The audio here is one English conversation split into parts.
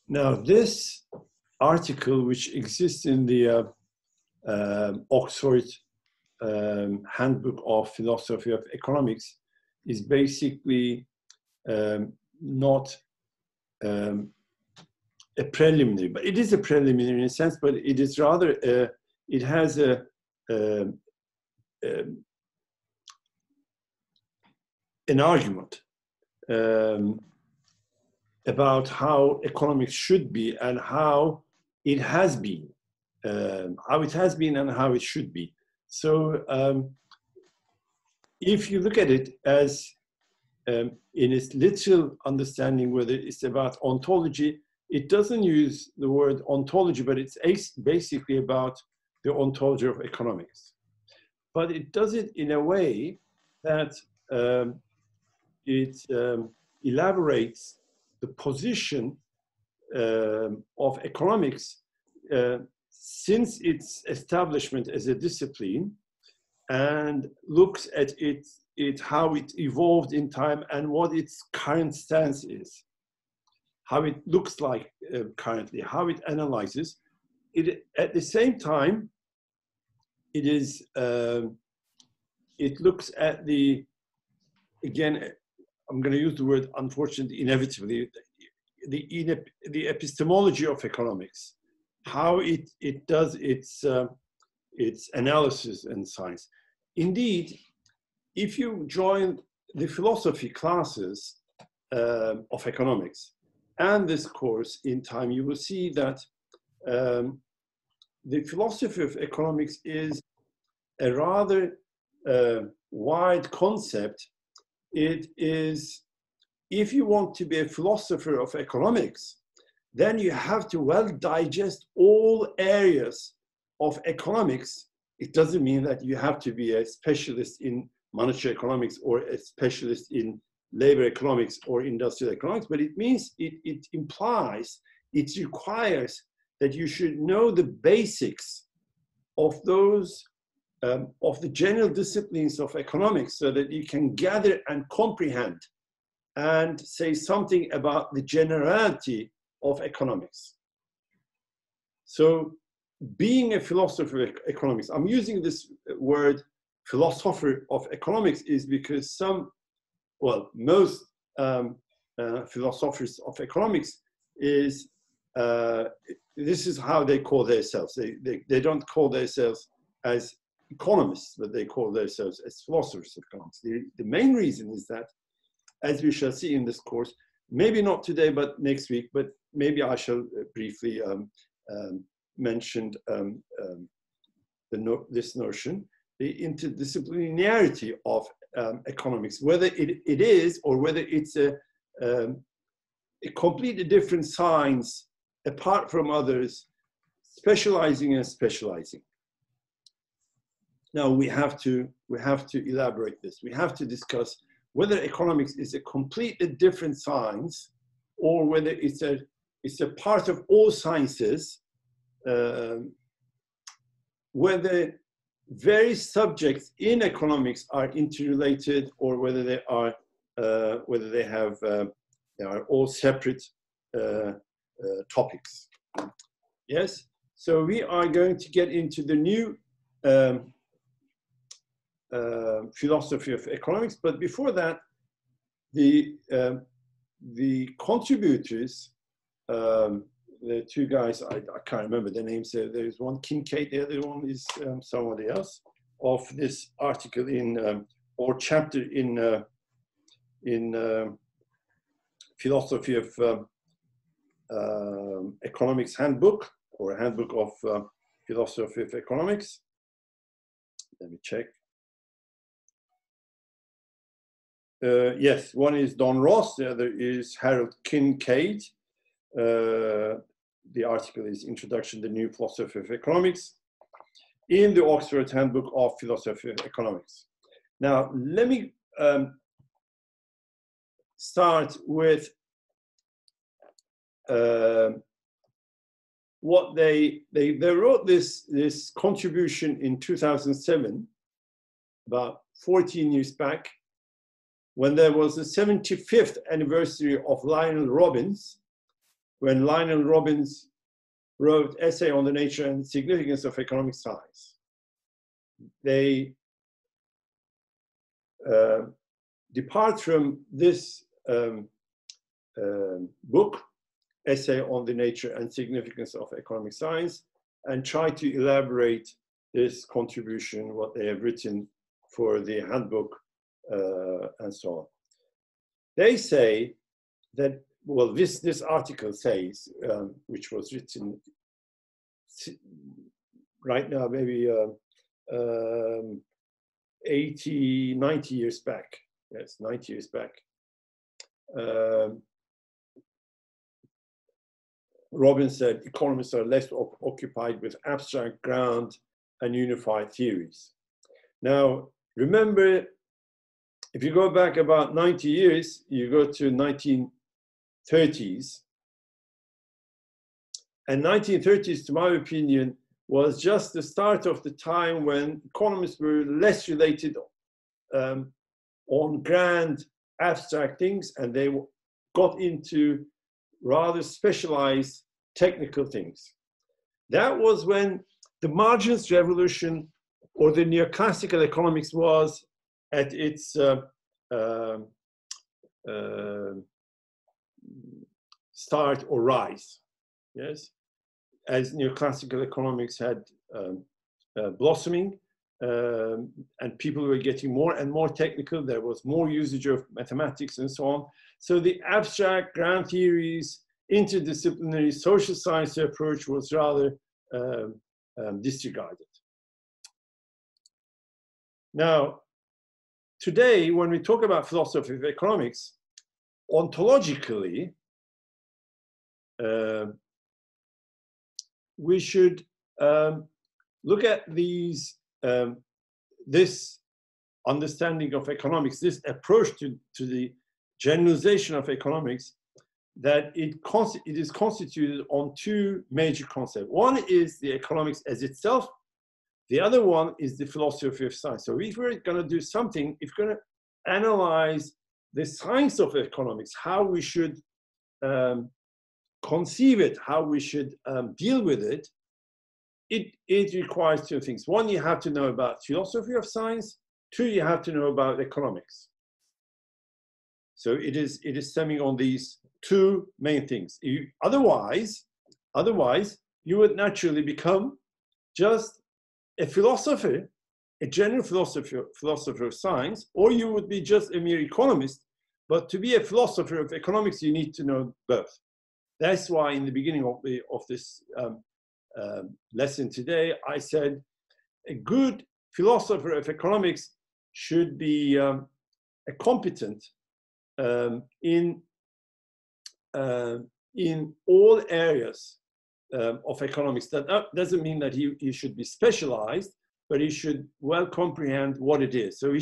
Now, this article, which exists in the Oxford Handbook of Philosophy of Economics, is basically not a preliminary, but it is a preliminary in a sense, but it is rather, it has an argument about how economics should be and how it has been, and how it should be. So if you look at it as in its literal understanding, whether it's about ontology, it doesn't use the word ontology, but it's basically about the ontology of economics. But it does it in a way that it elaborates the position of economics since its establishment as a discipline, and looks at how it evolved in time and what its current stance is, how it looks like currently, how it analyzes it. At the same time, it is it looks at the, again, I'm going to use the word unfortunately, inevitably, the epistemology of economics, how it does its analysis and science. Indeed, if you join the philosophy classes of economics and this course in time, you will see that the philosophy of economics is a rather wide concept. It is, if you want to be a philosopher of economics, then you have to well digest all areas of economics. It doesn't mean that you have to be a specialist in monetary economics or a specialist in labor economics or industrial economics, but it means, it implies, it requires that you should know the basics of those, of the general disciplines of economics, so that you can gather and comprehend and say something about the generality of economics. So being a philosopher of economics, I'm using this word philosopher of economics is because most philosophers of economics is, this is how they call themselves. They don't call themselves as economists, but they call themselves as philosophers of economics. The main reason is that, as we shall see in this course, maybe not today, but next week, but maybe I shall briefly mention this notion, the interdisciplinarity of economics, whether it is or whether it's a completely different science apart from others, specializing and specializing. Now we have to elaborate this. We have to discuss whether economics is a completely different science or whether it's a part of all sciences, whether various subjects in economics are interrelated or whether they are they are all separate topics. Yes, so we are going to get into the new philosophy of economics, but before that, the contributors, the two guys, I can't remember their names. There's one Kincaid, the other one is somebody else, of this article in or chapter in Philosophy of Economics Handbook, or Handbook of Philosophy of Economics. Let me check. Yes, one is Don Ross, the other is Harold Kincaid. The article is Introduction to the New Philosophy of Economics in the Oxford Handbook of Philosophy of Economics. Now, let me start with what they wrote this contribution in 2007, about 14 years back, when there was the 75th anniversary of Lionel Robbins, when Lionel Robbins wrote Essay on the Nature and Significance of Economic Science. They depart from this book, Essay on the Nature and Significance of Economic Science, and try to elaborate this contribution, what they have written for the handbook, and so on. They say that, well, this article says, which was written right now, maybe 80, 90 years back. Yes, 90 years back. Robbins said, economists are less occupied with abstract ground and unified theories. Now, remember, if you go back about 90 years, you go to 1930s. And 1930s, to my opinion, was just the start of the time when economists were less related on grand abstract things, and they got into rather specialized technical things. That was when the margins revolution, or the neoclassical economics, was at its start or rise. Yes, as neoclassical economics had blossoming, and people were getting more and more technical. There was more usage of mathematics and so on. So the abstract ground theories, interdisciplinary social science approach was rather disregarded. Now, today, when we talk about philosophy of economics, ontologically, we should look at these, this understanding of economics, this approach to the generalization of economics, that it is constituted on two major concepts. One is the economics as itself. The other one is the philosophy of science. So if we're going to do something, if we're going to analyze the science of economics, how we should conceive it, how we should deal with it, it requires two things. One, you have to know about philosophy of science. Two, you have to know about economics. So it is stemming on these two main things. Otherwise, you would naturally become just a philosopher, a general philosopher of science, or you would be just a mere economist. But to be a philosopher of economics, you need to know both. That's why in the beginning of this lesson today, I said a good philosopher of economics should be a competent in all areas of economics. That doesn't mean that he should be specialized, but he should well comprehend what it is. So he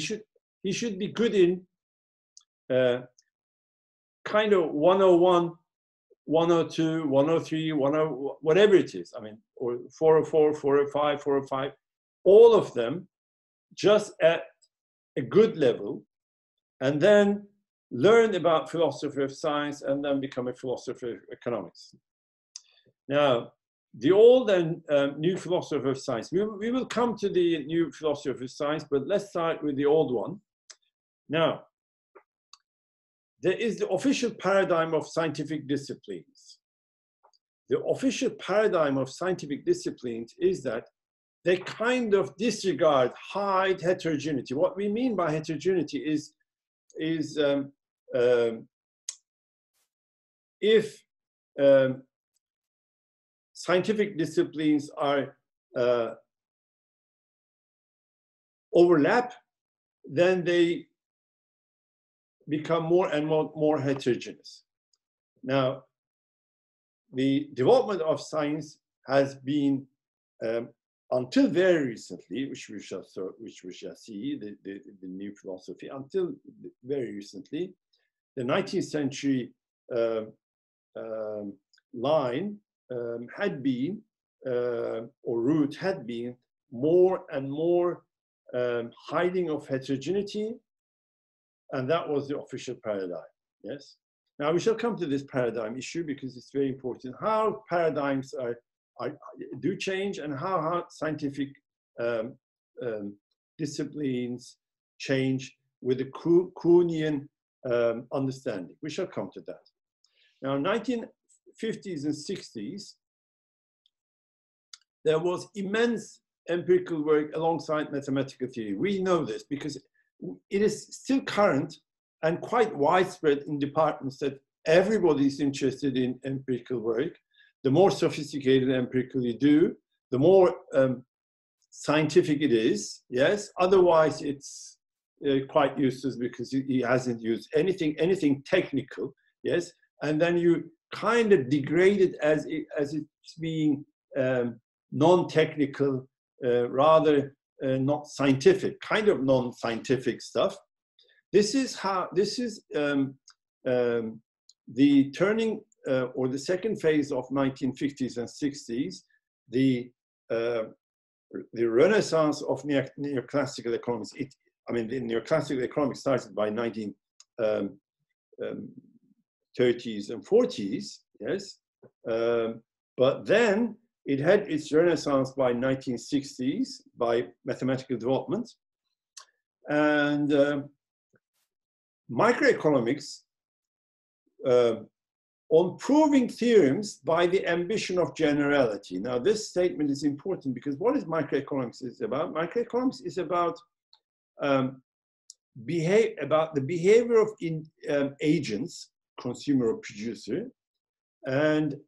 should be good in kind of 101, 102, 103, 10, whatever it is. I mean, or 404, 405, 405, all of them just at a good level, and then learn about philosophy of science, and then become a philosopher of economics. Now, the old and new philosophy of science. We will come to the new philosophy of science, but let's start with the old one. Now, there is the official paradigm of scientific disciplines. The official paradigm of scientific disciplines is that they kind of disregard high heterogeneity. What we mean by heterogeneity is if scientific disciplines are overlap, then they become more and more heterogeneous. Now, the development of science has been, until very recently, which we shall see, the new philosophy, until very recently, the 19th century line had been, or route had been, more and more hiding of heterogeneity, and that was the official paradigm, yes? Now we shall come to this paradigm issue because it's very important. How paradigms do change and how scientific disciplines change with the Kuhnian understanding. We shall come to that. Now, 1950s and 60s, there was immense empirical work alongside mathematical theory. We know this because it is still current and quite widespread in departments that everybody is interested in empirical work. The more sophisticated empirical you do, the more scientific it is, yes? Otherwise, it's quite useless because he hasn't used anything technical, yes? And then you kind of degrade it as it's being non-technical, rather not scientific, kind of non-scientific stuff. This is the turning or the second phase of 1950s and 60s, the renaissance of neoclassical economics. The neoclassical economics started by 1930s and 40s, yes, but then it had its renaissance by 1960s by mathematical development, and microeconomics on proving theorems by the ambition of generality. Now, this statement is important because what is microeconomics is about? Microeconomics is about the behavior of agents, consumer or producer, and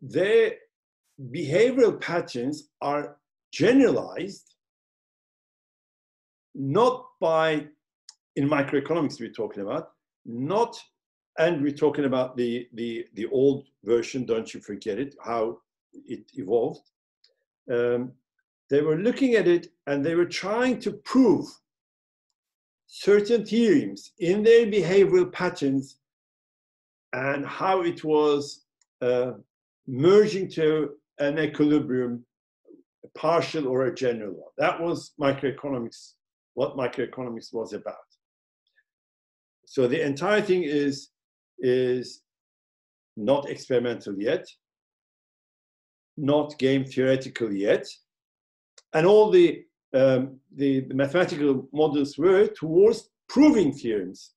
their behavioral patterns are generalized, not by, in microeconomics we're talking about, not, and we're talking about the old version, don't you forget it, how it evolved. They were looking at it and they were trying to prove certain theorems in their behavioral patterns and how it was merging to an equilibrium, a partial or a general one. That was microeconomics, what microeconomics was about. So the entire thing is not experimental yet, not game theoretical yet, and all the mathematical models were towards proving theorems,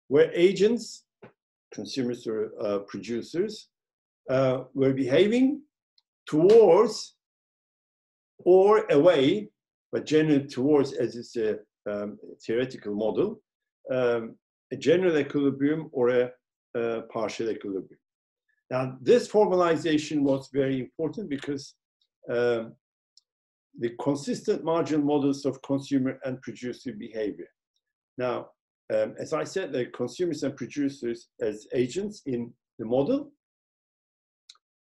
where agents, consumers or producers, were behaving towards or away, but generally towards, as it's a theoretical model, a general equilibrium or a partial equilibrium. Now, this formalization was very important because the consistent marginal models of consumer and producer behavior. Now, as I said, the consumers and producers as agents in the model,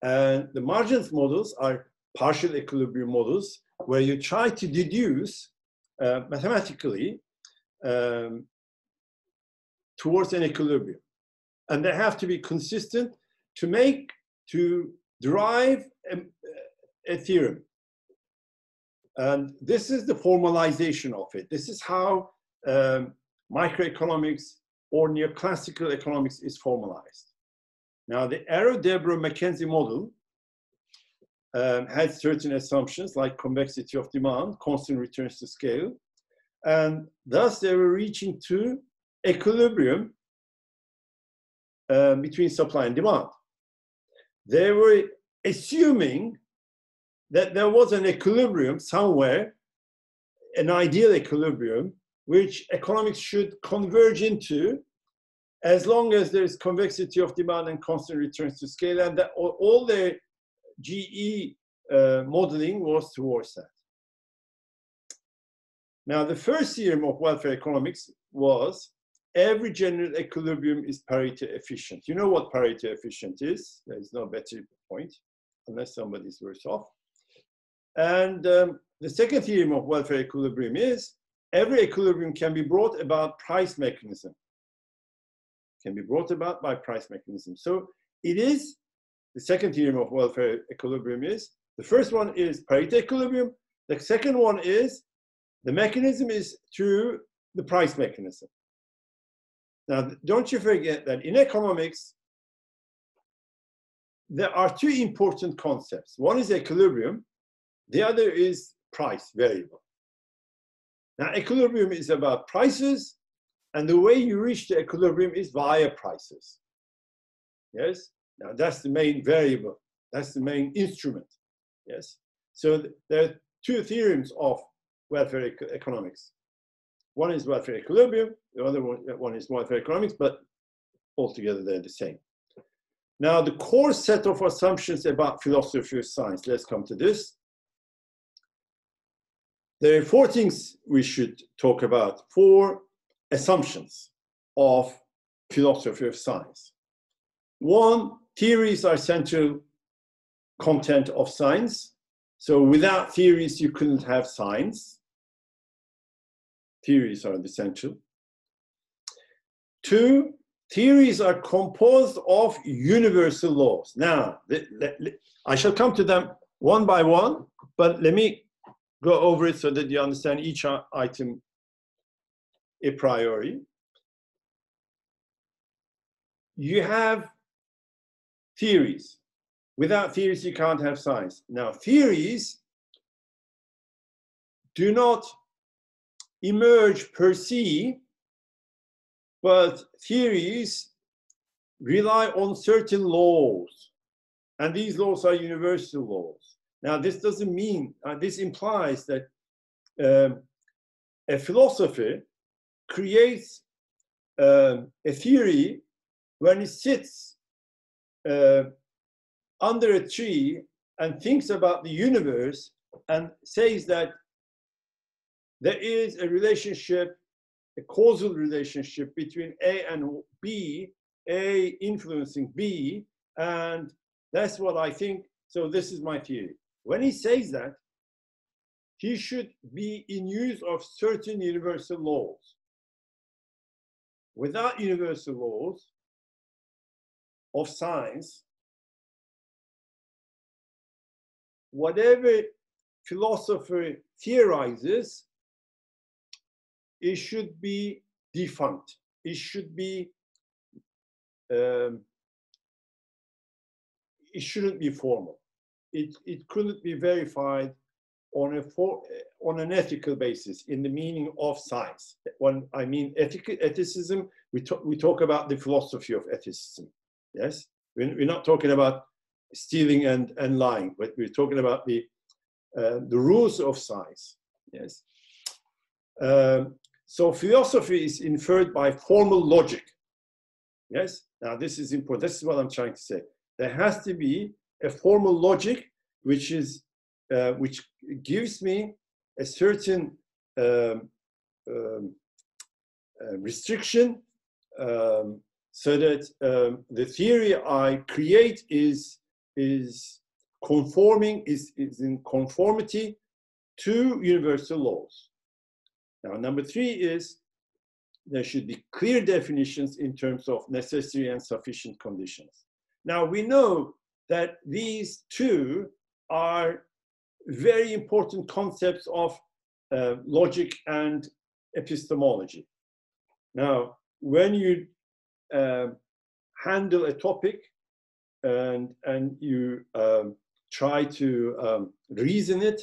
and the margins models are partial equilibrium models where you try to deduce mathematically towards an equilibrium. And they have to be consistent to derive a theorem. And this is the formalization of it. This is how microeconomics or neoclassical economics is formalized. Now, the Arrow-Deborah-McKenzie model had certain assumptions like convexity of demand, constant returns to scale, and thus they were reaching to equilibrium between supply and demand. They were assuming that there was an equilibrium somewhere, an ideal equilibrium, which economics should converge into as long as there's convexity of demand and constant returns to scale, and that all their GE modeling was towards that. Now, the first theorem of welfare economics was every general equilibrium is parity efficient. You know what parity efficient is. There is no better point, unless somebody's worse off. And the second theorem of welfare equilibrium is every equilibrium can be brought about price mechanism. Can be brought about by price mechanism. So it is, the second theorem of welfare equilibrium is, the first one is parity equilibrium. The second one is the mechanism is through the price mechanism. Now, don't you forget that in economics, there are two important concepts. One is equilibrium, the other is price variable. Now, equilibrium is about prices, and the way you reach the equilibrium is via prices. Yes? Now, that's the main variable. That's the main instrument. Yes? So there are two theorems of welfare economics. One is welfare equilibrium, the other one is welfare economics, but altogether they're the same. Now, the core set of assumptions about philosophy of science, let's come to this. There are four things we should talk about, four assumptions of philosophy of science. One, theories are central content of science. So without theories, you couldn't have science. Theories are essential. Two, theories are composed of universal laws. Now, I shall come to them one by one, but let me go over it so that you understand each item a priori. You have theories. Without theories, you can't have science. Now, theories do not emerge per se, but theories rely on certain laws, and these laws are universal laws. Now, this doesn't mean, this implies that a philosopher creates a theory when it sits under a tree and thinks about the universe and says that there is a relationship, a causal relationship between A and B, A influencing B, and that's what I think, so this is my theory. When he says that, he should be in use of certain universal laws. Without universal laws of science, whatever philosopher theorizes, it should be defunct. It should be, it shouldn't be formal. It couldn't be verified on an ethical basis in the meaning of science. When I mean ethicism, we talk about the philosophy of ethicism. Yes, we're not talking about stealing and lying, but we're talking about the rules of science. Yes. So philosophy is inferred by formal logic. Yes. Now this is important. This is what I'm trying to say. There has to be a formal logic which is which gives me a certain restriction, so that the theory I create is conforming, is in conformity to universal laws. Now, number three is there should be clear definitions in terms of necessary and sufficient conditions. Now, we know that these two are very important concepts of logic and epistemology. Now, when you handle a topic and you try to reason it,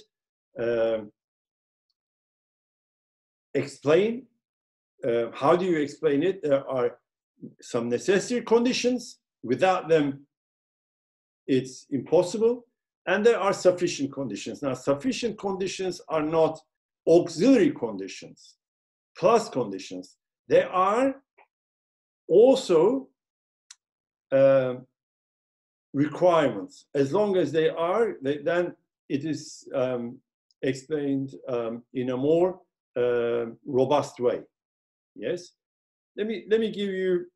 explain, how do you explain it? There are some necessary conditions. Without them, it's impossible. And there are sufficient conditions. Now, sufficient conditions are not auxiliary conditions, plus conditions. They are also requirements. As long as they are, then it is explained in a more robust way. Yes. Let me give you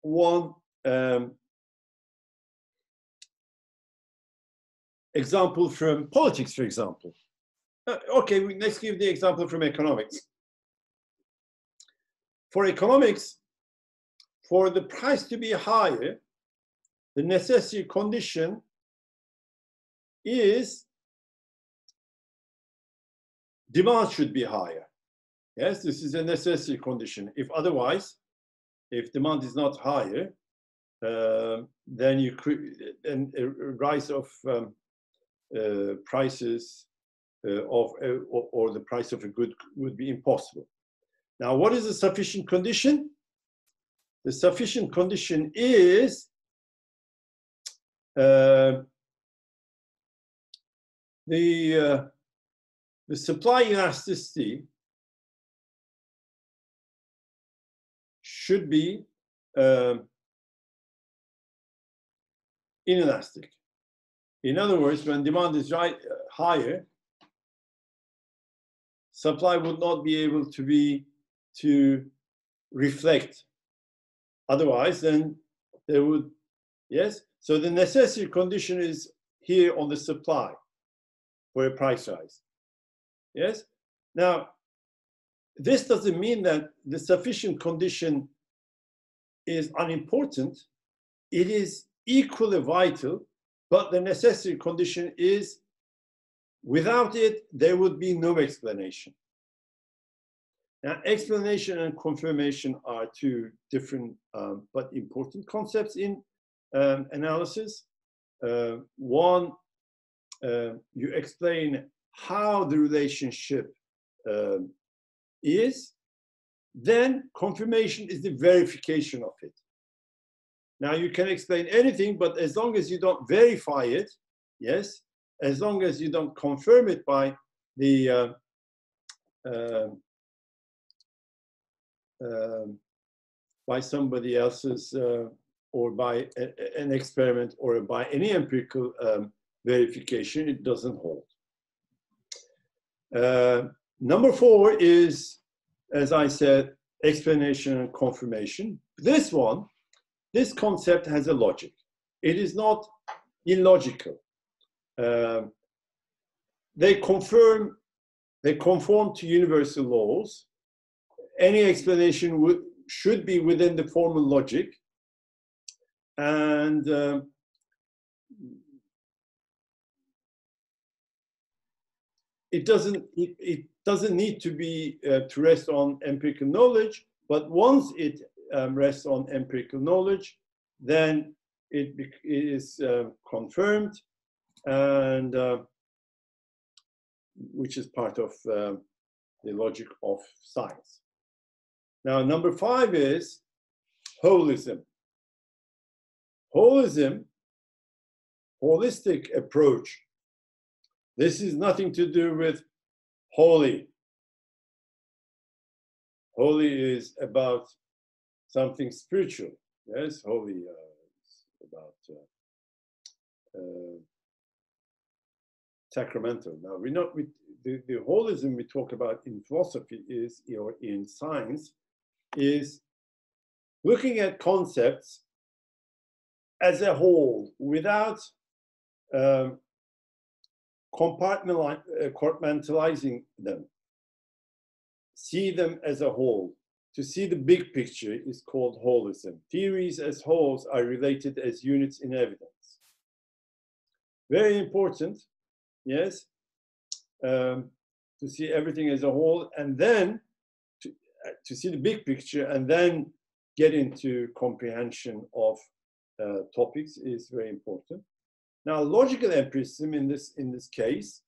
one example from politics, for example. Okay, let's give the example from economics. For economics, for the price to be higher, the necessary condition is demand should be higher. Yes, this is a necessary condition. If otherwise, If demand is not higher, then a rise of prices or the price of a good would be impossible. Now, what is the sufficient condition? The sufficient condition is the supply elasticity should be inelastic. In other words, when demand is higher, supply would not be able to reflect. Otherwise, then there would, yes? So the necessary condition is here on the supply for a price rise. Yes? Now, this doesn't mean that the sufficient condition is unimportant. It is equally vital, but the necessary condition is without it, there would be no explanation. Now, explanation and confirmation are two different but important concepts in analysis. One, you explain how the relationship is, then confirmation is the verification of it. Now, you can explain anything, but as long as you don't verify it, yes, as long as you don't confirm it by the by somebody else's or by an experiment or by any empirical verification, it doesn't hold. Number 4 is, as I said, explanation and confirmation. This concept has a logic. It is not illogical. They conform to universal laws. Any explanation should be within the formal logic, and it doesn't need to be to rest on empirical knowledge. But once it rests on empirical knowledge, then it is confirmed, and which is part of the logic of science. Now, number 5 is holism. Holism, holistic approach. This is nothing to do with holy. Holy is about something spiritual. Yes, holy is about sacramental. Now, the holism we talk about in philosophy is, or in science, is looking at concepts as a whole without compartmentalizing them. See them as a whole. To see the big picture is called holism. Theories as wholes are related as units in evidence. Very important, yes, to see everything as a whole, and then to see the big picture, and then get into comprehension of topics is very important. Now, logical empiricism in this case,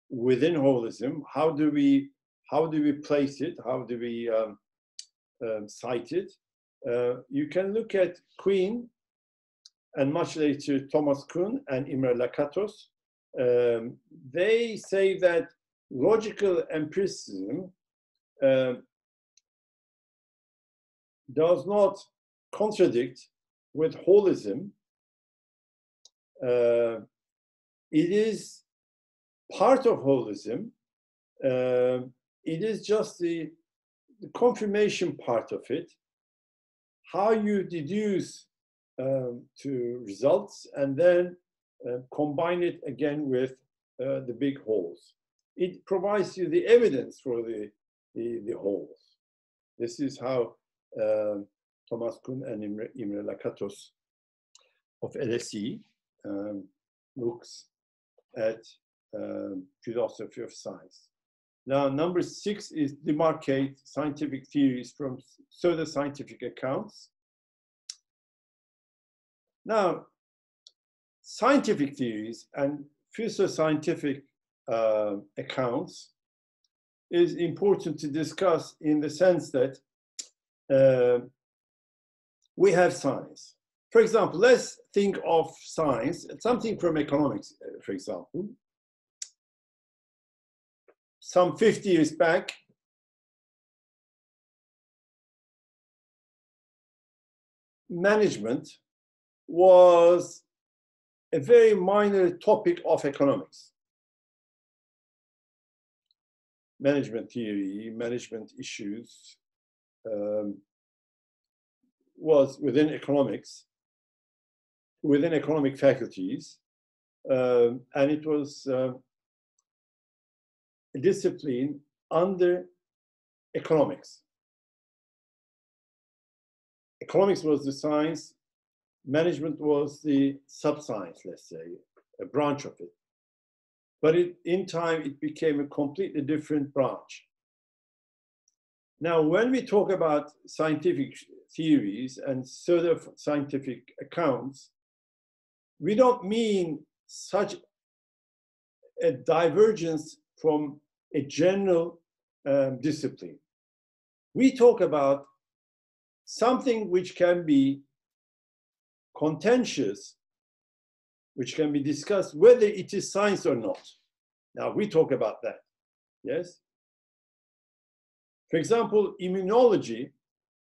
within holism, how do we place it? How do we cite it? You can look at Quine, and much later Thomas Kuhn and Imre Lakatos. They say that logical empiricism does not contradict with holism. It is part of holism. It is just the confirmation part of it, how you deduce to results and then combine it again with the big wholes. It provides you the evidence for the wholes. This is how Thomas Kuhn and Imre Lakatos of LSE looks at philosophy of science. Now, number 6 is demarcate scientific theories from pseudo-scientific accounts. Now, scientific theories and pseudo-scientific accounts is important to discuss in the sense that we have science. For example, let's think of science, something from economics, for example. Some 50 years back, management was a very minor topic of economics. Management theory, management issues was within economics, within economic faculties, and it was a discipline under economics. Economics was the science, management was the sub-science, let's say, a branch of it. But in time, it became a completely different branch. Now, when we talk about scientific theories and pseudo-scientific accounts, we don't mean such a divergence from a general discipline. We talk about something which can be contentious, which can be discussed whether it is science or not. Now, we talk about that, yes? For example, immunology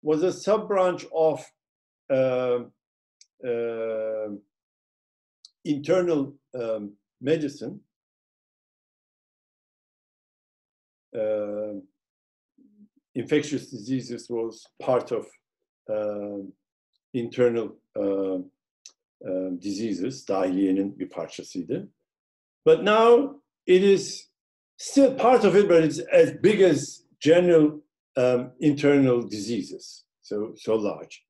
was a sub-branch of internal medicine. Infectious diseases was part of internal diseases, dahiliyenin bir parçasıydı. But now it is still part of it, but it's as big as general internal diseases, so large.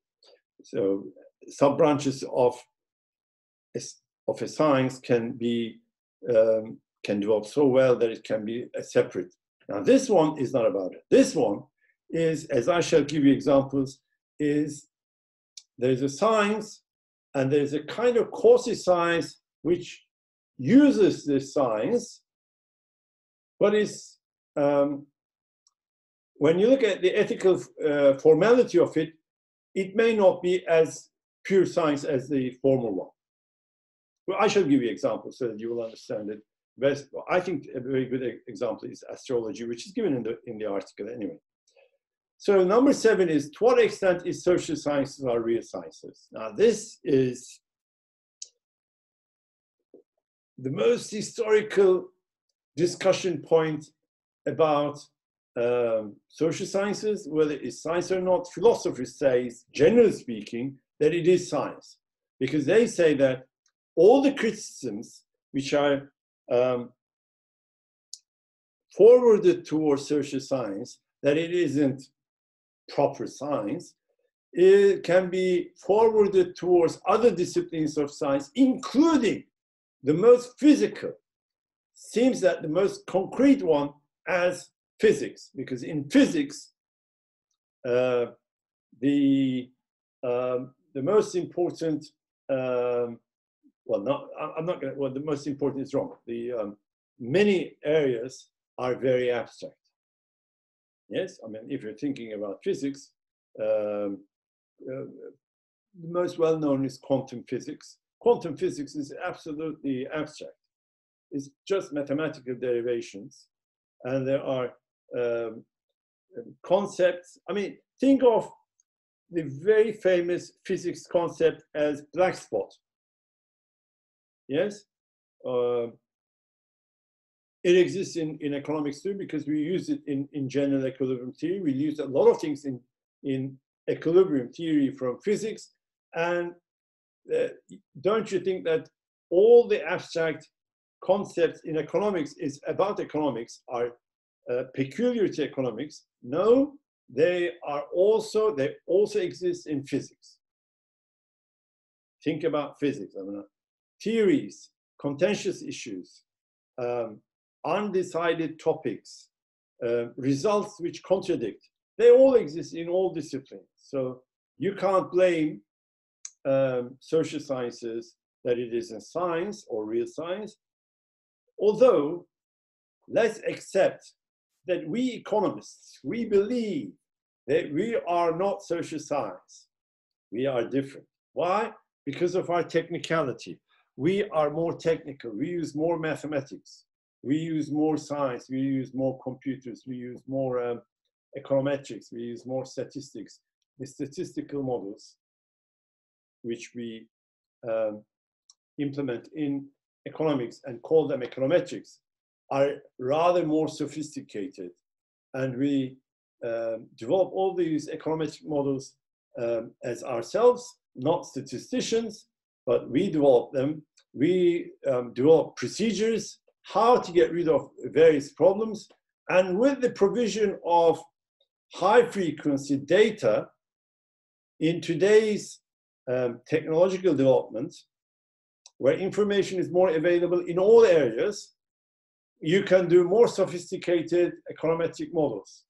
So sub-branches of a science can develop so well that it can be a separate. Now, this one is not about it. This one is, as I shall give you examples, is there's a science and there's a kind of quasi-science which uses this science, but is, when you look at the ethical formality of it, it may not be as pure science as the former one. Well, I shall give you examples so that you will understand it best. I think a very good example is astrology, which is given in the article anyway. So number 7 is, to what extent is social sciences are real sciences? Now, this is the most historical discussion point about social sciences, whether it's science or not. Philosophers say, generally speaking, that it is science, because they say that all the criticisms which are forwarded towards social science, that it isn't proper science, it can be forwarded towards other disciplines of science, including the most physical. Seems that the most concrete one as physics, because in physics, the most important, the most important is wrong. Many areas are very abstract. Yes, I mean, if you're thinking about physics, the most well-known is quantum physics. Quantum physics is absolutely abstract. It's just mathematical derivations. And there are concepts. I mean, think of the very famous physics concept as black spot. Yes? It exists in economics too, because we use it in general equilibrium theory. We use a lot of things in equilibrium theory from physics. And don't you think that all the abstract concepts in economics is about economics are peculiar to economics? No, they also exist in physics. Think about physics. I mean, theories, contentious issues, undecided topics, results which contradict. They all exist in all disciplines. So you can't blame social sciences that it isn't science or real science. Although, let's accept that we economists, we believe that we are not social science. We are different. Why? Because of our technicality. We are more technical. We use more mathematics. We use more science. We use more computers. We use more econometrics. We use more statistics. The statistical models, which we implement in economics and call them econometrics, are rather more sophisticated. And we develop all these econometric models as ourselves, not statisticians, but we develop them. We develop procedures, how to get rid of various problems. And with the provision of high frequency data in today's technological development, where information is more available in all areas, you can do more sophisticated econometric models,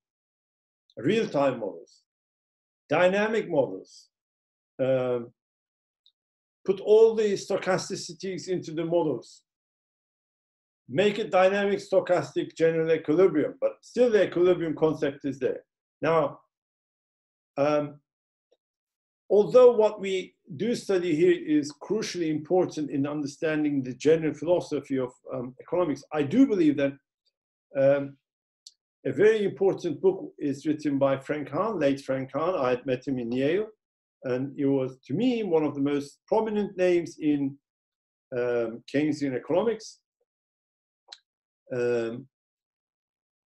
real-time models, dynamic models, put all the stochasticities into the models, make it dynamic, stochastic, general equilibrium, but still the equilibrium concept is there. Now, although what we do study here is crucially important in understanding the general philosophy of economics, I do believe that a very important book is written by Frank Hahn, late Frank Hahn. I had met him in Yale, and he was, to me, one of the most prominent names in Keynesian economics,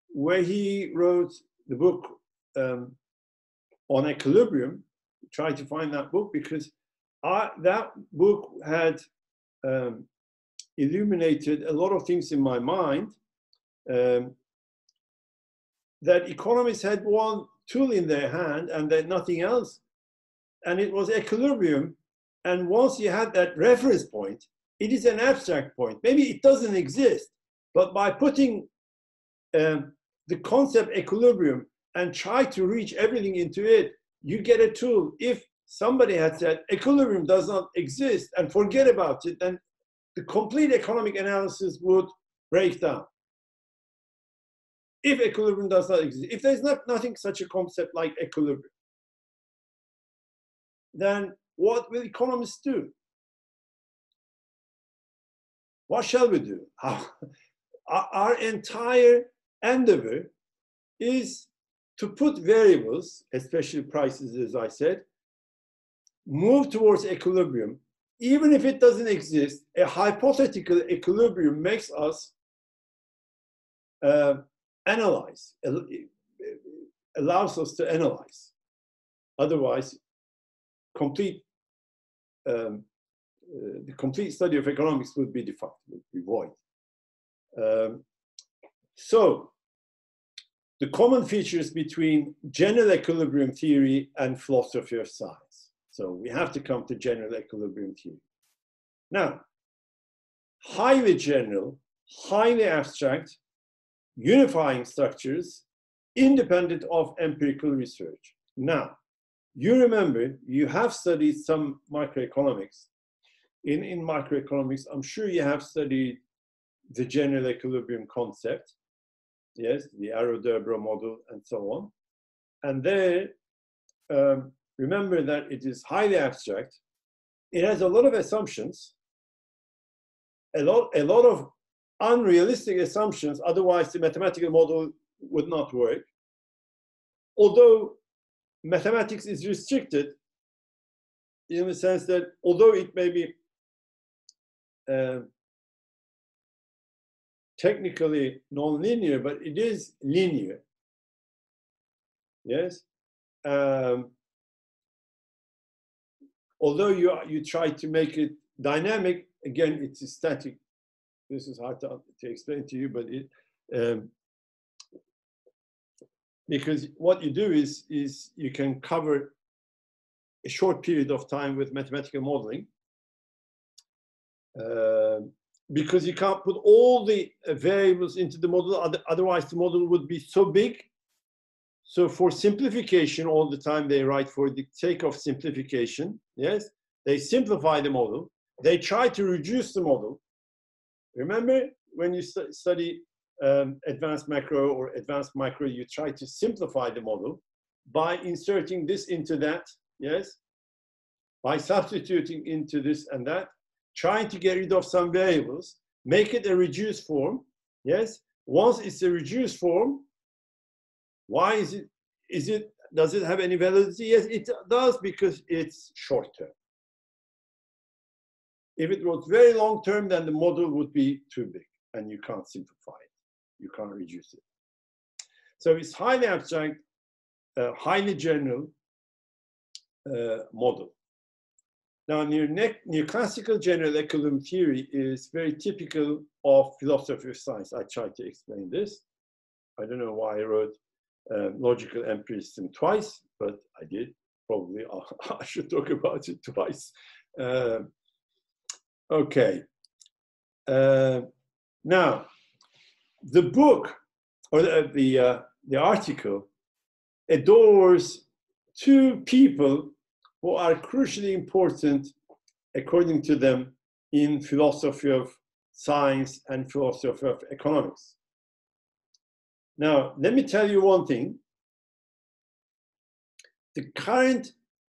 where he wrote the book on equilibrium. Try to find that book because that book had illuminated a lot of things in my mind, that economists had one tool in their hand and then nothing else, and it was equilibrium. And once you had that reference point, it is an abstract point. Maybe it doesn't exist, but by putting the concept equilibrium and try to reach everything into it, you get a tool. If somebody had said equilibrium does not exist and forget about it, then the complete economic analysis would break down. If equilibrium does not exist, if there's nothing such a concept like equilibrium, then what will economists do? What shall we do? Our entire endeavor is to put variables, especially prices, as I said, move towards equilibrium. Even if it doesn't exist, a hypothetical equilibrium makes us analyze, allows us to analyze. Otherwise, the complete study of economics would be defunct, would be void. So, the common features between general equilibrium theory and philosophy of science. So we have to come to general equilibrium theory. Now, highly general, highly abstract, unifying structures, independent of empirical research. Now, you remember, you have studied some microeconomics. In microeconomics, I'm sure you have studied the general equilibrium concept. Yes, the Arrow-Debreu model and so on. And there, remember that it is highly abstract. It has a lot of assumptions, a lot of unrealistic assumptions, otherwise the mathematical model would not work. Although mathematics is restricted in the sense that although it may be technically non-linear, but it is linear. Yes. Although you try to make it dynamic, again, it's static. This is hard to explain to you, but because what you do is you can cover a short period of time with mathematical modeling. because you can't put all the variables into the model, otherwise the model would be so big. So for simplification, all the time they write for the sake of simplification, yes, they simplify the model. They try to reduce the model. Remember, when you study advanced macro or advanced micro, you try to simplify the model by inserting this into that, yes, by substituting into this and that, trying to get rid of some variables, make it a reduced form, yes. Once it's a reduced form, why is it, does it have any validity? Yes, it does, because it's short term. If it was very long term, then the model would be too big and you can't simplify it. You can't reduce it. So it's highly abstract, highly general model. Now, neoclassical general equilibrium theory is very typical of philosophy of science. I tried to explain this. I don't know why I wrote logical empiricism twice, but I did. Probably I should talk about it twice. Okay. Now, the book or the article adores two people who are crucially important, according to them, in philosophy of science and philosophy of economics. Now, let me tell you one thing. The current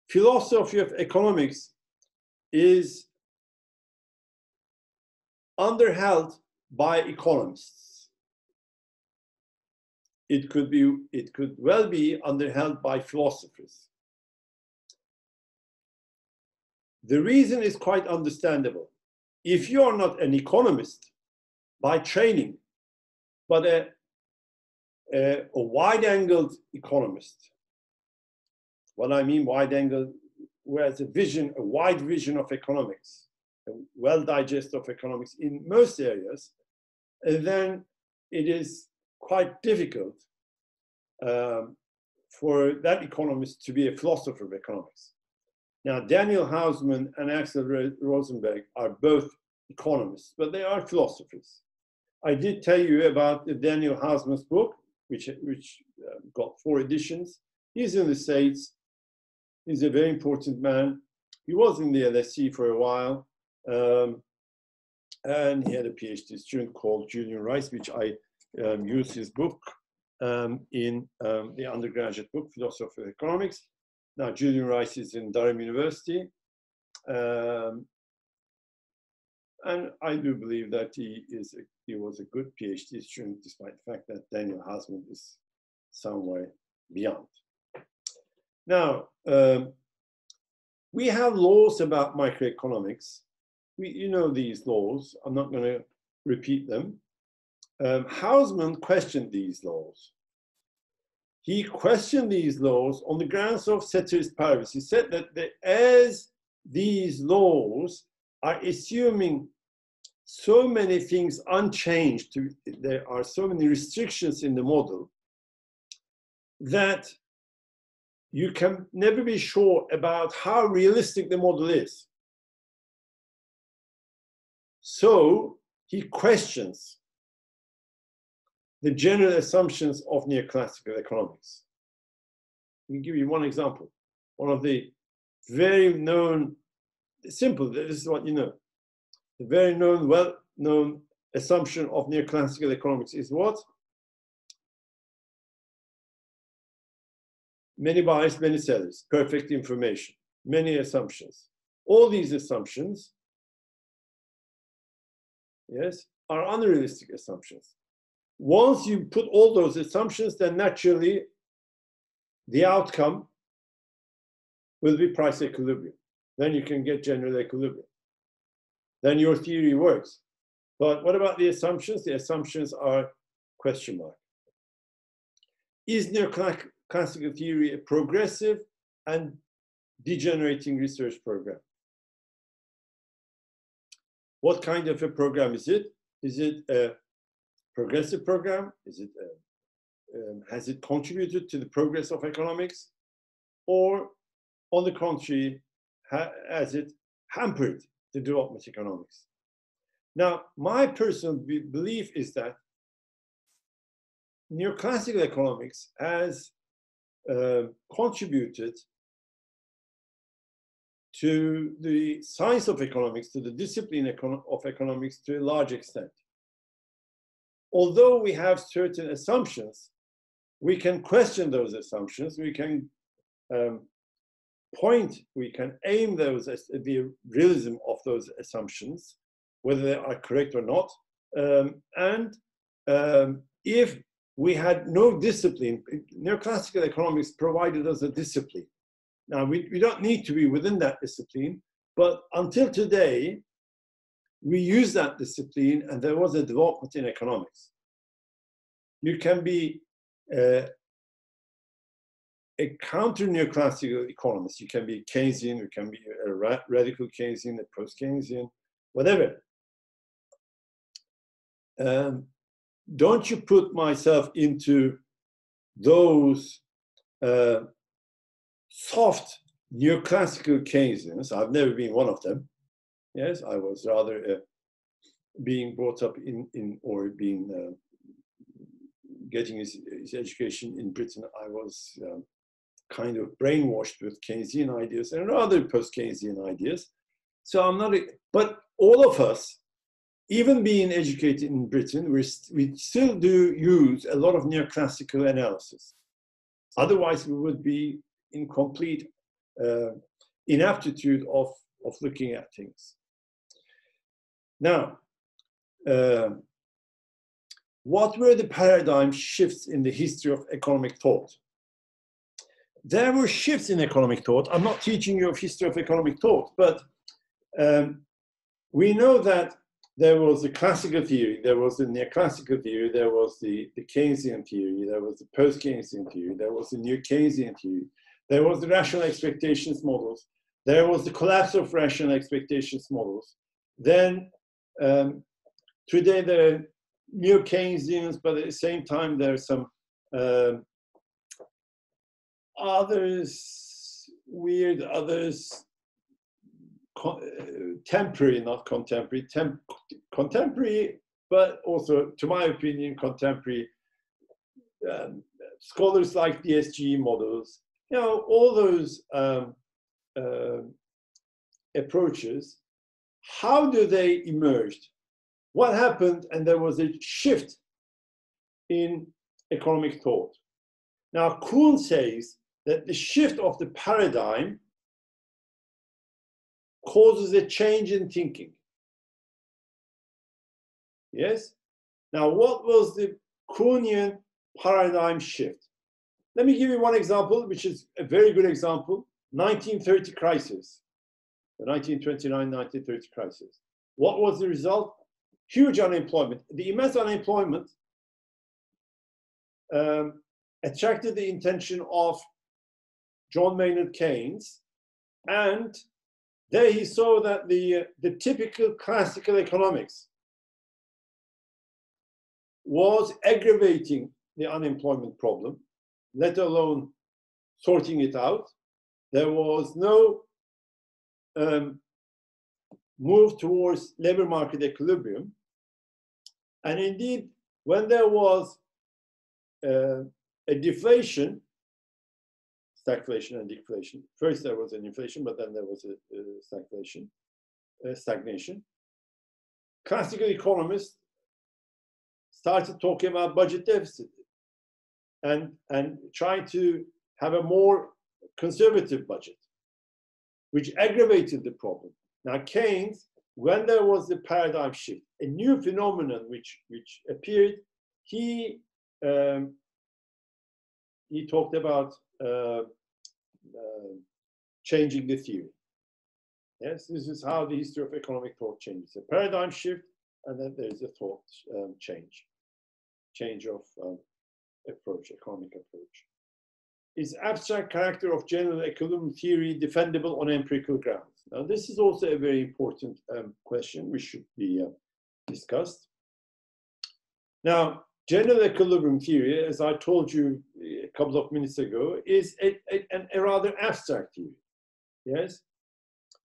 philosophy of economics is underheld by economists. It could well be underheld by philosophers. The reason is quite understandable. If you are not an economist by training, but a wide-angled economist, what I mean wide-angled, who has a wide vision of economics, a well-digest of economics in most areas, then it is quite difficult for that economist to be a philosopher of economics. Now, Daniel Hausman and Axel Rosenberg are both economists, but they are philosophers. I did tell you about the Daniel Hausman's book, which got 4 editions. He's in the States. He's a very important man. He was in the LSE for a while, and he had a PhD student called Julian Rice, which I used his book in the undergraduate book, Philosophy of Economics. Now, Julian Rice is in Durham University, and I do believe that he was a good PhD student, despite the fact that Daniel Hausman is somewhere beyond. Now, we have laws about microeconomics. You know these laws. I'm not going to repeat them. Hausman questioned these laws. He questioned these laws on the grounds of ceteris paribus. He said that as these laws are assuming so many things unchanged, there are so many restrictions in the model, that you can never be sure about how realistic the model is. So he questions the general assumptions of neoclassical economics. Let me give you one example. One of the very known, simple, this is what you know. The very known, well-known assumption of neoclassical economics is what? Many buyers, many sellers, perfect information, many assumptions. All these assumptions, yes, are unrealistic assumptions. Once you put all those assumptions, then naturally the outcome will be price equilibrium. Then you can get general equilibrium. Then your theory works. But what about the assumptions? The assumptions are question mark. Is neoclassical theory a progressive and degenerating research program? What kind of a program is it? Is it a progressive program? Is it has it contributed to the progress of economics? Or on the contrary, has it hampered the development of economics? Now, my personal belief is that neoclassical economics has contributed to the science of economics, to the discipline of economics to a large extent. Although we have certain assumptions, we can question those assumptions, we can we can aim those as the realism of those assumptions, whether they are correct or not. If we had no discipline, neoclassical economics provided us a discipline. Now, we don't need to be within that discipline, but until today, we use that discipline and there was a development in economics. You can be a counter-neoclassical economist. You can be Keynesian, you can be a radical Keynesian, a post-Keynesian, whatever. Don't you put myself into those soft neoclassical Keynesians. I've never been one of them. Yes, I was rather being brought up in or being getting his education in Britain. I was kind of brainwashed with Keynesian ideas and other post-Keynesian ideas. So I'm not, but all of us, even being educated in Britain, we still do use a lot of neoclassical analysis. Otherwise, we would be in complete inaptitude of looking at things. Now, what were the paradigm shifts in the history of economic thought? There were shifts in economic thought. I'm not teaching you a history of economic thought, but we know that there was the classical theory, there was the neoclassical theory, there was the Keynesian theory, there was the post-Keynesian theory, there was the new Keynesian theory, there was the rational expectations models, there was the collapse of rational expectations models. Then today there are new Keynesians, but at the same time there are some others, weird others, temporary, not contemporary, contemporary, but also, to my opinion, contemporary scholars like DSG models, you know, all those approaches, how do they emerge? What happened? And there was a shift in economic thought. Now, Kuhn says that the shift of the paradigm causes a change in thinking. Yes? Now, what was the Kuhnian paradigm shift? Let me give you one example, which is a very good example. 1930 crisis, the 1929-1930 crisis. What was the result? Huge unemployment. The immense unemployment attracted the attention of John Maynard Keynes, and there he saw that the typical classical economics was aggravating the unemployment problem, let alone sorting it out. There was no move towards labor market equilibrium. And indeed, when there was a deflation, stagflation and deflation. First there was an inflation, but then there was a stagnation. Classical economists started talking about budget deficit and trying to have a more conservative budget, which aggravated the problem. Now Keynes, when there was the paradigm shift, a new phenomenon which appeared, he talked about changing the theory. Yes, this is how the history of economic thought changes. A paradigm shift, and then there's a thought change of approach, economic approach. Is abstract character of general equilibrium theory defendable on empirical grounds? Now, this is also a very important question which should be discussed. Now, general equilibrium theory, as I told you a couple of minutes ago, is a rather abstract theory. Yes?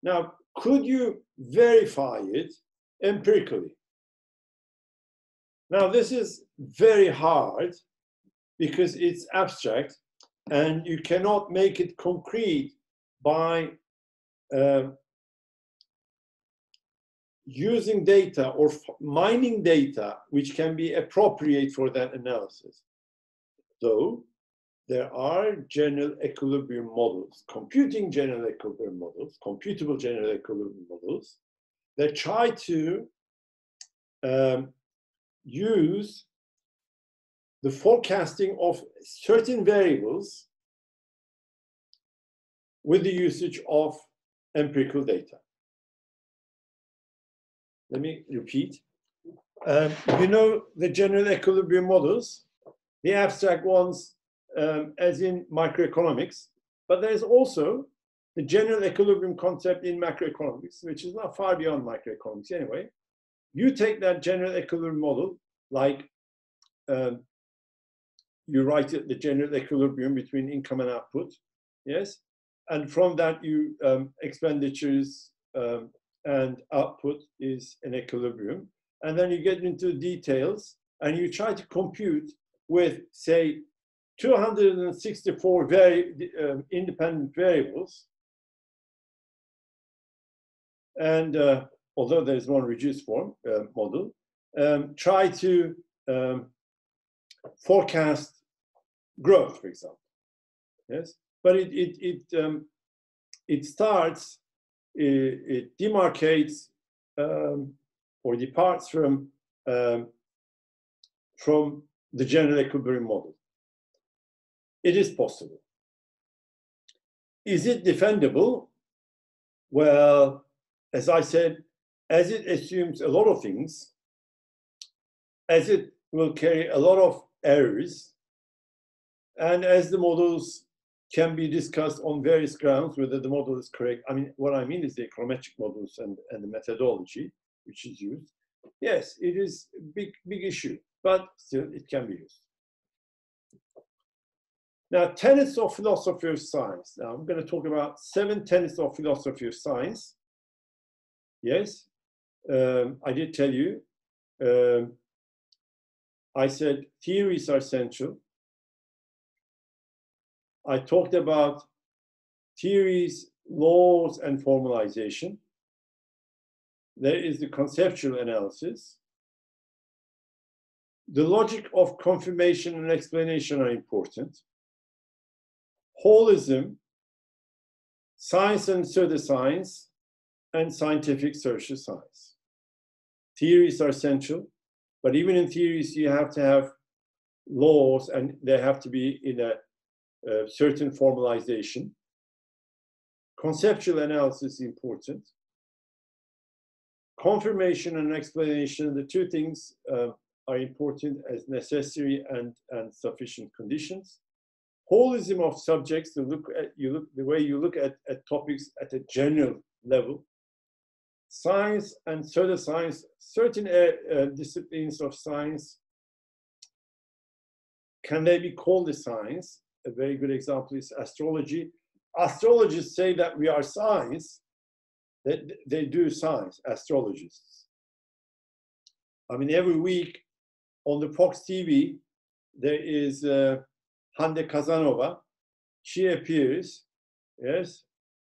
Now, could you verify it empirically? Now, this is very hard because it's abstract and you cannot make it concrete by using data or mining data which can be appropriate for that analysis. Though there are general equilibrium models, computing general equilibrium models, computable general equilibrium models that try to use the forecasting of certain variables with the usage of empirical data. Let me repeat. You know the general equilibrium models, the abstract ones, as in microeconomics, but there's also the general equilibrium concept in macroeconomics, which is not far beyond microeconomics anyway. You take that general equilibrium model, like you write it, the general equilibrium between income and output, yes? And from that, you expenditures and output is an equilibrium. And then you get into details and you try to compute with, say, 264 independent variables. And although there's one reduced form model, try to forecast growth, for example. Yes, but it starts, it demarcates or departs from the general equilibrium model. It is possible. Is it defendable? Well, as I said, as it assumes a lot of things, as it will carry a lot of errors, and as the models can be discussed on various grounds, whether the model is correct. I mean, what I mean is the econometric models and the methodology which is used. Yes, it is a big issue, but still it can be used. Now, tenets of philosophy of science. Now, I'm going to talk about 7 tenets of philosophy of science. Yes, I did tell you. I said theories are essential. I talked about theories, laws, and formalization. There is the conceptual analysis. The logic of confirmation and explanation are important. Holism, science and pseudoscience, and scientific social science. Theories are essential, but even in theories, you have to have laws and they have to be in a certain formalization. Conceptual analysis is important. Confirmation and explanation, the two things are important as necessary and sufficient conditions. Holism of subjects, the way you look at topics at a general level. Science and pseudoscience, certain disciplines of science, can they be called a science? A very good example is astrology. Astrologists say that we are science. They do science, astrologists. I mean, every week on the Fox TV, there is Hande Kazanova. She appears, yes,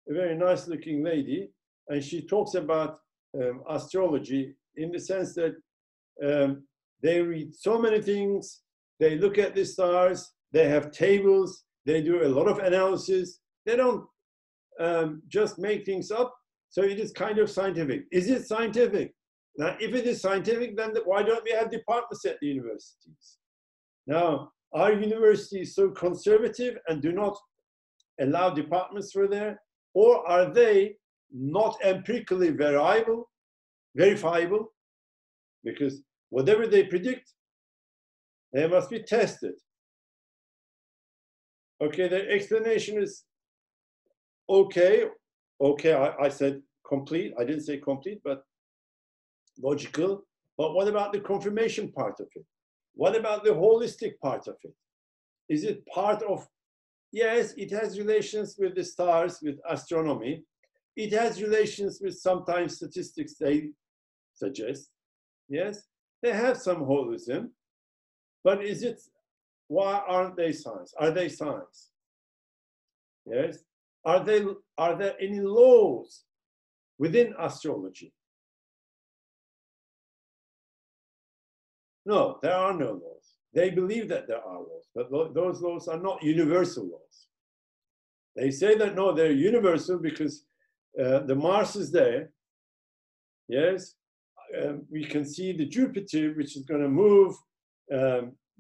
a very nice looking lady, and she talks about astrology in the sense that they read so many things, they look at the stars, they have tables, they do a lot of analysis. They don't just make things up. So it is kind of scientific. Is it scientific? Now, if it is scientific, then why don't we have departments at the universities? Now, are universities so conservative and do not allow departments for there? Or are they not empirically verifiable? Because whatever they predict, they must be tested. Okay, the explanation is okay. Okay, I said complete. I didn't say complete, but logical. But what about the confirmation part of it? What about the holistic part of it? Is it part of, yes, it has relations with the stars, with astronomy. It has relations with sometimes statistics, they suggest, yes. They have some holism, but is it, why aren't they science? Are they science? Yes. Are there any laws within astrology? No, there are no laws. They believe that there are laws, but those laws are not universal laws. They say that, no, they're universal because the Mars is there. Yes, we can see the Jupiter, which is going to move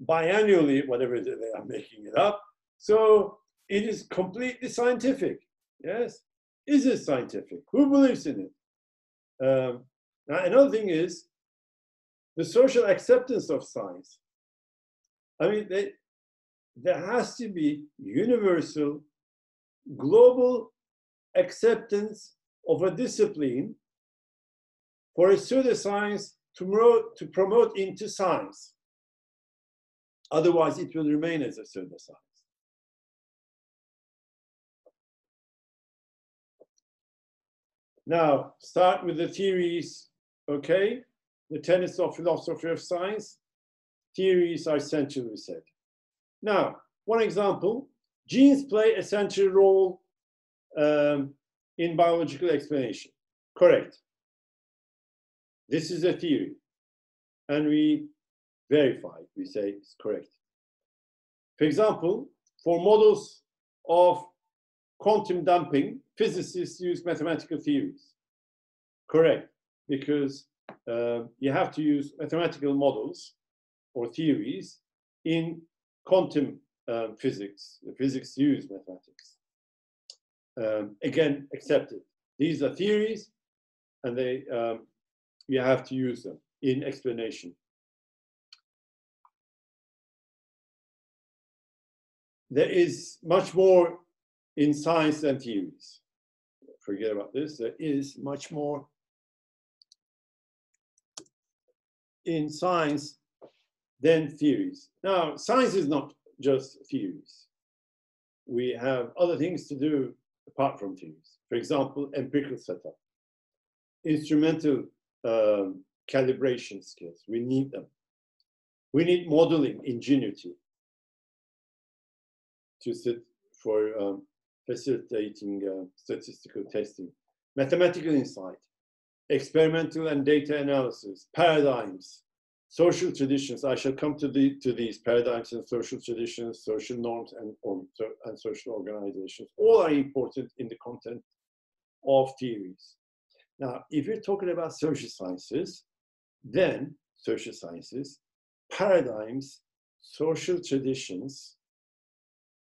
biannually, whatever they are making it up. So it is completely scientific. Yes, is it scientific? Who believes in it? Now, another thing is the social acceptance of science. I mean, there has to be universal, global acceptance of a discipline for a pseudoscience to promote into science. Otherwise, it will remain as a pseudoscience. Now, start with the theories, okay? The tenets of philosophy of science. Theories are essential, we said. Now, one example, genes play a central role in biological explanation. Correct. This is a theory, and we verify, we say it's correct. For example, for models of quantum damping, physicists use mathematical theories. Correct, because you have to use mathematical models or theories in quantum physics. The physics use mathematics. Again, accepted. These are theories, and you have to use them in explanation. There is much more in science than theories. Forget about this. There is much more in science than theories. Now, science is not just theories. We have other things to do apart from theories. For example, empirical setup, instrumental calibration skills. We need them. We need modeling ingenuity to sit for facilitating statistical testing, mathematical insight, experimental and data analysis, paradigms, social traditions. I shall come to these paradigms and social traditions, social norms, and social organizations. All are important in the content of theories. Now, if you're talking about social sciences, then social sciences, paradigms, social traditions,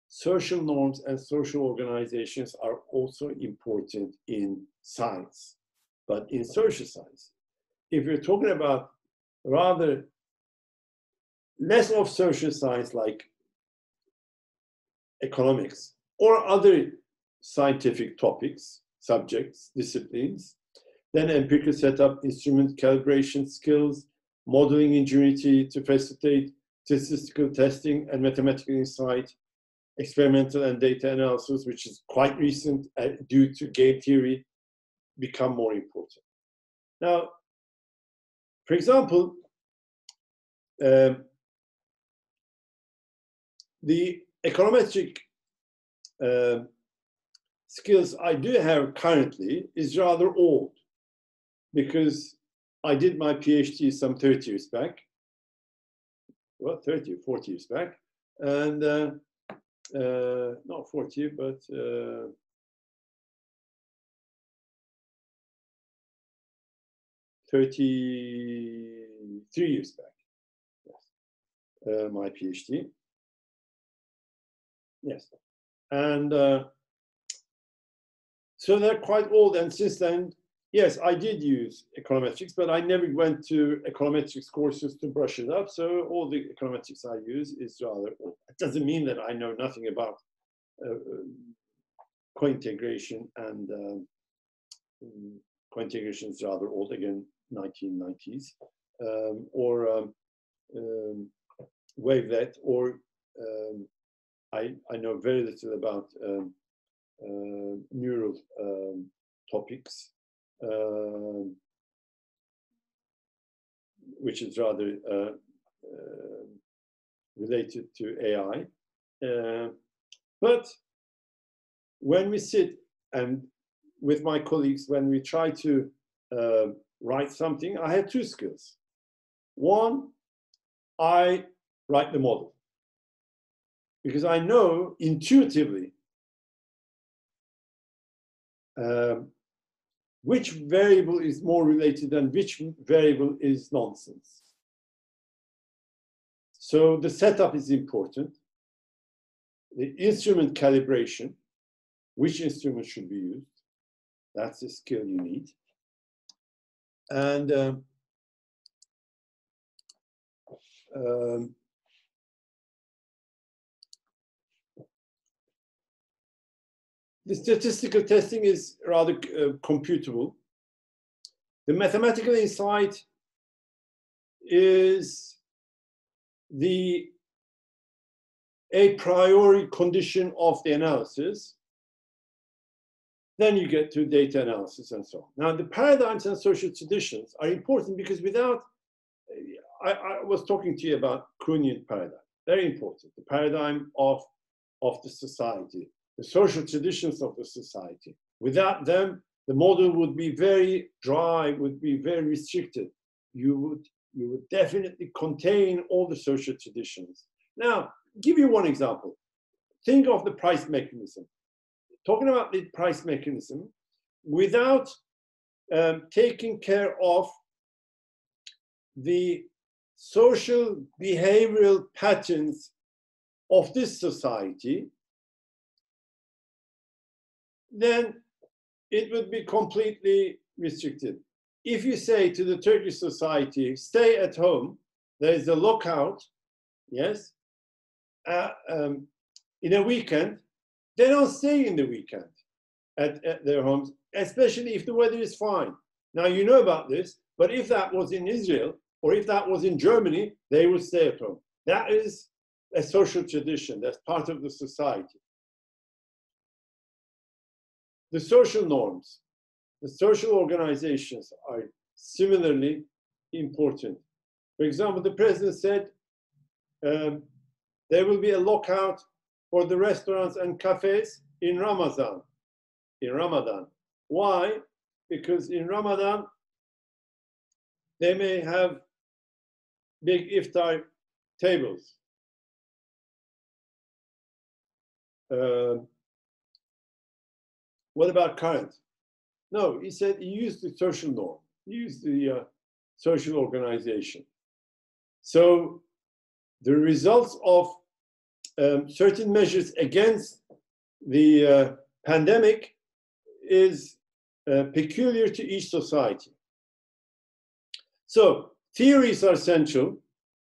social norms, and social organizations are also important in science. But in social science, if you're talking about rather less of social science like economics or other scientific topics, subjects, disciplines, then empirical setup, instrument calibration skills, modeling ingenuity to facilitate statistical testing and mathematical insight, experimental and data analysis, which is quite recent due to game theory, become more important. Now, for example, the econometric skills I do have currently is rather old because I did my PhD some 30 years back, well, 30 or 40 years back, and not 40, but 33 years back, yes. My PhD. Yes. And so they're quite old. And since then, yes, I did use econometrics, but I never went to econometrics courses to brush it up. So all the econometrics I use is rather old. It doesn't mean that I know nothing about co-integration, and co-integration is rather old, again, 1990s, or wavelet, or I know very little about neural which is rather related to AI. But when we sit and with my colleagues, when we try to write something, I have two skills. One, I write the model because I know intuitively which variable is more related and which variable is nonsense. So the setup is important. The instrument calibration, which instrument should be used, that's a skill you need. And the statistical testing is rather computable. The mathematical insight is the a priori condition of the analysis. Then you get to data analysis and so on. Now, the paradigms and social traditions are important because without, I was talking to you about Kuhnian paradigm, very important, the paradigm of the society, the social traditions of the society. Without them, the model would be very dry, would be very restricted. You would definitely contain all the social traditions. Now, give you one example. Think of the price mechanism. Talking about the price mechanism, without taking care of the social behavioral patterns of this society, then it would be completely restricted. If you say to the Turkish society, stay at home, there is a lockout, yes, in a weekend, they don't stay in the weekend at their homes, especially if the weather is fine. Now, you know about this, but if that was in Israel or if that was in Germany, they would stay at home. That is a social tradition. That's part of the society. The social norms, the social organizations are similarly important. For example, the president said there will be a lockout for the restaurants and cafes in Ramadan. In Ramadan. Why? Because in Ramadan, they may have big iftar tables. What about current? No, he said he used the social norm. He used the social organization. So the results of certain measures against the pandemic is peculiar to each society. So theories are essential.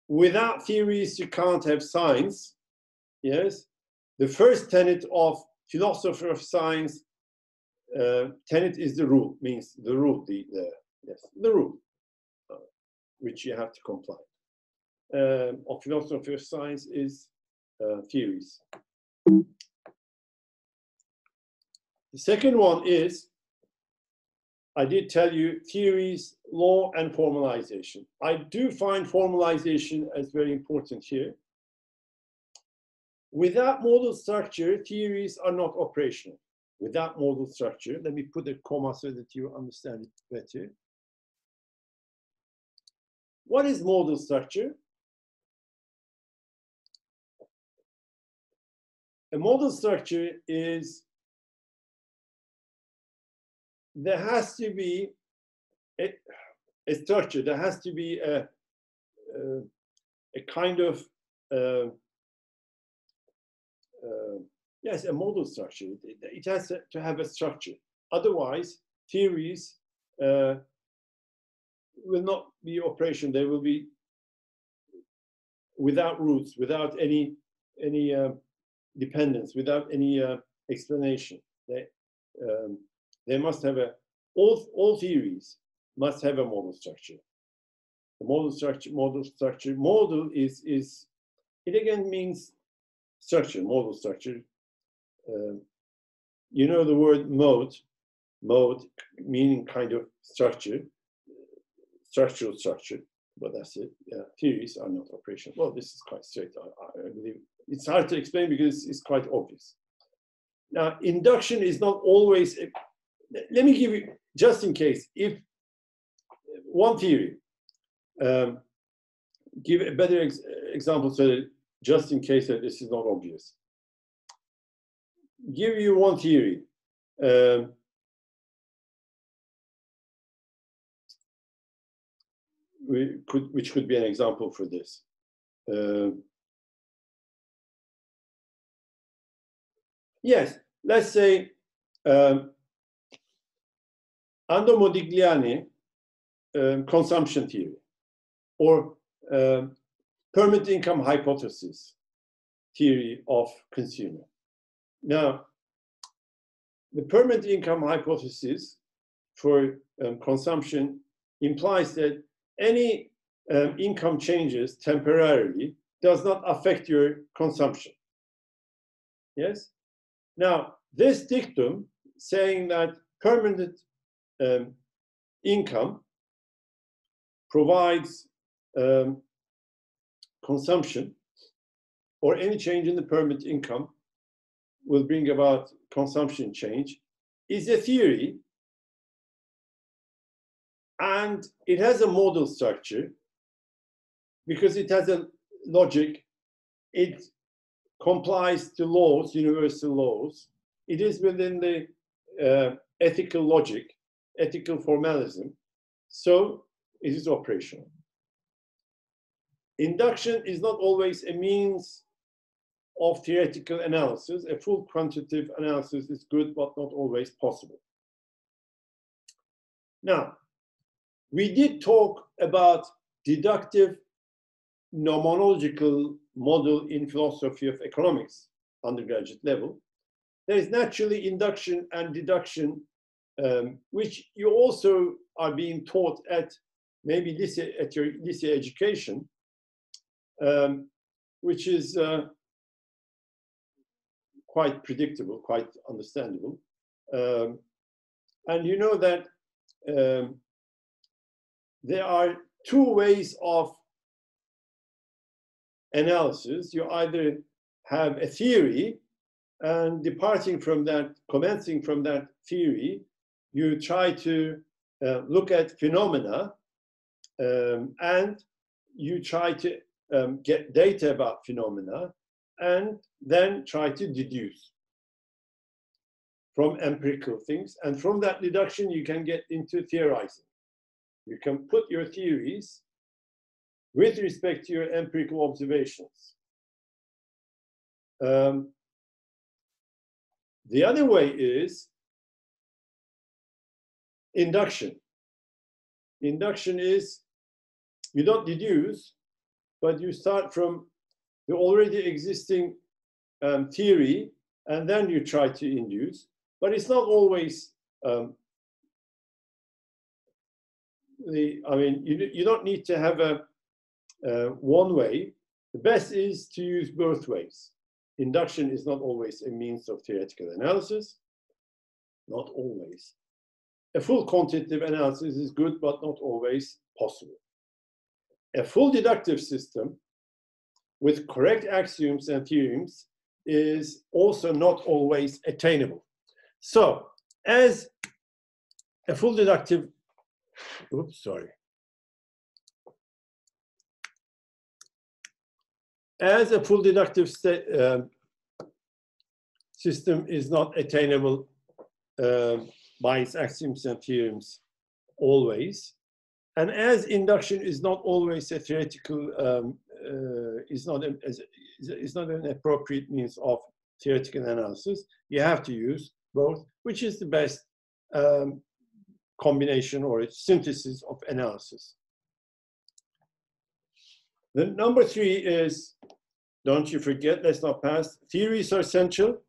Without theories, you can't have science. Yes, the first tenet of philosopher of science, tenet is the rule, means the rule, the rule, which you have to comply. Of philosophy of science is theories. The second one is, I did tell you, theories, law, and formalization. I do find formalization as very important here. Without model structure, theories are not operational. Without model structure, let me put a comma so that you understand it better. What is model structure? A model structure is, there has to be a structure, there has to be a kind of, yes, a model structure. It has to have a structure. Otherwise, theories will not be operational. They will be without roots, without any dependence, without any explanation. They must have all theories must have a model structure. The model structure, model is it again means structure, model structure. You know the word mode meaning kind of structure, structural structure. but that's it. Theories are not operational. Well, this is quite straight. I believe it's hard to explain because it's quite obvious. Now, induction is not always. Let me give you, just in case, if one theory, give a better example so that just in case that this is not obvious. Give you one theory. Which could be an example for this. Yes, let's say Ando Modigliani consumption theory, or permanent income hypothesis theory of consumer. Now, the permanent income hypothesis for consumption implies that any income changes temporarily does not affect your consumption. Yes? Now, this dictum saying that permanent income provides consumption, or any change in the permanent income will bring about consumption change, is a theory, and it has a modal structure because it has a logic. It complies to laws, universal laws. It is within the ethical logic, ethical formalism, so it is operational. Induction is not always a means of theoretical analysis. A full quantitative analysis is good, but not always possible. Now, we did talk about deductive nomonological model in philosophy of economics, undergraduate level. There is naturally induction and deduction, which you also are being taught at maybe at your lycée education, which is quite predictable, quite understandable. And you know that there are two ways of analysis. You either have a theory, and departing from that, commencing from that theory, you try to look at phenomena, and you try to get data about phenomena, and then try to deduce from empirical things. And from that deduction, you can get into theorizing. You can put your theories with respect to your empirical observations. The other way is induction. Induction is you don't deduce, but you start from the already existing theory, and then you try to induce. But it's not always you don't need to have a one way. The best is to use both ways. Induction is not always a means of theoretical analysis, not always. A full quantitative analysis is good, but not always possible. A full deductive system with correct axioms and theorems is also not always attainable. So, as a full deductive, as a full deductive system is not attainable by its axioms and theorems always, and as induction is not always a theoretical, is not an appropriate means of theoretical analysis, you have to use both, which is the best combination or synthesis of analysis. Then number 3 is, don't you forget, let's not pass, theories are essential.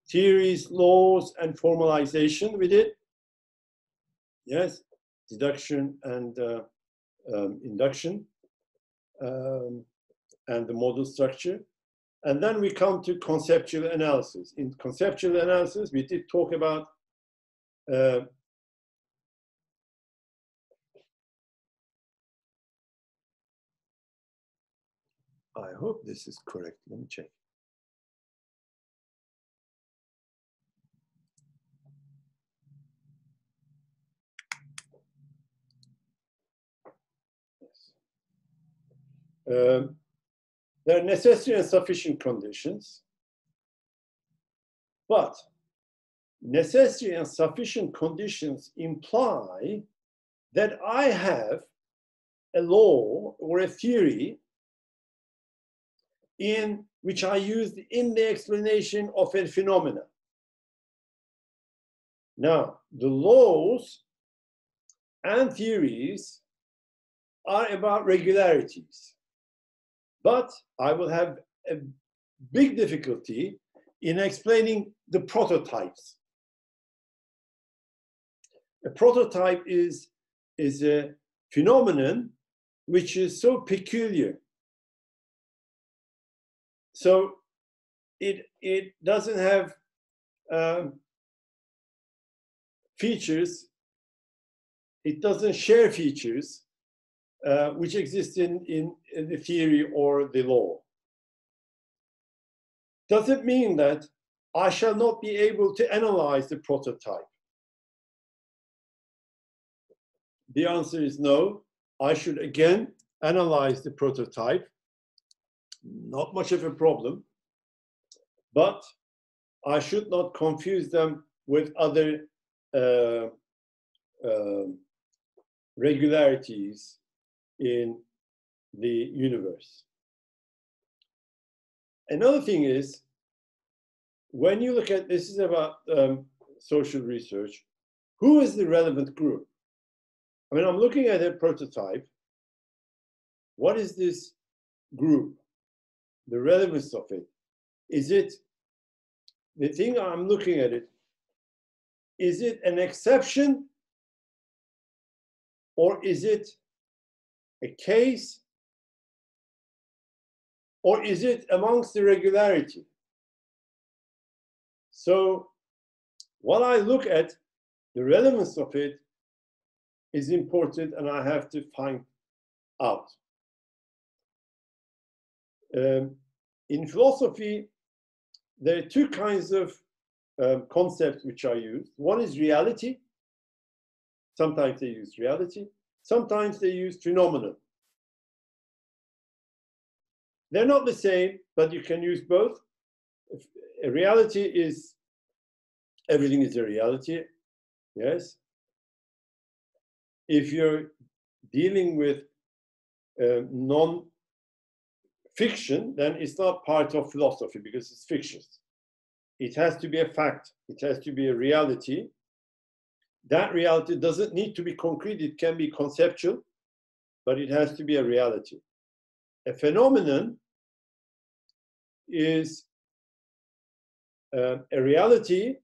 Theories, laws, and formalization with it. Yes, deduction and induction, and the model structure. And then we come to conceptual analysis. In conceptual analysis, we did talk about I hope this is correct. Let me check. Yes. There are necessary and sufficient conditions, but necessary and sufficient conditions imply that I have a law or a theory in which I used in the explanation of a phenomenon. Now, the laws and theories are about regularities, but I will have a big difficulty in explaining the prototypes. A prototype is a phenomenon which is so peculiar. So it doesn't have features, it doesn't share features which exist in the theory or the law. Does it mean that I shall not be able to analyze the prototype? The answer is no. I should again analyze the prototype. Not much of a problem, but I should not confuse them with other regularities in the universe. Another thing is, when you look at, this is about social research, who is the relevant group? I mean, I'm looking at a prototype. What is this group? The relevance of it? Is it, the thing I'm looking at it, is it an exception or is it a case or is it amongst the regularity? So while I look at the relevance of it is important and I have to find out. In philosophy, there are two kinds of concepts which are used. One is reality. Sometimes they use reality. Sometimes they use phenomenon. They're not the same, but you can use both. A reality is, everything is a reality, yes. If you're dealing with non-fiction, then it's not part of philosophy because it's fictions. It has to be a fact. It has to be a reality. That reality doesn't need to be concrete. It can be conceptual, but it has to be a reality. A phenomenon is a reality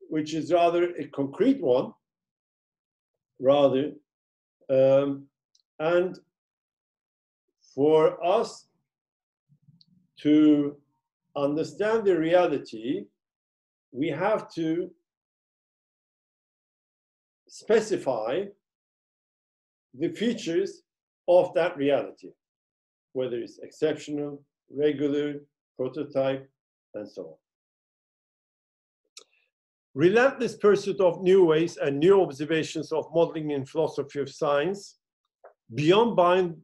which is rather a concrete one, and for us to understand the reality, we have to specify the features of that reality, whether it's exceptional, regular, prototype, and so on. Relentless pursuit of new ways and new observations of modeling in philosophy of science beyond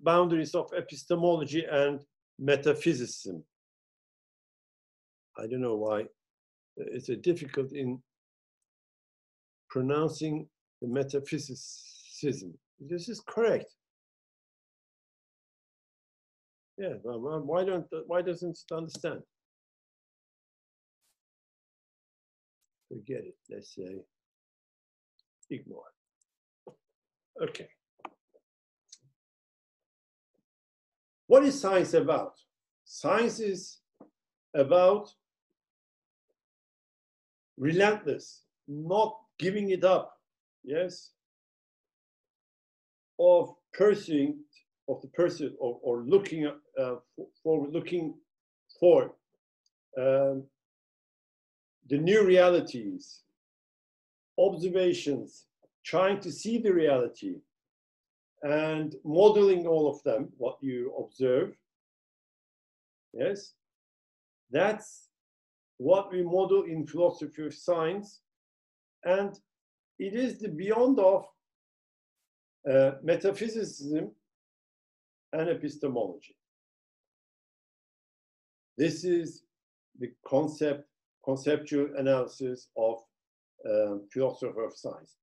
boundaries of epistemology and metaphysicism. I don't know why it's difficult in pronouncing the metaphysicism. This is correct. Yeah, why doesn't it understand? Forget it. Let's say ignore. Okay. What is science about? Science is about relentless, not giving it up, yes, of pursuing, of the pursuit, or looking for the new realities, observations, trying to see the reality, and modeling all of them, what you observe. Yes, that's what we model in philosophy of science, and it is the beyond of metaphysicism and epistemology. This is the conceptual analysis of philosophy of science.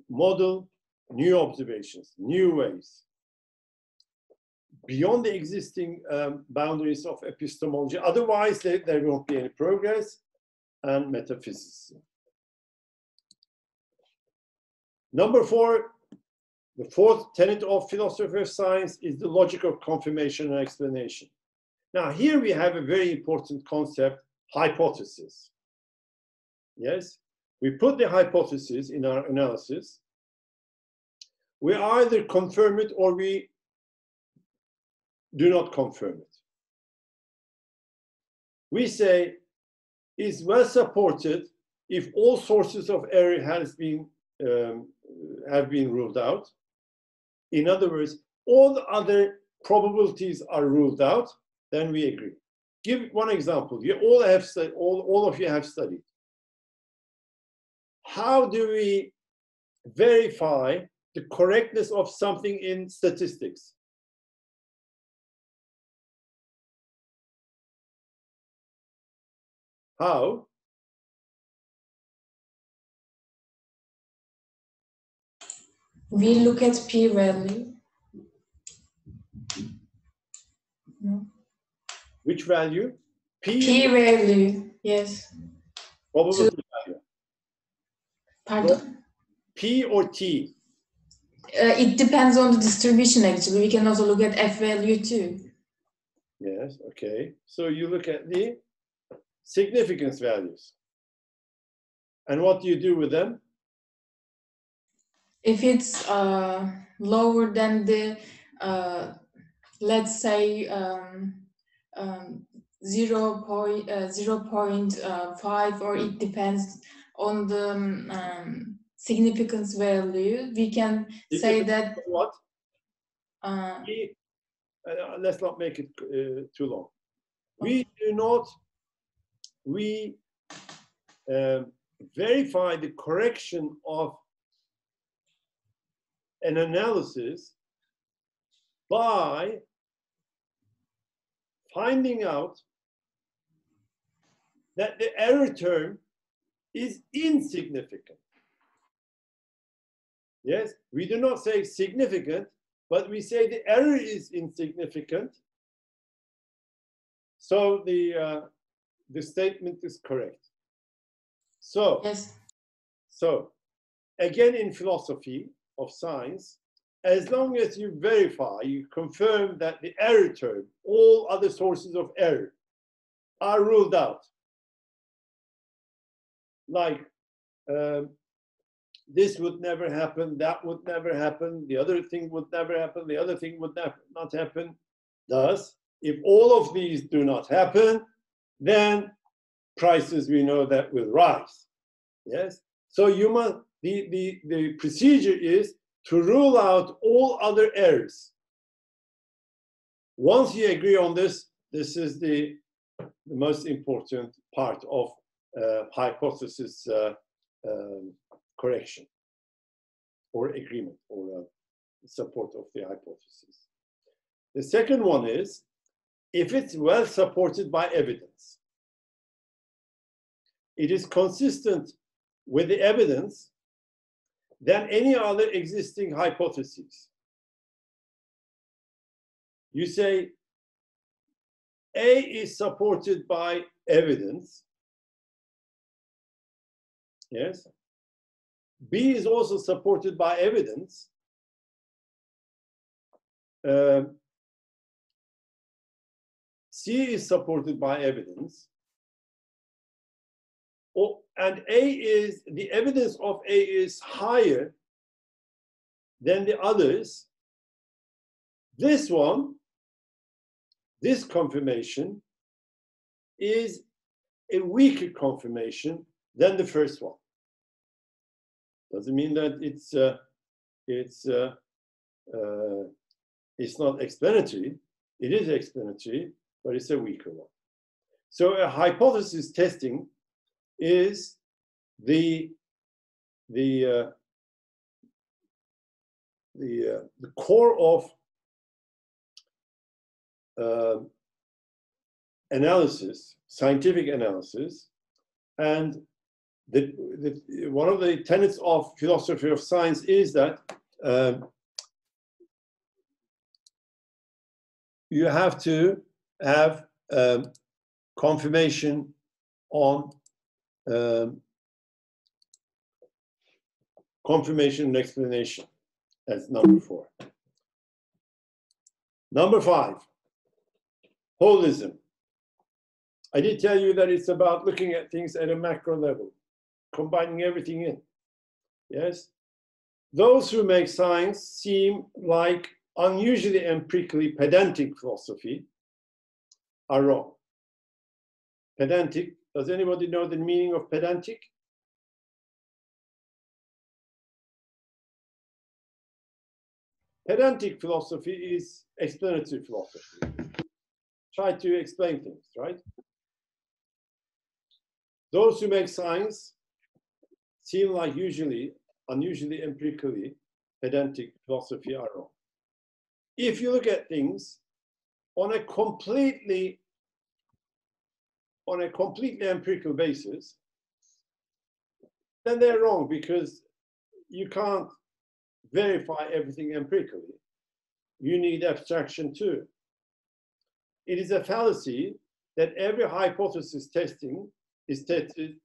Model new observations, new ways, beyond the existing boundaries of epistemology. Otherwise, there won't be any progress, and metaphysics. Number 4, the fourth tenet of philosophy of science is the logic of confirmation and explanation. Now, here we have a very important concept, hypothesis. Yes, we put the hypothesis in our analysis. We either confirm it or we do not confirm it. We say is well supported if all sources of error have been ruled out. In other words, all the other probabilities are ruled out, then we agree. Give one example. You all have studied, all of you have studied. How do we verify the correctness of something in statistics? How? We look at p-value. No. Which value? P-value, yes. Probability value. Pardon? P or T? It depends on the distribution, actually. We can also look at f-value too. Yes, okay. So you look at the significance values. And what do you do with them? If it's lower than the, let's say, 0.5, or it depends on the significance value, we can say that. What? Let's not make it too long. We do not, we verify the correction of an analysis by finding out that the error term is insignificant. Yes, we do not say significant, but we say the error is insignificant. So the statement is correct. So, yes. So again, in philosophy of science, as long as you verify, you confirm that the error term, all other sources of error are ruled out. Like this would never happen, that would never happen, the other thing would never happen, the other thing would not happen. Thus, if all of these do not happen, then prices, we know that, will rise. Yes? So you must, the procedure is to rule out all other errors. Once you agree on this, this is the most important part of hypothesis correction or agreement or support of the hypothesis. The second one is if it's well supported by evidence. It is consistent with the evidence than any other existing hypotheses. You say A is supported by evidence. Yes. B is also supported by evidence. C is supported by evidence. And A is, the evidence of A is higher than the others. This one, this confirmation, is a weaker confirmation than the first one. Doesn't mean that it's it's not explanatory. It is explanatory, but it's a weaker one. So a hypothesis testing is the core of analysis, scientific analysis, and one of the tenets of philosophy of science is that you have to have confirmation on confirmation and explanation. That's number 4. Number 5, holism. I did tell you that it's about looking at things at a macro level, combining everything in. Yes? Those who make science seem like unusually empirically pedantic philosophy are wrong. Pedantic, does anybody know the meaning of pedantic? Pedantic philosophy is explanatory philosophy. Try to explain things, right? Those who make science seem like unusually empirically pedantic philosophy are wrong. If you look at things on a completely empirical basis, then they're wrong, because you can't verify everything empirically. You need abstraction too. It is a fallacy that every hypothesis testing is tested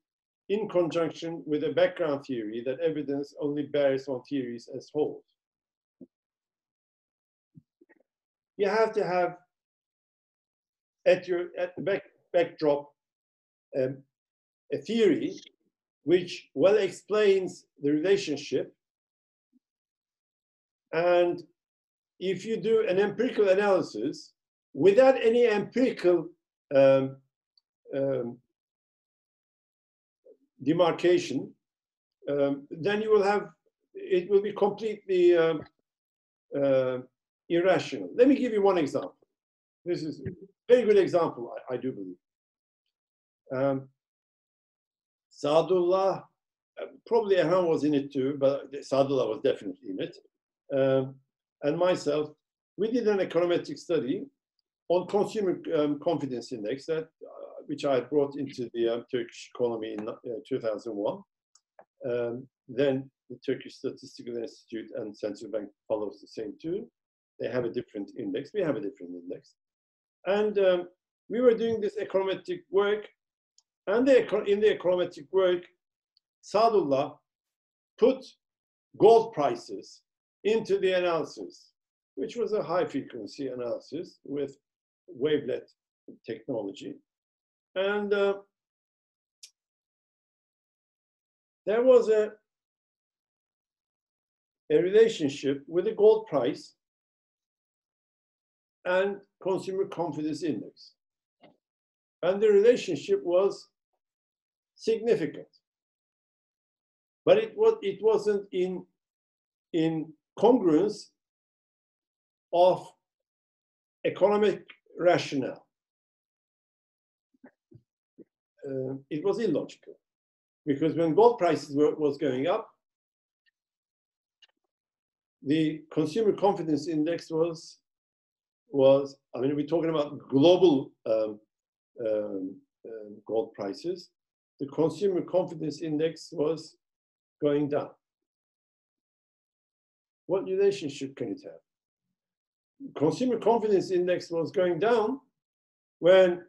in conjunction with a background theory that evidence only bears on theories as whole. You have to have at the backdrop a theory which well explains the relationship. And if you do an empirical analysis without any empirical demarcation, then you will have, it will be completely irrational. Let me give you one example. This is a very good example, I do believe. Sadullah, probably Erhan was in it too, but Sadullah was definitely in it. And myself, we did an econometric study on consumer confidence index, that which I brought into the Turkish economy in 2001. Then the Turkish Statistical Institute and Central Bank follows the same too. They have a different index. We have a different index. And we were doing this econometric work. And in the econometric work, Sadullah put gold prices into the analysis, which was a high frequency analysis with wavelet technology. And there was a relationship with the gold price and consumer confidence index. And the relationship was significant. But it wasn't in congruence of economic rationale. It was illogical, because when gold prices was going up, the consumer confidence index was I mean, we're talking about global gold prices. The consumer confidence index was going down. What relationship can it have? Consumer confidence index was going down when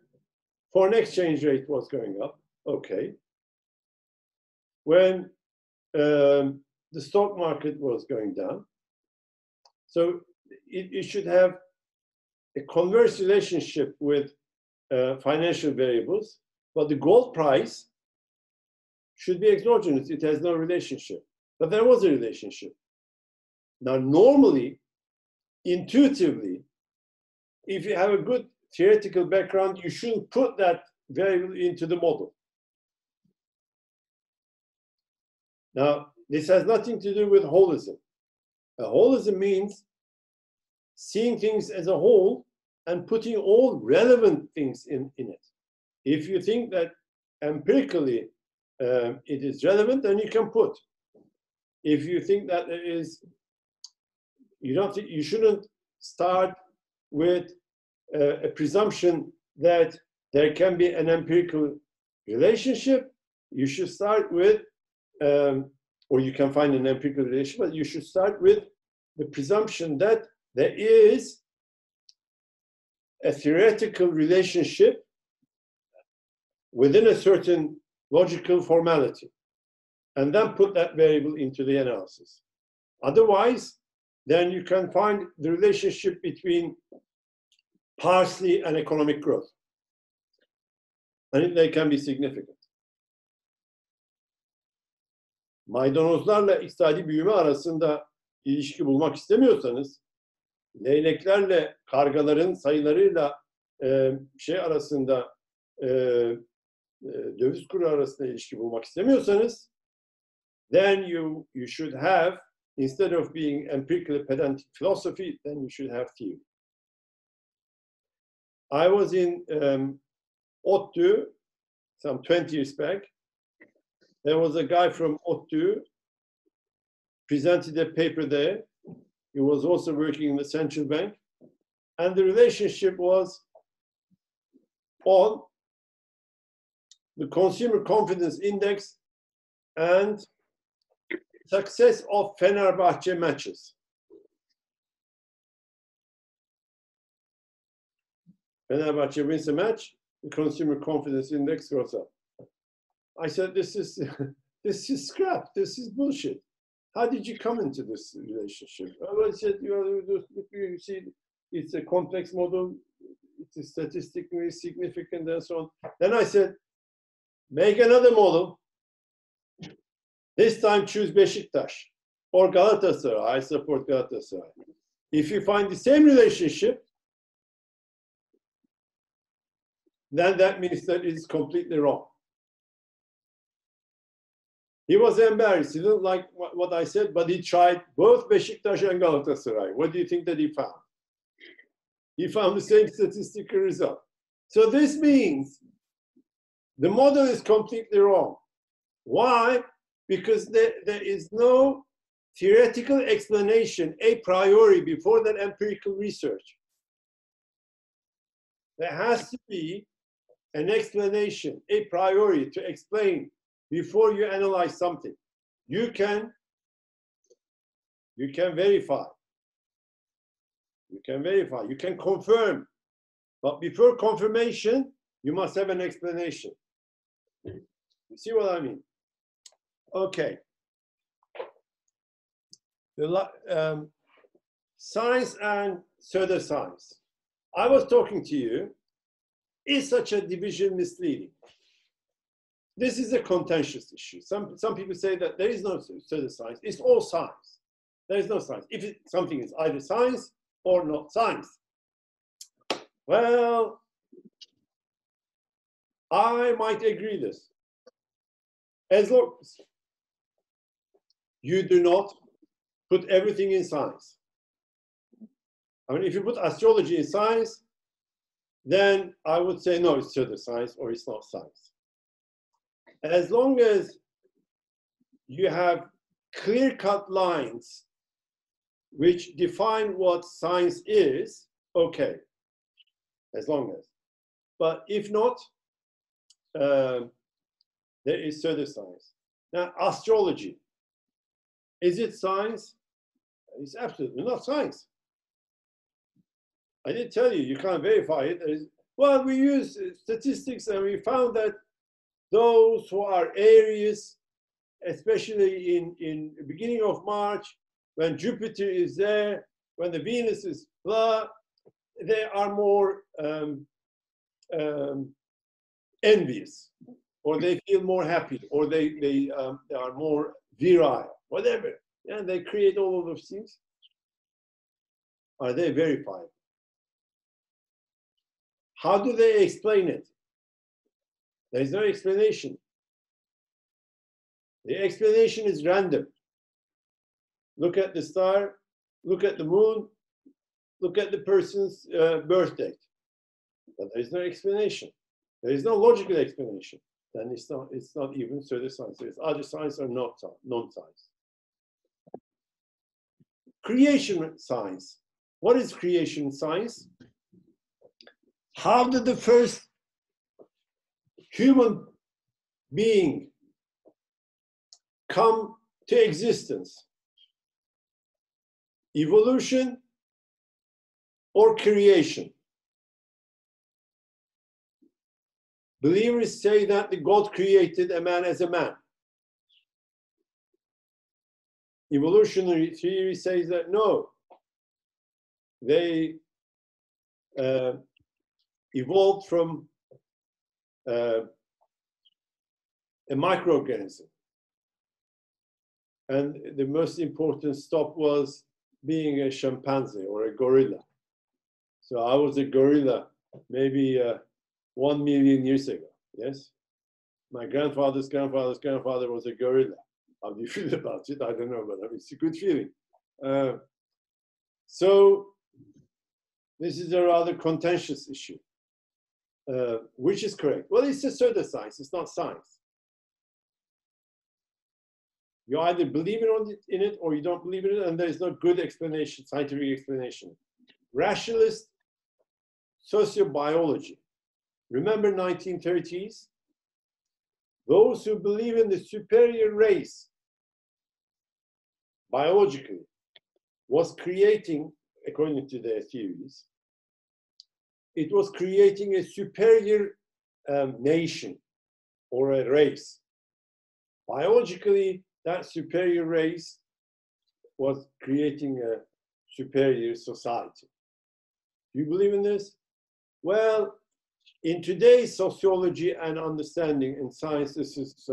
foreign exchange rate was going up, okay. When the stock market was going down. So it should have a converse relationship with financial variables, but the gold price should be exogenous. It has no relationship. But there was a relationship. Now, normally, intuitively, if you have a good theoretical background, you shouldn't put that variable into the model. Now, this has nothing to do with holism. Holism means seeing things as a whole and putting all relevant things in it. If you think that empirically it is relevant, then you can put. If you think that there is, you shouldn't start with a presumption that there can be an empirical relationship. You should start with, or you can find an empirical relationship, but you should start with the presumption that there is a theoretical relationship within a certain logical formality, and then put that variable into the analysis. Otherwise, then you can find the relationship between parsley and economic growth. And they can be significant. Maydanozlarla iktisadi büyüme arasında ilişki bulmak istemiyorsanız, leyleklerle kargaların sayılarıyla arasında döviz kuru arasında ilişki bulmak istemiyorsanız, then you should have, instead of being empirically pedantic philosophy, then you should have theory. I was in ODTÜ some 20 years back. There was a guy from ODTÜ presented a paper there. He was also working in the central bank. And the relationship was on the consumer confidence index and success of Fenerbahçe matches. Fenerbahçe wins a match, the consumer confidence index goes up. I said, this is scrap, this is bullshit. How did you come into this relationship? Well, I said, you see, it's a complex model, it is statistically significant and so on. Then I said, make another model. This time choose Beşiktaş or Galatasaray. I support Galatasaray. If you find the same relationship, then that means that it is completely wrong. He was embarrassed. He didn't like what I said, but he tried both Beşiktaş and Galatasaray. What do you think that he found? He found the same statistical result. So this means the model is completely wrong. Why? Because there is no theoretical explanation a priori before that empirical research. There has to be an explanation a priori to explain before you analyze something. You can verify. You can verify. You can confirm. But before confirmation, you must have an explanation. You see what I mean? Okay. Science and pseudoscience. I was talking to you. Is such a division misleading? This is a contentious issue. Some people say that there is no pseudoscience. It's all science. There is no science. If something is either science or not science. Well, I might agree this. As long as you do not put everything in science. I mean, if you put astrology in science, then I would say, no, it's pseudoscience or it's not science. As long as you have clear-cut lines which define what science is, okay, as long as. But if not, there is pseudoscience. Now, astrology, is it science? It's absolutely not science. I did tell you, you can't verify it. Well, we use statistics and we found that those who are Aries, especially in the beginning of March, when Jupiter is there, when the Venus is blah, they are more envious, or they feel more happy, or they are more virile, whatever. And they create all of those things. Are they verified? How do they explain it? There is no explanation. The explanation is random. Look at the star, look at the moon, look at the person's birth date. But there is no explanation. There is no logical explanation. Then it's not even pseudoscience. There's other science or non-science. Creation science. What is creation science? How did the first human being come to existence? Evolution or creation? Believers say that God created a man as a man. Evolutionary theory says that no, they evolved from a microorganism. And the most important stop was being a chimpanzee or a gorilla. So I was a gorilla maybe 1 million years ago, yes? My grandfather's grandfather was a gorilla. How do you feel about it? I don't know, but it's a good feeling. So this is a rather contentious issue. Which is correct? Well, it's a pseudoscience, it's not science. You either believe in it or you don't believe in it, and there's no good explanation, scientific explanation. Rationalist sociobiology. Remember 1930s? Those who believe in the superior race, biologically, was creating, according to their theories, it was creating a superior nation or a race. Biologically, that superior race was creating a superior society. Do you believe in this? Well, in today's sociology and understanding in science, this is,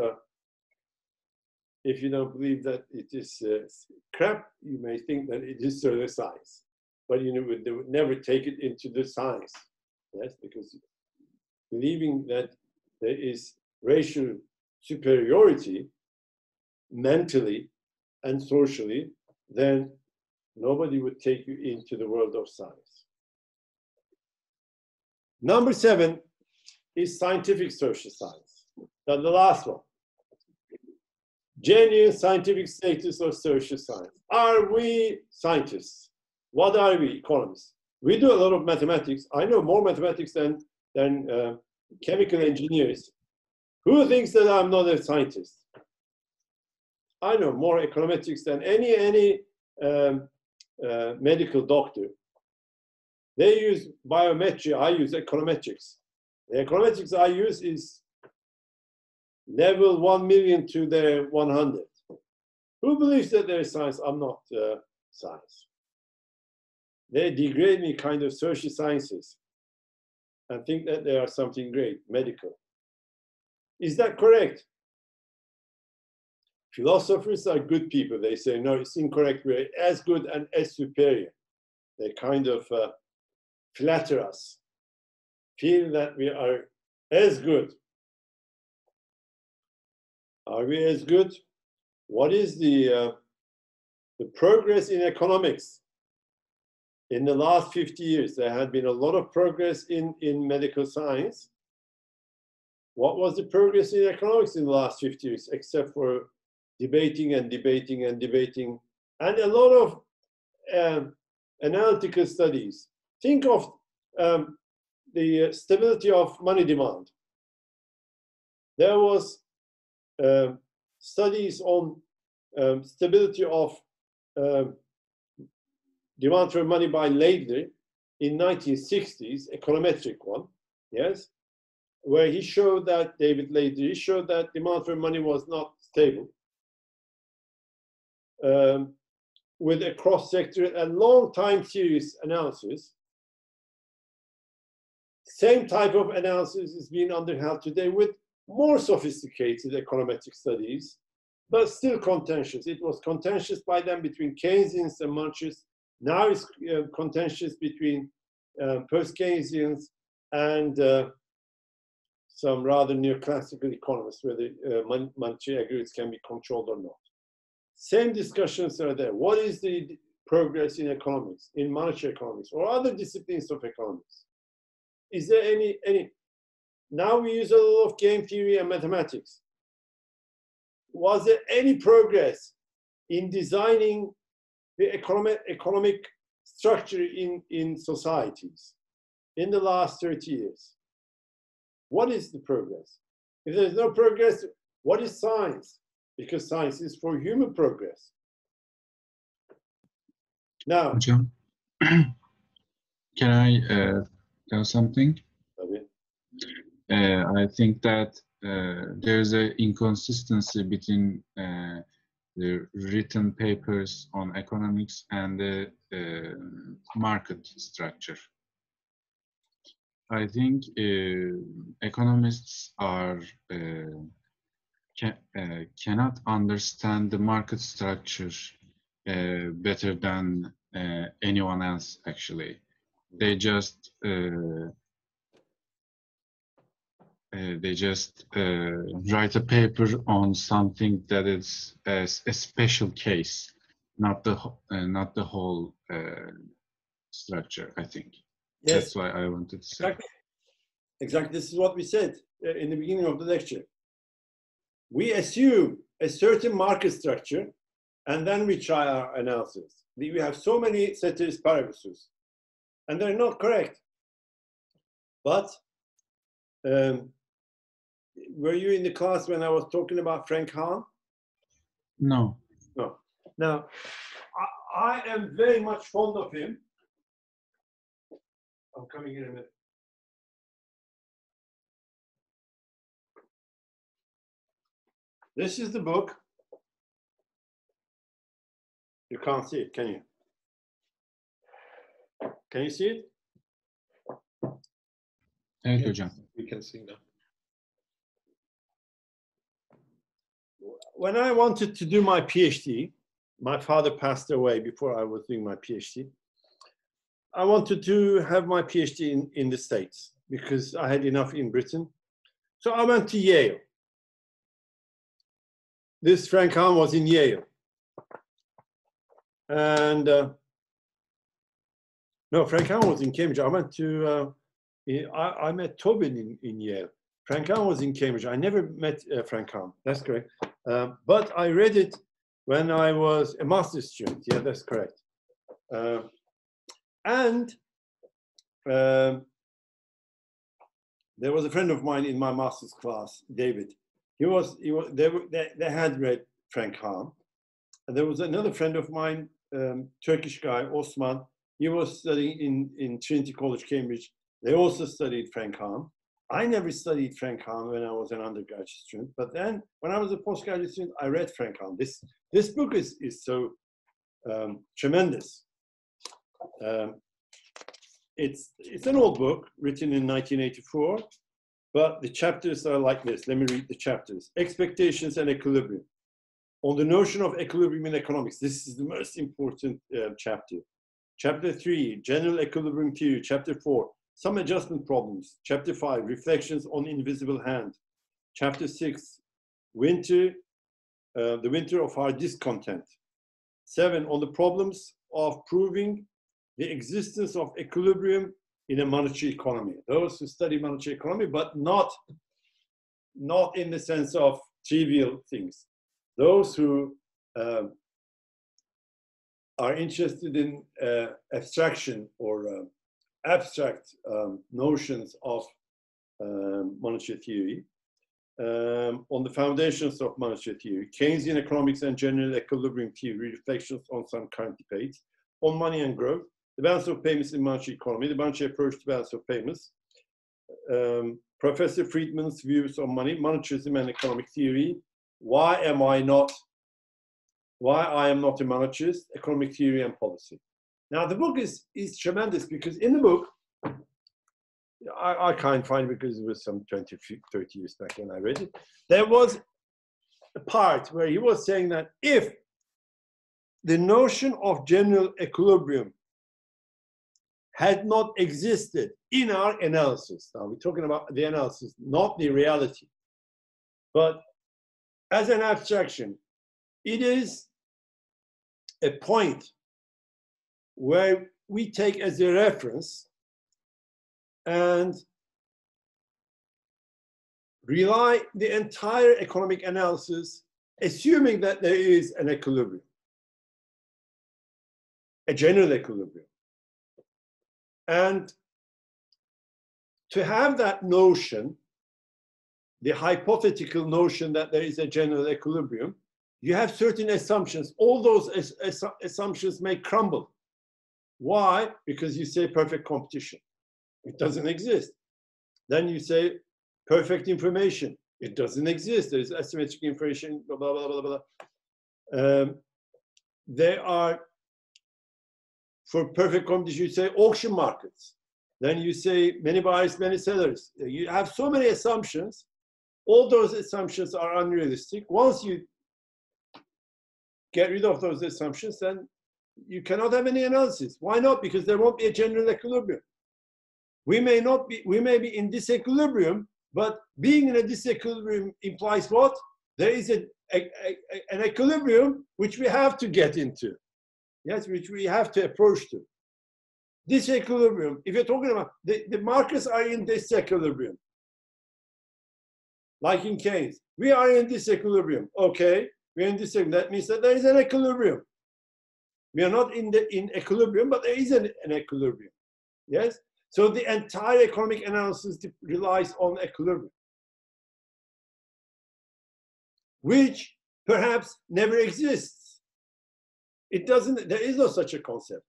if you don't believe that it is crap, you may think that it is pseudoscience. But you know, they would never take it into the science. Yes, because believing that there is racial superiority mentally and socially, then nobody would take you into the world of science. Number 7 is scientific social science. Now the last one. Genuine scientific status of social science. Are we scientists? What are we? Economists. We do a lot of mathematics. I know more mathematics than chemical engineers. Who thinks that I'm not a scientist? I know more econometrics than any medical doctor. They use biometry, I use econometrics. The econometrics I use is level 1 million to the 100. Who believes that there is science? I'm not science. They degrade me kind of social sciences and think that they are something great, medical. Is that correct? Philosophers are good people. They say, no, it's incorrect. We're as good and as superior. They kind of flatter us, feel that we are as good. Are we as good? What is the progress in economics? In the last 50 years, there had been a lot of progress in medical science. What was the progress in economics in the last 50 years, except for debating and debating and debating, and a lot of analytical studies? Think of the stability of money demand. There was studies on stability of demand for money by Laidler in 1960s, econometric one, yes, where he showed that, David Laidler, he showed that demand for money was not stable with a cross-sector and long time series analysis. Same type of analysis is being underheld today with more sophisticated econometric studies, but still contentious. It was contentious by then between Keynesians and Munchers. Now it's contentious between post-Keynesians and some rather neoclassical economists, whether monetary aggregates can be controlled or not. Same discussions are there. What is the progress in economics, in monetary economics, or other disciplines of economics? Is there any? Now we use a lot of game theory and mathematics. Was there any progress in designing the economic structure in societies in the last 30 years? What is the progress? If there's no progress, what is science? Because science is for human progress. Now, Hocam, can I tell something? I think that there's an inconsistency between the written papers on economics and the market structure. I think economists are cannot understand the market structure better than anyone else. Actually, they just write a paper on something that is a special case, not the whole structure. I think. Yes. That's why I wanted to say. Exactly. This is what we said in the beginning of the lecture. We assume a certain market structure, and then we try our analysis. We have so many ceteris paribus, and they're not correct. But were you in the class when I was talking about Frank Hahn? No. No. Now, I am very much fond of him. I'm coming in a minute. This is the book. You can't see it, can you? Can you see it? Evet hocam. We can see now. When I wanted to do my PhD, my father passed away before I was doing my PhD. I wanted to have my PhD in the States because I had enough in Britain. So I went to Yale. This Frank Hahn was in Yale. And no, Frank Hahn was in Cambridge. I went to, I met Tobin in Yale. Frank Hahn was in Cambridge. I never met Frank Hahn. That's correct. But I read it when I was a master's student. Yeah, that's correct. And there was a friend of mine in my master's class, David. They had read Frank Hahn. And there was another friend of mine, Turkish guy, Osman. He was studying in Trinity College, Cambridge. They also studied Frank Hahn. I never studied Frank Hahn when I was an undergraduate student, but then when I was a postgraduate student, I read Frank Hahn. This book is so tremendous. It's an old book written in 1984, but the chapters are like this. Let me read the chapters. Expectations and equilibrium. On the notion of equilibrium in economics. This is the most important chapter. Chapter 3, general equilibrium theory. Chapter 4, some adjustment problems. Chapter 5, reflections on invisible hand. Chapter 6, the winter of our discontent. 7, on the problems of proving the existence of equilibrium in a monetary economy. Those who study monetary economy, but not in the sense of trivial things. Those who are interested in abstraction or abstract notions of monetary theory, on the foundations of monetary theory, Keynesian economics and general equilibrium theory, reflections on some current debates, on money and growth, the balance of payments in monetary economy, the monetary approach to balance of payments, Professor Friedman's views on money, monetarism and economic theory, why I am not a monetarist, economic theory and policy. Now the book is tremendous because in the book, I can't find it because it was some 20, 30 years back when I read it. There was a part where he was saying that if the notion of general equilibrium had not existed in our analysis, now we're talking about the analysis, not the reality, but as an abstraction, it is a point where we take as a reference and rely the entire economic analysis, assuming that there is an equilibrium, a general equilibrium. And to have that notion, the hypothetical notion that there is a general equilibrium, you have certain assumptions. All those assumptions may crumble. Why? Because you say perfect competition. It doesn't exist. Then you say perfect information. It doesn't exist. There's asymmetric information, blah, blah, blah, blah, blah. There are, for perfect competition, you say auction markets. Then you say many buyers, many sellers. You have so many assumptions. All those assumptions are unrealistic. Once you get rid of those assumptions, then you cannot have any analysis. Why not? Because there won't be a general equilibrium. We may be in disequilibrium, but being in a disequilibrium implies what? There is an equilibrium which we have to get into. Yes, which we have to approach to. Disequilibrium, if you're talking about, the markets are in disequilibrium. Like in Keynes, we are in disequilibrium. Okay, we're in disequilibrium. That means that there is an equilibrium. We are not in equilibrium, but there is an equilibrium. Yes? So the entire economic analysis relies on equilibrium, which perhaps never exists. It doesn't, there is no such a concept.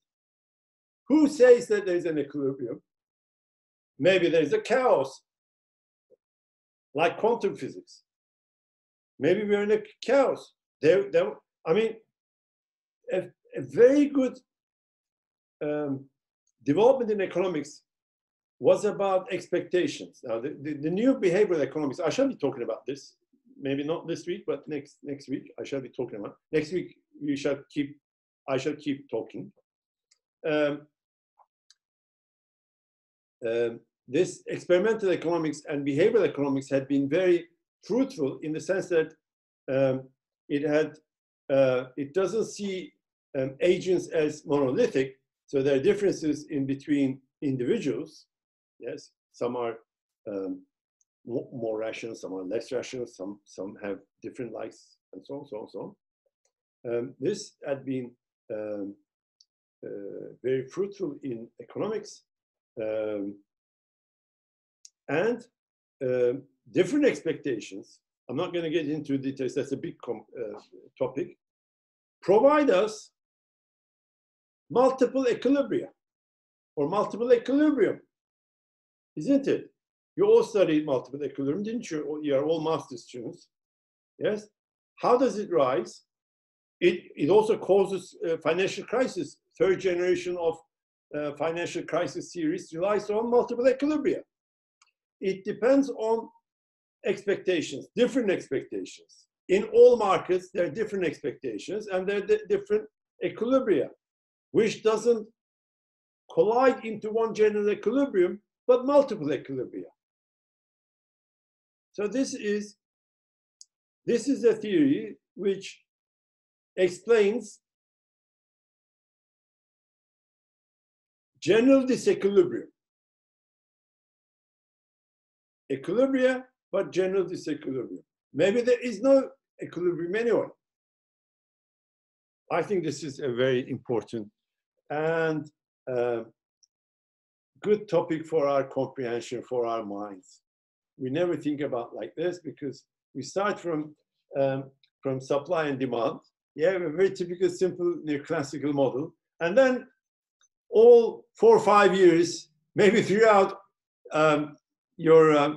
Who says that there is an equilibrium? Maybe there is a chaos, like quantum physics. Maybe we're in a chaos. I mean, a very good development in economics was about expectations. Now, the new behavioral economics, I shall be talking about this, maybe not this week, but next week I shall be talking about. Next week I shall keep talking. This experimental economics and behavioral economics had been very fruitful in the sense that it doesn't see agents as monolithic. So there are differences in between individuals. Yes, some are more rational, some are less rational, some have different likes, and so on, so on, so on. This had been very fruitful in economics, and different expectations. I'm not going to get into details. That's a big topic. Provide us multiple equilibria or multiple equilibrium, isn't it? You all studied multiple equilibrium, didn't you? You are all master students. Yes. How does it rise? It also causes financial crisis. Third generation of financial crisis series relies on multiple equilibria. It depends on expectations, different expectations. In all markets, there are different expectations and there are different equilibria, which doesn't collide into one general equilibrium, but multiple equilibria. So this is a theory which explains general disequilibrium. Equilibria, but general disequilibrium. Maybe there is no equilibrium anyway. I think this is a very important and good topic for our comprehension, for our minds. We never think about like this because we start from supply and demand. Yeah, a very typical, simple neoclassical model. And then all 4 or 5 years, maybe throughout your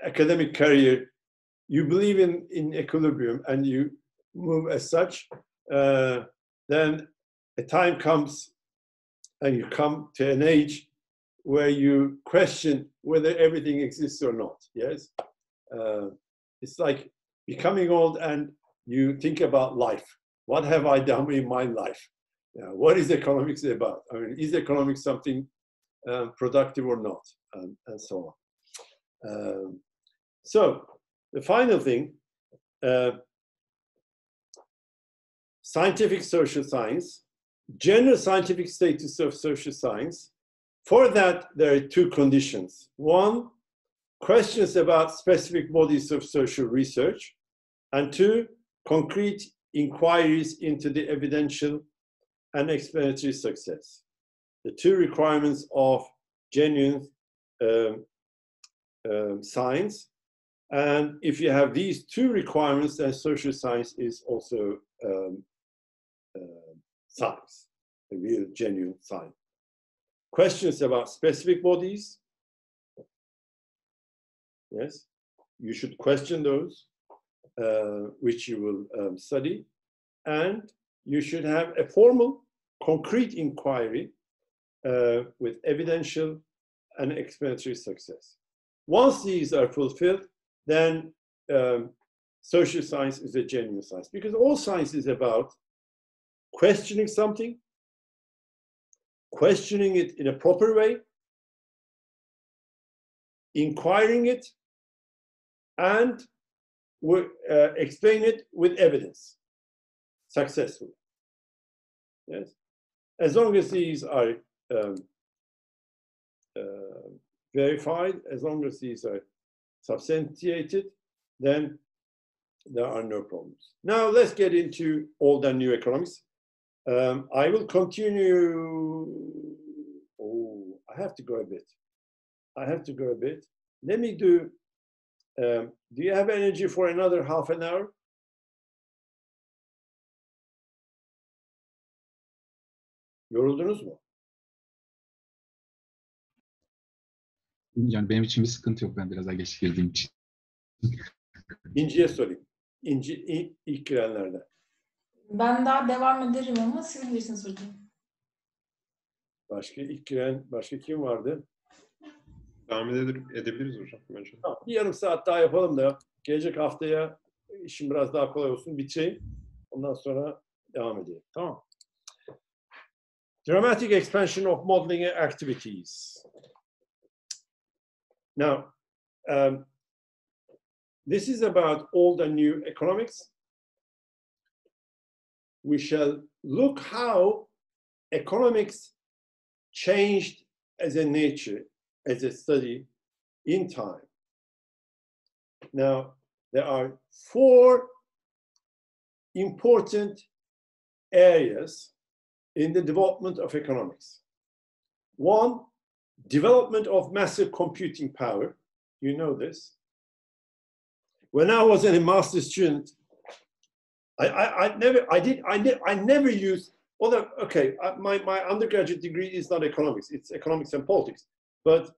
academic career, you believe in equilibrium and you move as such, then a time comes and you come to an age where you question whether everything exists or not. Yes, it's like becoming old and you think about life. What have I done in my life? What is economics about? I mean, is economics something productive or not? And so on. So the final thing, scientific social science, general scientific status of social science. For that, there are two conditions. One, questions about specific bodies of social research, and two, concrete inquiries into the evidential and explanatory success. The two requirements of genuine science. And if you have these two requirements, then social science is also science, a real genuine science. Questions about specific bodies. Yes, you should question those, which you will study. And you should have a formal, concrete inquiry with evidential and explanatory success. Once these are fulfilled, then social science is a genuine science, because all science is about questioning something, questioning it in a proper way, inquiring it, and explain it with evidence successfully. Yes, as long as these are verified, as long as these are substantiated, then there are no problems. Now let's get into old and new economics. I will continue. Oh, I have to go a bit. Let me do you have energy for another half an hour? Yoruldunuz mu? Yani benim için bir sıkıntı yok. Ben biraz daha geç girdiğim için. İnci'ye sorayım. İnci ilk girenlerden. Ben daha devam ederim ama siz bilirsiniz hocam. Başka ilk giren, başka kim vardı? Devam edebiliriz hocam bence. Tamam, bir yarım saat daha yapalım da gelecek haftaya işim biraz daha kolay olsun, bitireyim. Ondan sonra devam edelim. Tamam. Dramatic expansion of modeling activities. Now, this is about old and new economics. We shall look how economics changed as a nature, as a study in time. Now, there are four important areas in the development of economics. One, development of massive computing power. You know this. When I was a master's student, I never used, although, okay, my undergraduate degree is not economics, it's economics and politics. But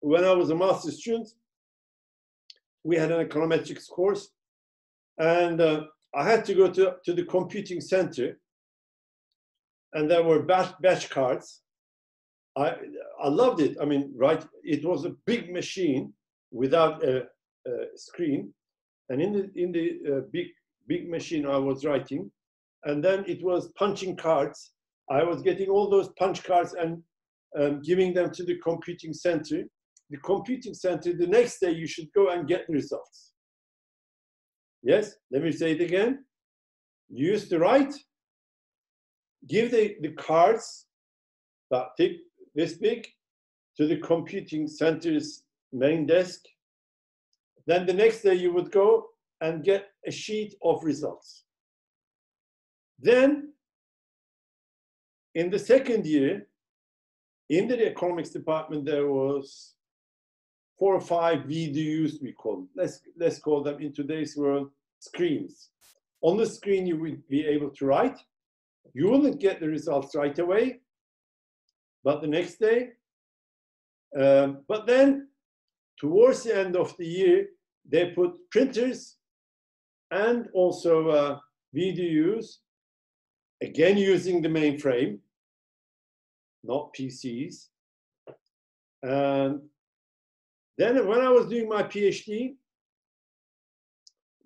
when I was a master's student, we had an econometrics course, and I had to go to the computing center, and there were batch cards. I loved it. I mean, right, it was a big machine without a screen, and in the big machine I was writing, and then it was punching cards. I was getting all those punch cards and giving them to the computing center. The computing center, the next day you should go and get the results. Yes, let me say it again. You used to write, give the cards that thick, this big, to the computing center's main desk. Then the next day you would go and get a sheet of results. Then, in the second year, in the economics department, there was 4 or 5 VDUs, we call them. Let's call them, in today's world, screens. On the screen, you will be able to write. You wouldn't get the results right away, but the next day. But then, towards the end of the year, they put printers and also VDUs, again using the mainframe, not PCs. And then when I was doing my PhD,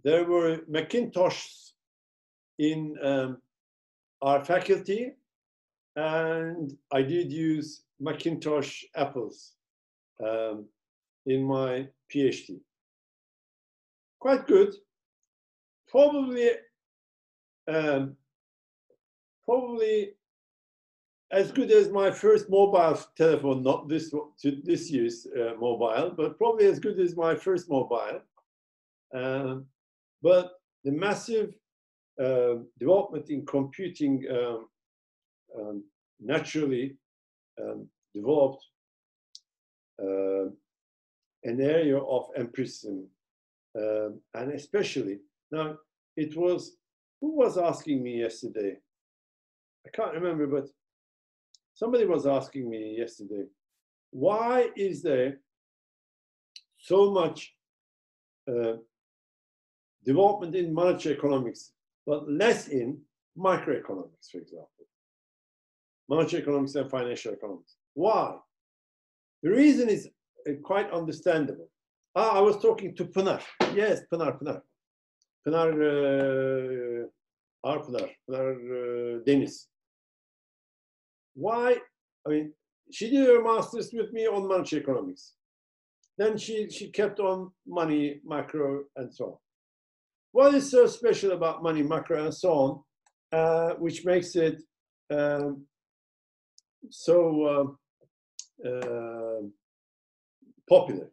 there were Macintoshes in our faculty, and I did use Macintosh Apples in my PhD. Quite good. Probably probably as good as my first mobile telephone, not this year's mobile, but probably as good as my first mobile. But the massive development in computing naturally developed an area of empiricism, and especially now it was, who was asking me yesterday? I can't remember, but somebody was asking me yesterday, why is there so much development in monetary economics, but less in microeconomics, for example? Monetary economics and financial economics. Why? The reason is quite understandable. I was talking to Pınar. Yes, Pınar Deniz. Why? I mean, she did her master's with me on monetary economics. Then she kept on money, macro, and so on. What is so special about money, macro, and so on, which makes it so popular?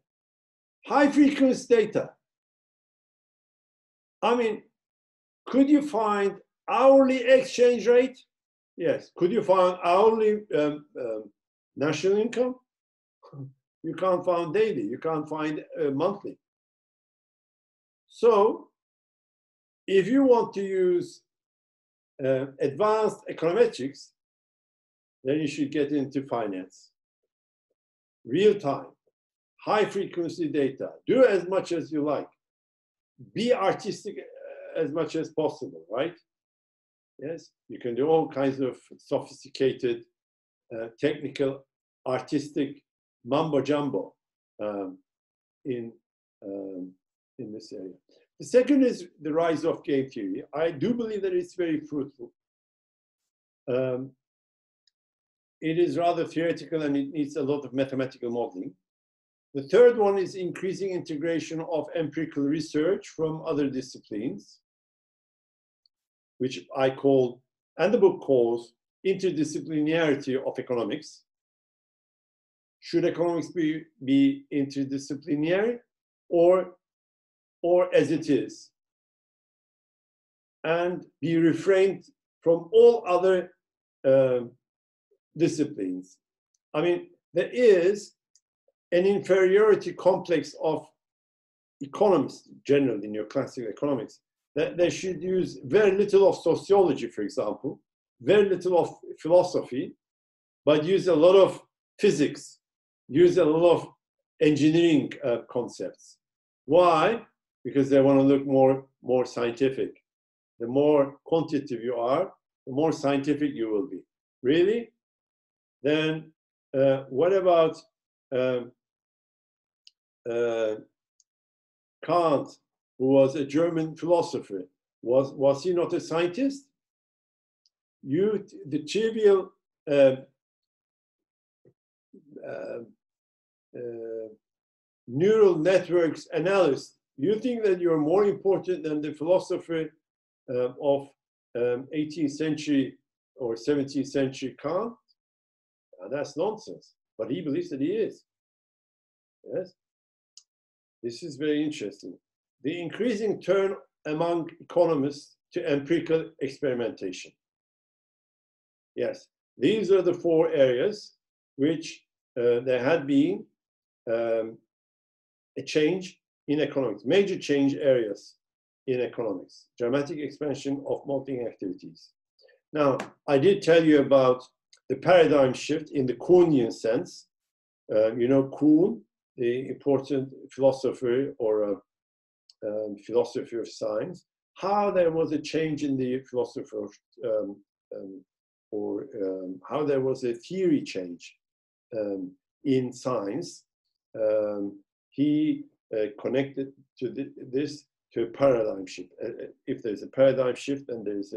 High frequency data. I mean, could you find hourly exchange rate? Yes. Could you find hourly national income? You can't find daily. You can't find monthly. So, if you want to use advanced econometrics, then you should get into finance. Real time, high frequency data. Do as much as you like. Be artistic as much as possible, right? Yes, you can do all kinds of sophisticated, technical, artistic mumbo jumbo in this area. The second is the rise of game theory. I do believe that it's very fruitful. It is rather theoretical and it needs a lot of mathematical modeling. The third one is increasing integration of empirical research from other disciplines, which I call, and the book calls, interdisciplinarity of economics. Should economics be interdisciplinary or as it is, and be refrained from all other disciplines? I mean, there is an inferiority complex of economists, generally neoclassical economics, that they should use very little of sociology, for example, very little of philosophy, but use a lot of physics, use a lot of engineering concepts. Why? Because they want to look more scientific. The more quantitative you are, the more scientific you will be. Really? Then what about Kant, who was a German philosopher? Was he not a scientist? The trivial neural networks analyst, you think that you're more important than the philosopher of 18th century or 17th century Kant? That's nonsense. But he believes that he is. Yes? This is very interesting. The increasing turn among economists to empirical experimentation. Yes, these are the four areas which there had been a change in economics, major change areas in economics, dramatic expansion of modeling activities. Now, I did tell you about the paradigm shift in the Kuhnian sense. You know Kuhn, the important philosopher or philosophy of science, how there was a change in the philosophy of, how there was a theory change in science. He connected to this to a paradigm shift. If there's a paradigm shift, then there's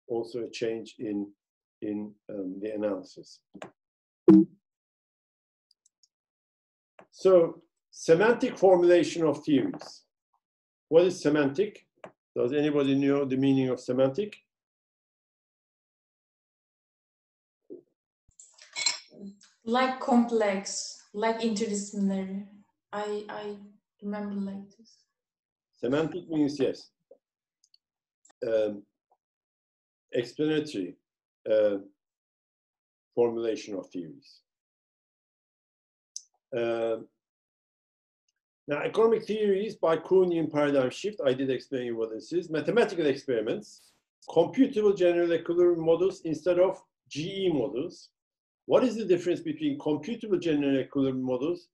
also a change in the analysis. So, semantic formulation of theories. What is semantic? Does anybody know the meaning of semantic? Like complex, like interdisciplinary. I remember like this. Semantic means yes. Explanatory formulation of theories. Now, economic theories by Kuhnian paradigm shift, I did explain you what this is. Mathematical experiments, computable general equilibrium models instead of GE models. What is the difference between computable general equilibrium models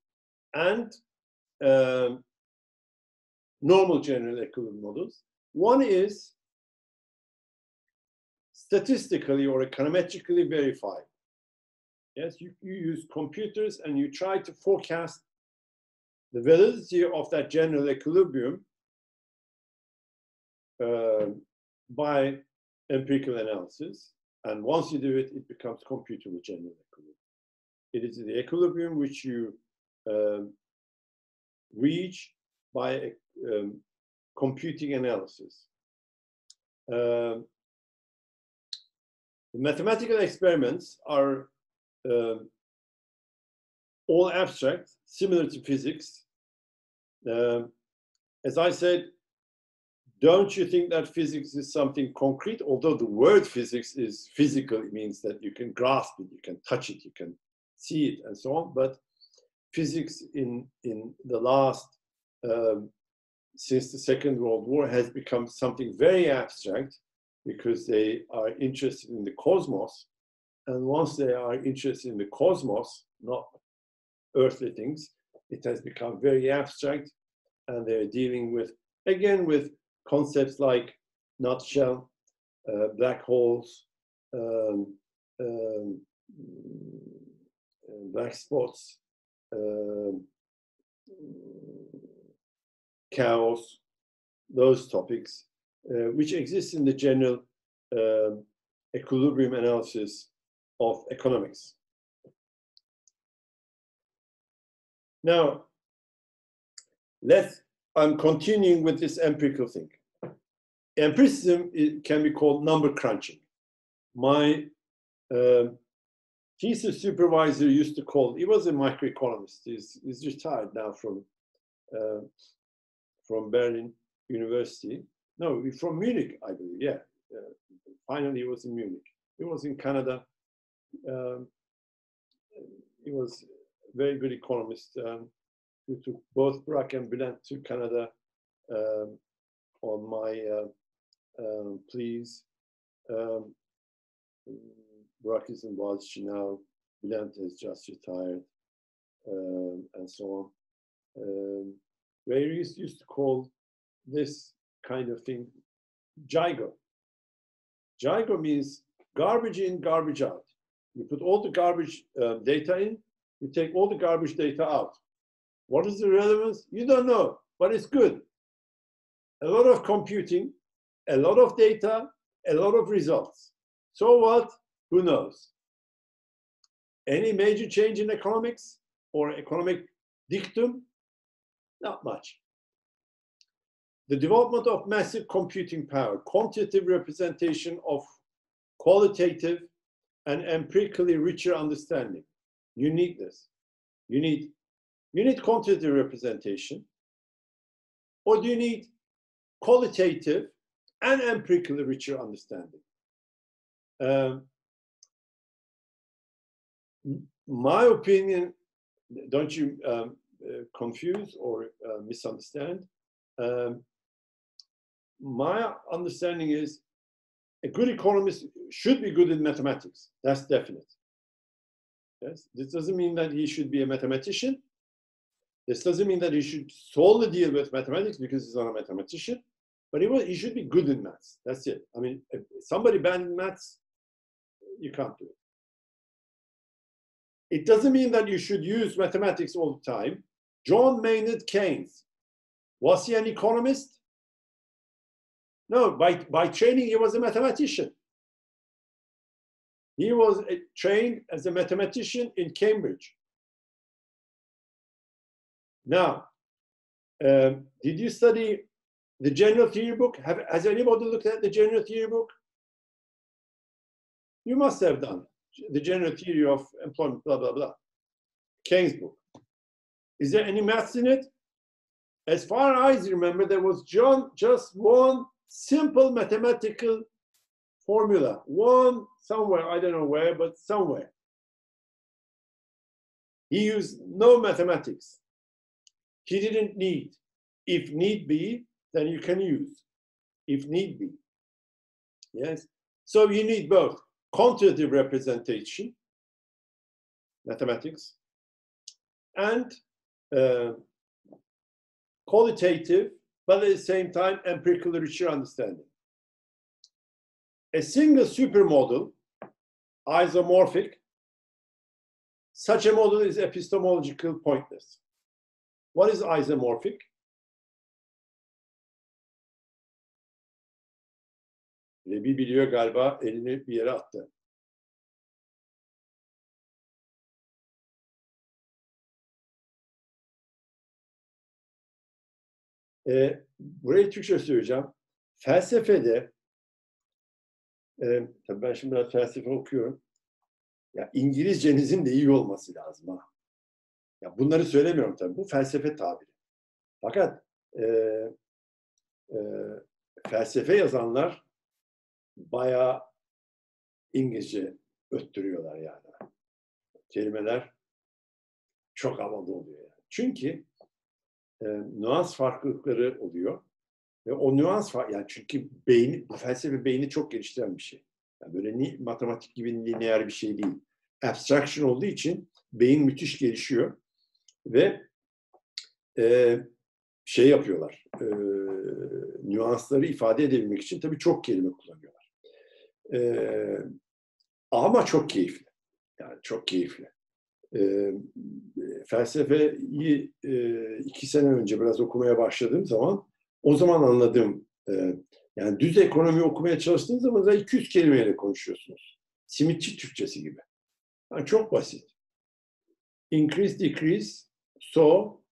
and normal general equilibrium models? One is statistically or econometrically verified. Yes, you use computers and you try to forecast the validity of that general equilibrium by empirical analysis. And once you do it, it becomes computable general equilibrium. It is the equilibrium which you reach by computing analysis. The mathematical experiments are all abstract, similar to physics. As I said, don't you think that physics is something concrete? Although the word physics is physical, it means that you can grasp it, you can touch it, you can see it, and so on. But physics in the last, since the Second World War, has become something very abstract because they are interested in the cosmos. And once they are interested in the cosmos, not earthly things, it has become very abstract. And they're dealing with, again, with concepts like nutshell, black holes, black spots, chaos, those topics, which exist in the general equilibrium analysis of economics. Now, I'm continuing with this empirical thing. Empiricism can be called number crunching. My thesis supervisor used to call, he was a microeconomist. He's retired now from Berlin University. No, from Munich, I believe, yeah. Finally, he was in Munich. He was in Canada. He was a very good economist who took both Braque and Bülent to Canada on my pleas. Braque is in Boğaziçi now. Bülent has just retired, and so on. Where he used to call this kind of thing GIGO. GIGO means garbage in, garbage out. You put all the garbage data in, you take all the garbage data out. What is the relevance? You don't know, but it's good. A lot of computing, a lot of data, a lot of results. So what? Who knows? Any major change in economics or economic dictum? Not much. The development of massive computing power, quantitative representation of qualitative and empirically richer understanding. You need this. You need quantitative representation, or do you need qualitative and empirically richer understanding? My opinion, don't you confuse or misunderstand. My understanding is a good economist should be good in mathematics. That's definite. Yes, this doesn't mean that he should be a mathematician. This doesn't mean that he should solely deal with mathematics because he's not a mathematician, but he should be good in maths. That's it. I mean, if somebody bad in maths, you can't do it. It doesn't mean that you should use mathematics all the time. John Maynard Keynes, was he an economist? No, by training, he was a mathematician. He was trained as a mathematician in Cambridge. Now, did you study the general theory book? Has anybody looked at the general theory book? You must have done. The general theory of employment, blah, blah, blah. Keynes' book. Is there any maths in it? As far as I remember, there was just one simple mathematical formula. One somewhere, I don't know where, but somewhere. He used no mathematics. He didn't need. If need be, then you can use. If need be. Yes. So you need both quantitative representation, mathematics, and qualitative, but at the same time, empirical richer understanding. A single supermodel, isomorphic, such a model is epistemological pointless. What is isomorphic? Rebi biliyor galiba, elini bir yere attı. Burayı Türkçe söyleyeceğim. Felsefede, tabii ben şimdi biraz felsefe okuyorum. Ya İngilizcenizin de iyi olması lazım ha. Ya bunları söylemiyorum tabii. Bu felsefe tabiri. Fakat felsefe yazanlar bayağı İngilizce öttürüyorlar yani. Kelimeler çok havalı oluyor yani. Çünkü nüans farklılıkları oluyor. Ve o nüans yani çünkü bu felsefe beyni çok geliştiren bir şey. Yani böyle matematik gibi lineer bir şey değil. Abstraction olduğu için beyin müthiş gelişiyor. Ve şey yapıyorlar. Nüansları ifade edebilmek için tabii çok kelime kullanıyorlar. Ama çok keyifli. Yani çok keyifli. Felsefeyi 2 sene önce biraz okumaya başladığım zaman o zaman anladım. Yani düz ekonomi okumaya çalıştığınız zaman da 200 kelimeyle konuşuyorsunuz. Simitçi Türkçesi gibi. Yani çok basit. Increase, decrease, so,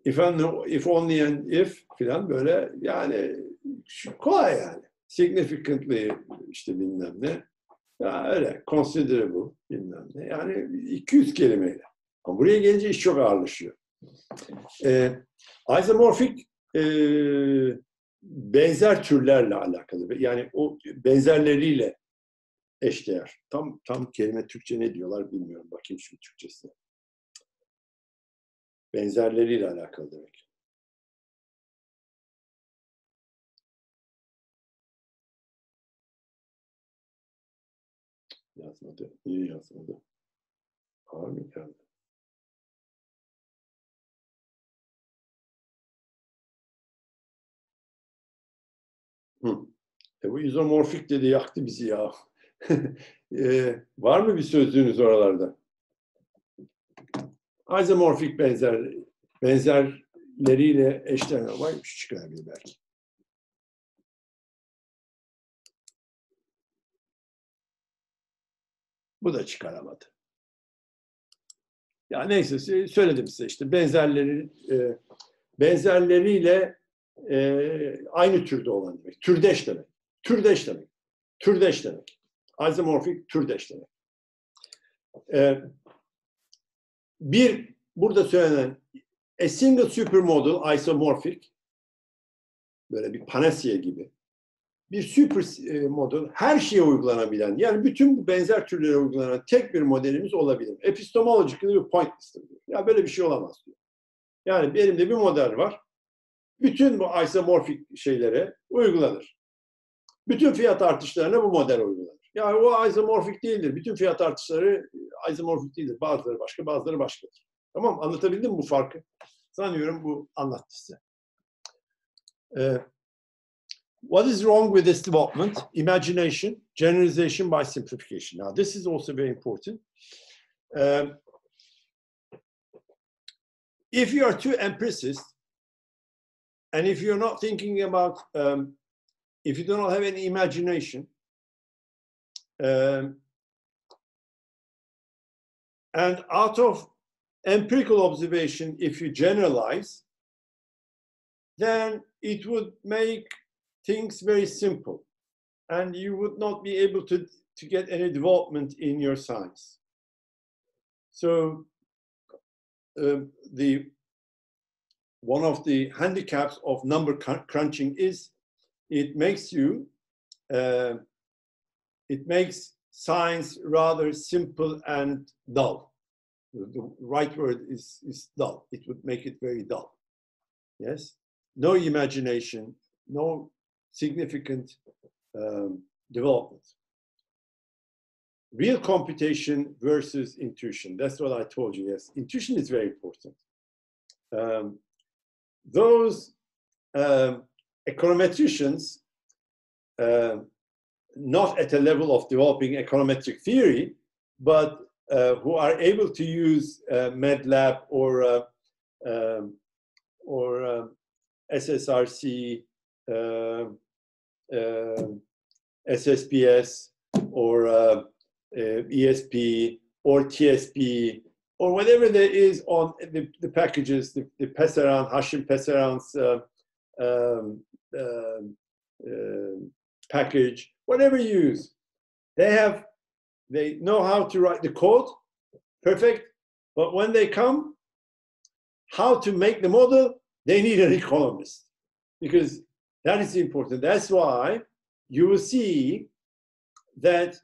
if only and if filan böyle yani kolay yani. Significantly işte bilmem ne. Ya öyle considerable bilmem ne. Yani 200 kelimeyle. Ama buraya gelince iş çok ağırlaşıyor. Isomorfik benzer türlerle alakalı. Yani o benzerleriyle eşdeğer. Tam kelime Türkçe ne diyorlar bilmiyorum. Bakayım şimdi Türkçesine. Benzerleriyle alakalı demek. Yazmadı. İyi yazmadı. Ağır mı geldi? Bu izomorfik dedi, yaktı bizi ya. Var mı bir sözlüğünüz oralarda? Isomorfik benzerleriyle eşdeğer varmış, çıkarabilir belki. Bu da çıkaramadı. Ya neyse söyledim size işte benzerleriyle aynı türde olan demek. Türdeş demek. Türdeş demek. Türdeş demek. Isomorfik türdeş demek. Burada söylenen a single supermodel isomorphic böyle bir panacea gibi bir supermodel her şeye uygulanabilen yani bütün bu benzer türlere uygulanan tek bir modelimiz olabilir. Epistemologically pointless diyor. Ya böyle bir şey olamaz diyor. Yani elimde bir model var. Bütün bu isomorfik şeylere uygulanır. Bütün fiyat artışlarına bu model uygulanır. Yani o isomorfik değildir. Bütün fiyat artışları isomorfik değildir. Bazıları başka, bazıları başkadır. Tamam, anlatabildim mi bu farkı? Sanıyorum bu anlattı size. What is wrong with this development? Imagination, generalization by simplification. Now, this is also very important. If you are too empiricist, and if you're not thinking about, if you do not have any imagination, and out of empirical observation, if you generalize, then it would make things very simple, and you would not be able to get any development in your science. So one of the handicaps of number crunching is it makes science rather simple and dull. The right word is dull. It would make it very dull. Yes, no imagination, no significant development. Real computation versus intuition. That's what I told you. Yes, intuition is very important. Those econometricians, not at a level of developing econometric theory, but who are able to use MATLAB or SSRC, SSPS, or ESP, or TSP, or whatever there is on the packages, the Pesserand, Hashim Pesserand's package, whatever you use. They know how to write the code, perfect, but when they come, how to make the model, they need an economist, because that is important. That's why you will see that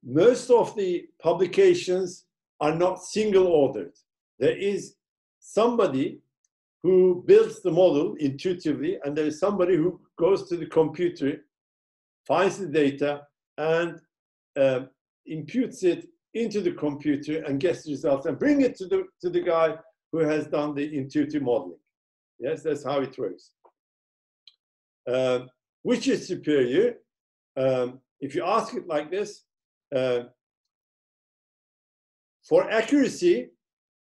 most of the publications are not single-authored. There is somebody who builds the model intuitively, and there is somebody who goes to the computer, finds the data, and imputes it into the computer and gets the results and bring it to the guy who has done the intuitive modeling. Yes, that's how it works. Which is superior? If you ask it like this, for accuracy,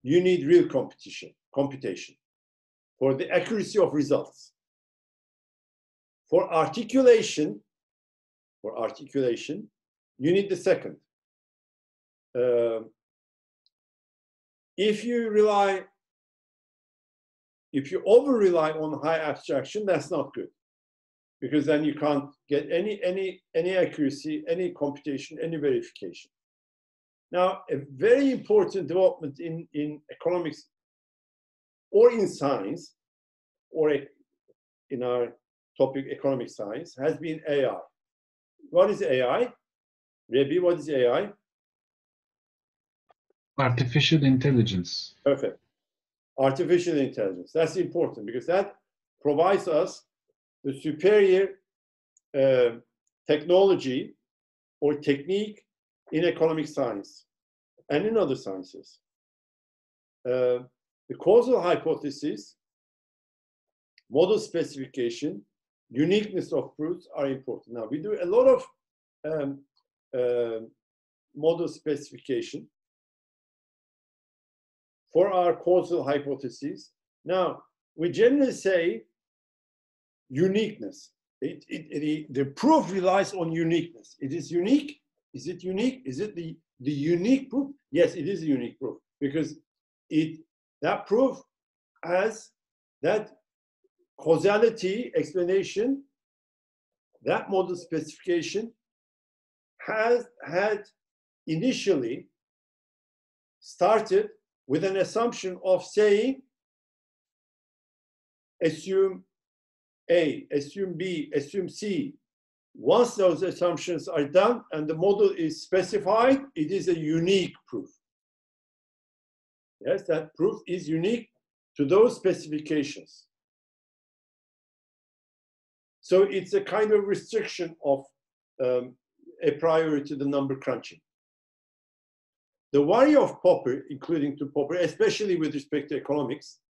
you need real computation. For the accuracy of results. For articulation, you need the second. If you over-rely on high abstraction, that's not good, because then you can't get any accuracy, any computation, any verification. Now, a very important development in economics or in science, or in our topic, economic science, has been AI. What is AI? Rebi, what is AI? Artificial intelligence. Perfect. Artificial intelligence. That's important because that provides us the superior technology or technique in economic science and in other sciences. The causal hypothesis, model specification, uniqueness of proofs are important. Now, we do a lot of model specification for our causal hypotheses. Now, we generally say uniqueness. The proof relies on uniqueness. It is unique. Is it unique? Is it the unique proof? Yes, it is a unique proof because that proof has that causality explanation, that model specification had initially started with an assumption of saying, assume A, assume B, assume C. Once those assumptions are done and the model is specified, it is a unique proof. Yes, that proof is unique to those specifications. So it's a kind of restriction of a priori to the number crunching. The worry of Popper, including to Popper, especially with respect to economics,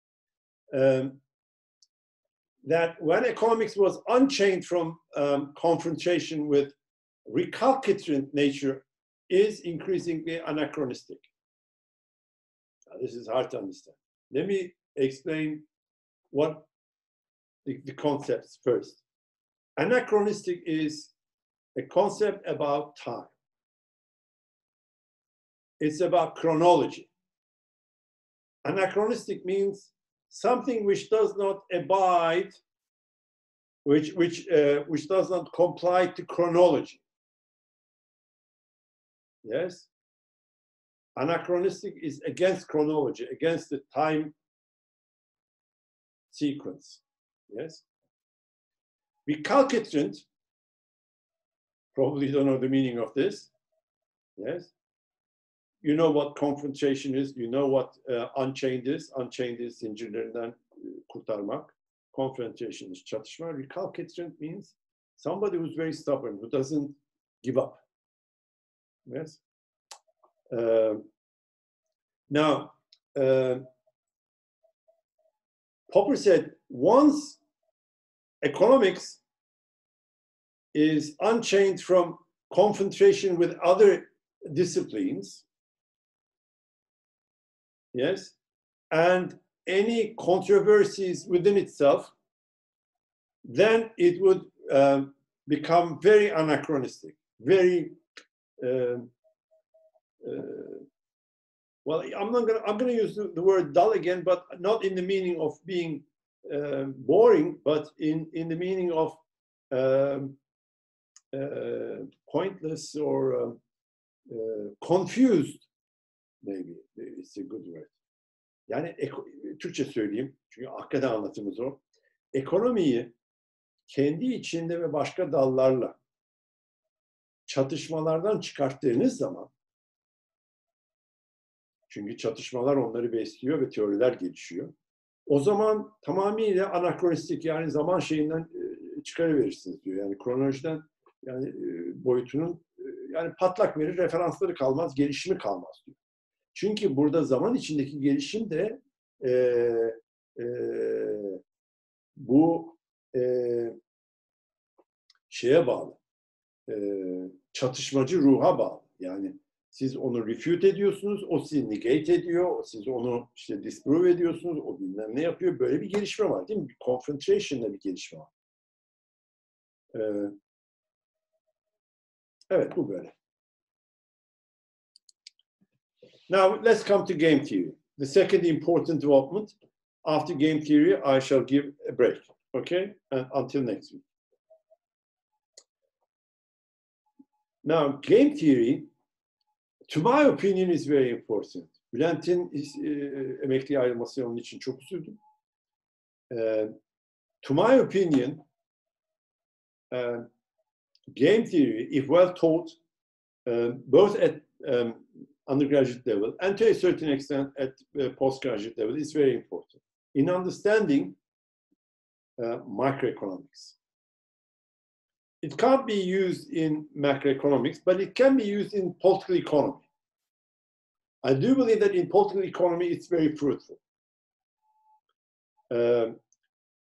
that when economics was unchained from confrontation with recalcitrant nature, is increasingly anachronistic. Now, this is hard to understand. Let me explain what the concepts first. Anachronistic is a concept about time. It's about chronology. Anachronistic means something which does not abide, which does not comply to chronology. Yes? Anachronistic is against chronology, against the time sequence. Yes. Recalcitrant, probably don't know the meaning of this. Yes. You know what confrontation is. You know what unchained is. Unchained is zincirlerinden kurtarmak. Confrontation is çatışma. Recalcitrant means somebody who's very stubborn, who doesn't give up. Yes. Now, Popper said, once economics is unchained from confrontation with other disciplines, yes, and any controversies within itself, then it would become very anachronistic, very well, I'm going to use the word dull again, but not in the meaning of being boring, but in the meaning of pointless or confused. Maybe it's a good word. Yani Türkçe söyleyeyim, çünkü hakikaten anlatımı zor. Ekonomiyi kendi içinde ve başka dallarla çatışmalardan çıkarttığınız zaman, çünkü çatışmalar onları besliyor ve teoriler gelişiyor. O zaman tamamıyla anakronistik, yani zaman şeyinden çıkarıverirsiniz diyor. Yani kronolojiden, yani boyutunun yani patlak verir, referansları kalmaz, gelişimi kalmaz diyor. Çünkü burada zaman içindeki gelişim de bu şeye bağlı, çatışmacı ruha bağlı. Yani siz onu refute ediyorsunuz, o sizi negate ediyor, siz onu işte disprove ediyorsunuz, o bilmem ne yapıyor. Böyle bir gelişme var değil mi? Bir confrontation'da bir gelişme var. Evet, bu böyle. Now, let's come to game theory. The second important development. After game theory, I shall give a break. Okay? And until next week. Now, game theory, to my opinion, is very important. Bülent'in emekliye ayrılması onun için çok üzüldüm. To my opinion, game theory, if well taught, both at undergraduate level and to a certain extent at postgraduate level, is very important in understanding microeconomics. It can't be used in macroeconomics, but it can be used in political economy. I do believe that in political economy, it's very fruitful.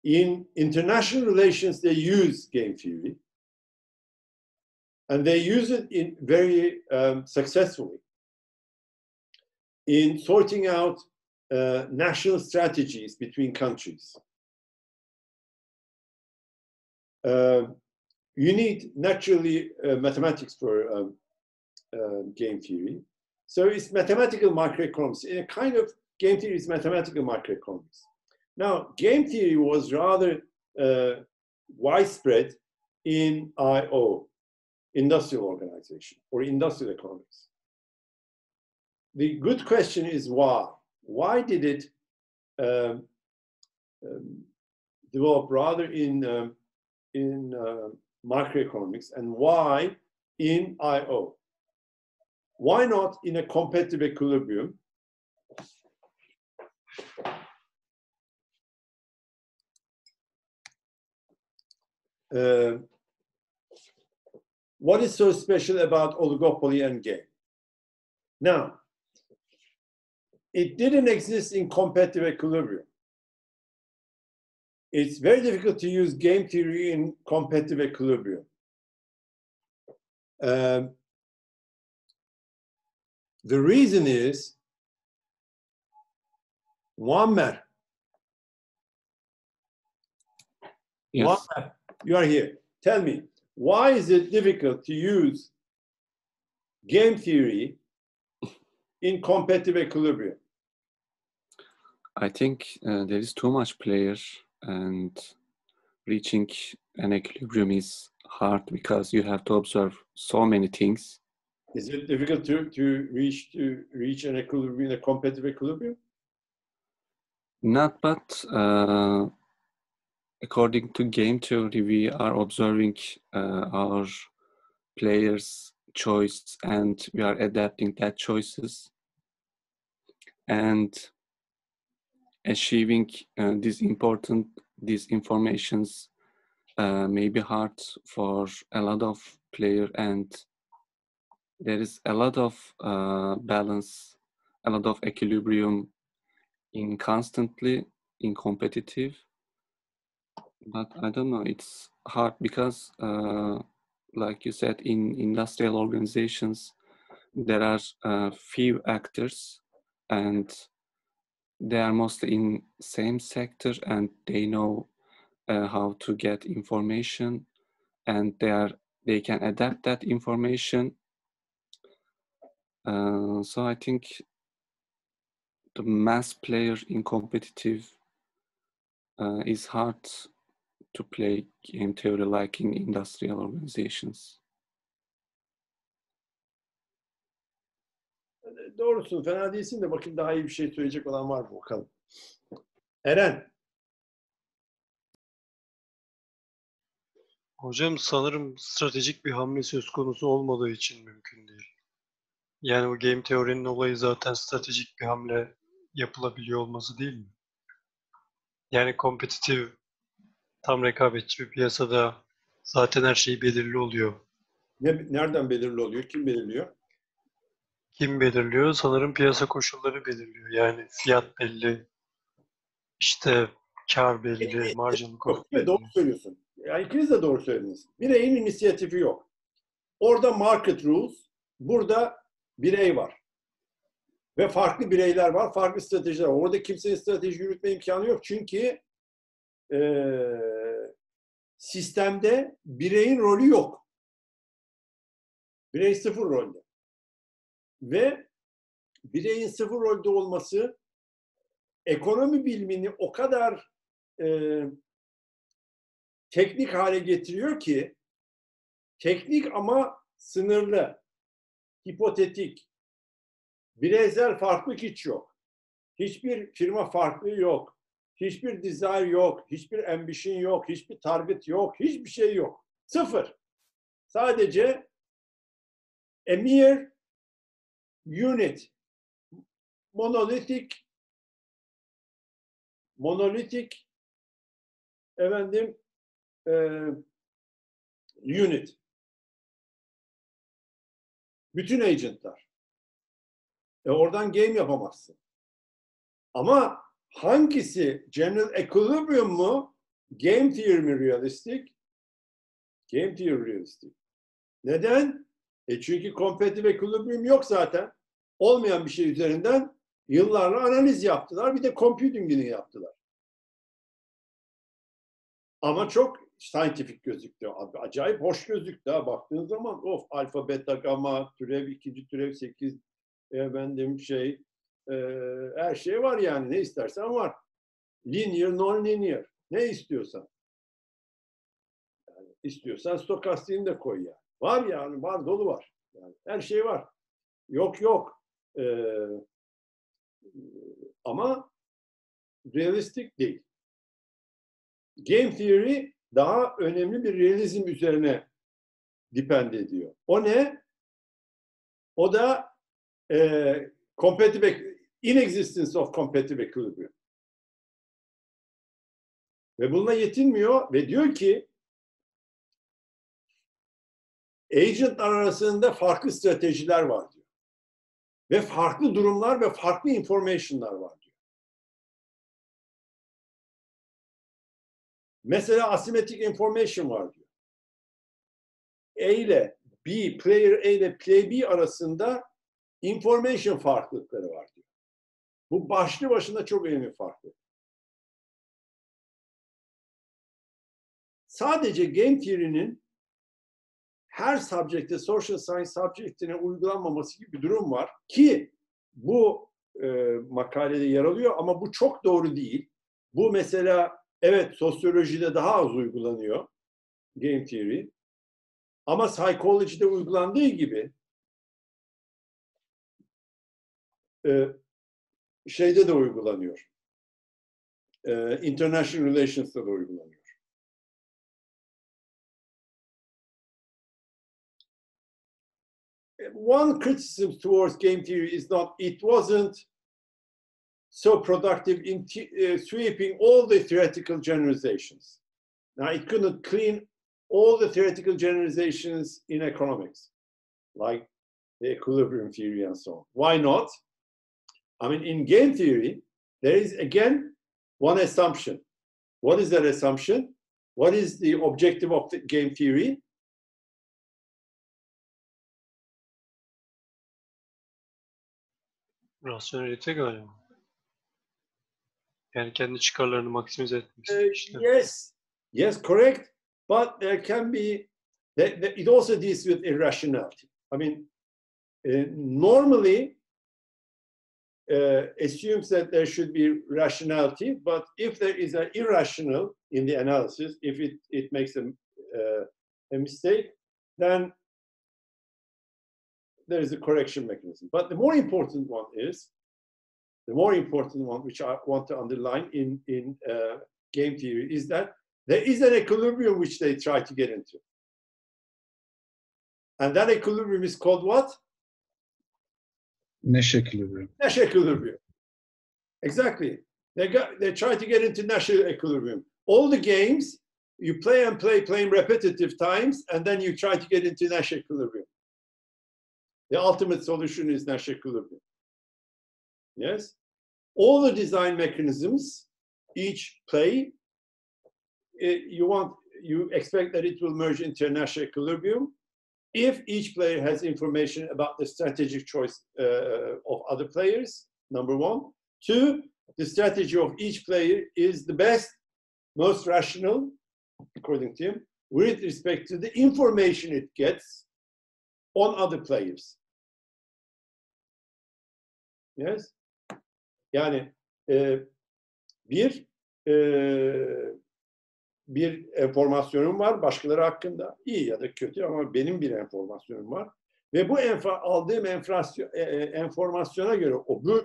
In international relations, they use game theory, and they use it in very successfully in sorting out national strategies between countries. You need naturally mathematics for game theory. So it's mathematical microeconomics. In a kind of game theory is mathematical microeconomics. Now, game theory was rather widespread in IO, industrial organization, or industrial economics. The good question is why? Why did it develop rather in macroeconomics, and why in IO? Why not in a competitive equilibrium? What is so special about oligopoly and game? Now, it didn't exist in competitive equilibrium. It's very difficult to use game theory in competitive equilibrium. The reason is, Muammer. Yes. Muammer, you are here. Tell me, why is it difficult to use game theory in competitive equilibrium? I think there is too much player, and reaching an equilibrium is hard because you have to observe so many things Is it difficult to reach an equilibrium, a competitive equilibrium? Not, but according to game theory, we are observing our players' choice and we are adapting that choices and achieving these informations may be hard for a lot of players, and there is a lot of balance, a lot of equilibrium in constantly in competitive. But I don't know, it's hard because like you said, in industrial organizations, there are few actors and they are mostly in same sector and they know how to get information and they can adapt that information. So I think the mass player in competitive is hard to play game theory like in industrial organizations. Doğrusun, fena değilsin de bakayım daha iyi bir şey söyleyecek olan var mı bakalım. Eren. Hocam sanırım stratejik bir hamle söz konusu olmadığı için mümkün değil. Yani bu game teorinin olayı zaten stratejik bir hamle yapılabiliyor olması değil mi? Yani kompetitif, tam rekabetçi bir piyasada zaten her şey belirli oluyor. Nereden belirli oluyor? Kim belirliyor? Kim belirliyor? Sanırım piyasa koşulları belirliyor. Yani fiyat belli, işte kar belli, marjinal cost Yok, değil mi? belli. Doğru söylüyorsun. Yani ikiniz de doğru söylediniz. Bireyin inisiyatifi yok. Orada market rules, burada birey var. Ve farklı bireyler var, farklı stratejiler var. Orada kimsenin strateji yürütme imkanı yok. Çünkü sistemde bireyin rolü yok. Birey sıfır rolde. Ve bireyin sıfır rolde olması ekonomi bilimini o kadar teknik hale getiriyor ki, teknik ama sınırlı, hipotetik, bireysel farklılık hiç yok. Hiçbir firma farklığı yok. Hiçbir desire yok. Hiçbir ambition yok. Hiçbir target yok. Hiçbir şey yok. Sıfır. Sadece a mere unit. Monolitik unit. Bütün agentlar. Oradan game yapamazsın. Ama hangisi general equilibrium mu? Game theory mi realistik? Game theory realistik. Neden? Çünkü competitive equilibrium yok zaten. Olmayan bir şey üzerinden yıllarla analiz yaptılar. Bir de computing'ini yaptılar. Ama çok scientific gözüktü. Acayip hoş gözüktü. Baktığın zaman alfa, beta, gamma, türev, ikinci türev, 8, her şey var yani. Ne istersen var. Linear, non-linear. Ne istiyorsan. Yani istiyorsan stokastiğini de koy yani. Var yani. Var, dolu var. Yani her şey var. Yok. Ama realistik değil. Game theory daha önemli bir realizm üzerine depend ediyor. O ne? O da inexistence of competitive equilibrium. Ve bununla yetinmiyor ve diyor ki agentlar arasında farklı stratejiler var diyor. Ve farklı durumlar ve farklı information'lar var diyor. Mesela asymmetric information var diyor. Player A ile Play B arasında information farklılıkları var diyor. Bu başlı başına çok önemli farklı. Sadece game theory'nin her subject'e, social science subject'ine uygulanmaması gibi bir durum var ki bu makalede yer alıyor ama bu çok doğru değil. Bu mesela evet sosyolojide daha az uygulanıyor game theory ama psychology'de uygulandığı gibi şeyde de uygulanıyor. International relations'ta da uygulanıyor. One criticism towards game theory is not it wasn't so productive in sweeping all the theoretical generalizations. Now, it couldn't clean all the theoretical generalizations in economics, like the equilibrium theory and so on. Why not? I mean, in game theory, there is, again, one assumption. What is that assumption? What is the objective of the game theory? Rasyonelite galiba. Yani kendi çıkarlarını maksimize etmek istemişler. Yes, correct. But there can be, it also deals with irrationality. I mean, normally assumes that there should be rationality, but if there is an irrational in the analysis, if it makes a mistake, then there is a correction mechanism. But the more important one is, which I want to underline in game theory, is that there is an equilibrium which they try to get into. And that equilibrium is called what? Nash equilibrium. Nash equilibrium. Exactly. They try to get into Nash equilibrium. All the games, you play and playing repetitive times, and then you try to get into Nash equilibrium. The ultimate solution is Nash equilibrium. Yes? All the design mechanisms, each play, you expect that it will merge into a Nash equilibrium if each player has information about the strategic choice of other players, number one. Two, the strategy of each player is the best, most rational, according to him, with respect to the information it gets on other players. Yes? Yani bir enformasyonum var başkaları hakkında, iyi ya da kötü, ama benim bir enformasyonum var. Ve bu aldığım enformasyona göre,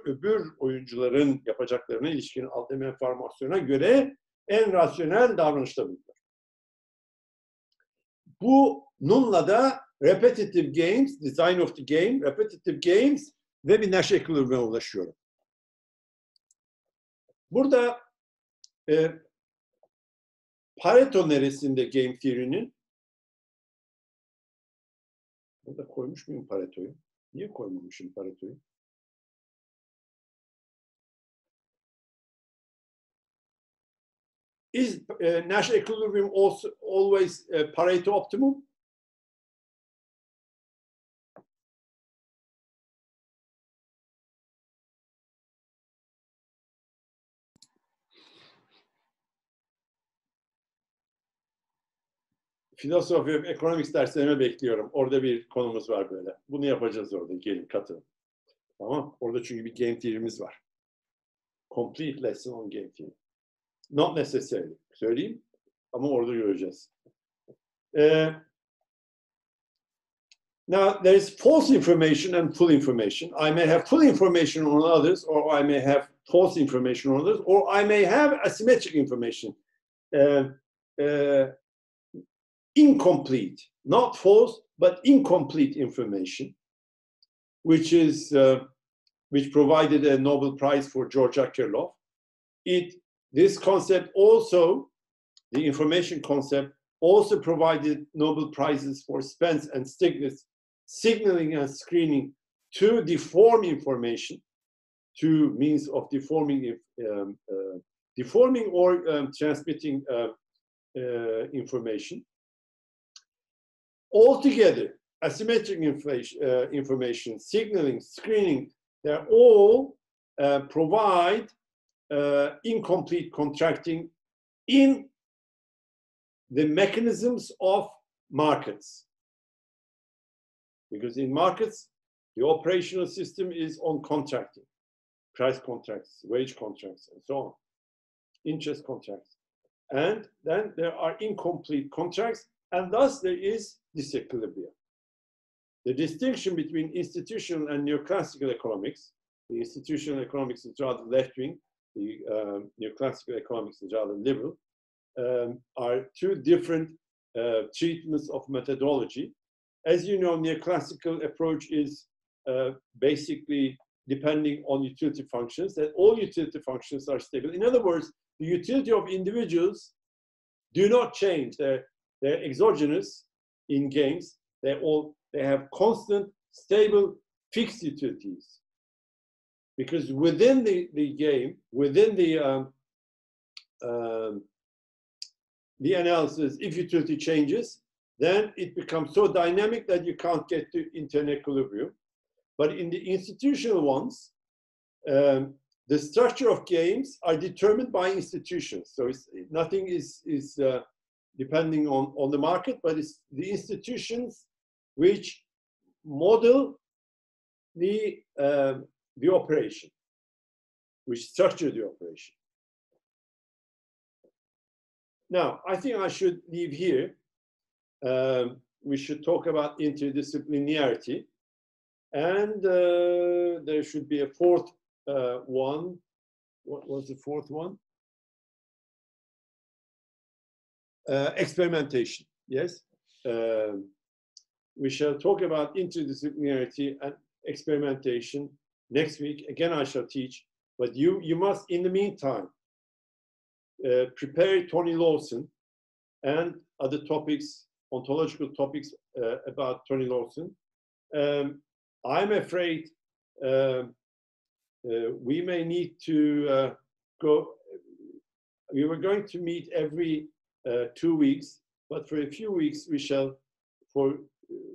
öbür oyuncuların yapacaklarına ilişkin aldığım enformasyona göre en rasyonel davranışta bulunur. Bununla da repetitive games, design of the game, repetitive games ve bir Nash equilibrium'a ulaşıyorum. Burada Pareto neresinde game theory'nin? Burada koymuş muyum Pareto'yu? Niye koymamışım Pareto'yu? Is Nash equilibrium also always Pareto optimum? Philosophy of Economics derslerime bekliyorum. Orada bir konumuz var böyle. Bunu yapacağız orada. Gelin katılın. Tamam. Orada çünkü bir game theory'miz var. Complete lesson on game theory. Not necessarily. Söyleyeyim. Ama orada göreceğiz. Now, there is false information and full information. I may have full information on others, or I may have false information on others, or I may have asymmetric information. Incomplete, not false, but incomplete information, which provided a Nobel Prize for George Akerlof. This concept also, the information concept, also provided Nobel Prizes for Spence and Stiglitz, signaling and screening to deform information, to means of deforming or transmitting information. Altogether, asymmetric information, signaling, screening, they all provide incomplete contracting in the mechanisms of markets. Because in markets, the operational system is on contracting, price contracts, wage contracts, and so on, interest contracts. And then there are incomplete contracts, and thus there is disequilibrium. The distinction between institutional and neoclassical economics The institutional economics is rather left-wing. The neoclassical economics is rather liberal. Are two different treatments of methodology. As you know, neoclassical approach is basically depending on utility functions, that all utility functions are stable. In other words, the utility of individuals do not change. They're exogenous in games. They have constant, stable, fixed utilities. Because within the game, within the analysis, if utility changes, then it becomes so dynamic that you can't get to internal equilibrium. But in the institutional ones, the structure of games are determined by institutions. So nothing is depending on the market, but it's the institutions which model the operation, which structure the operation. Now, I think I should leave here. We should talk about interdisciplinarity. And there should be a fourth one. What was the fourth one? Experimentation, yes. We shall talk about interdisciplinarity and experimentation next week. Again, I shall teach, but you must, in the meantime, prepare Tony Lawson and other topics, ontological topics about Tony Lawson. I'm afraid we may need to go. We were going to meet every 2 weeks, but for a few weeks we shall, for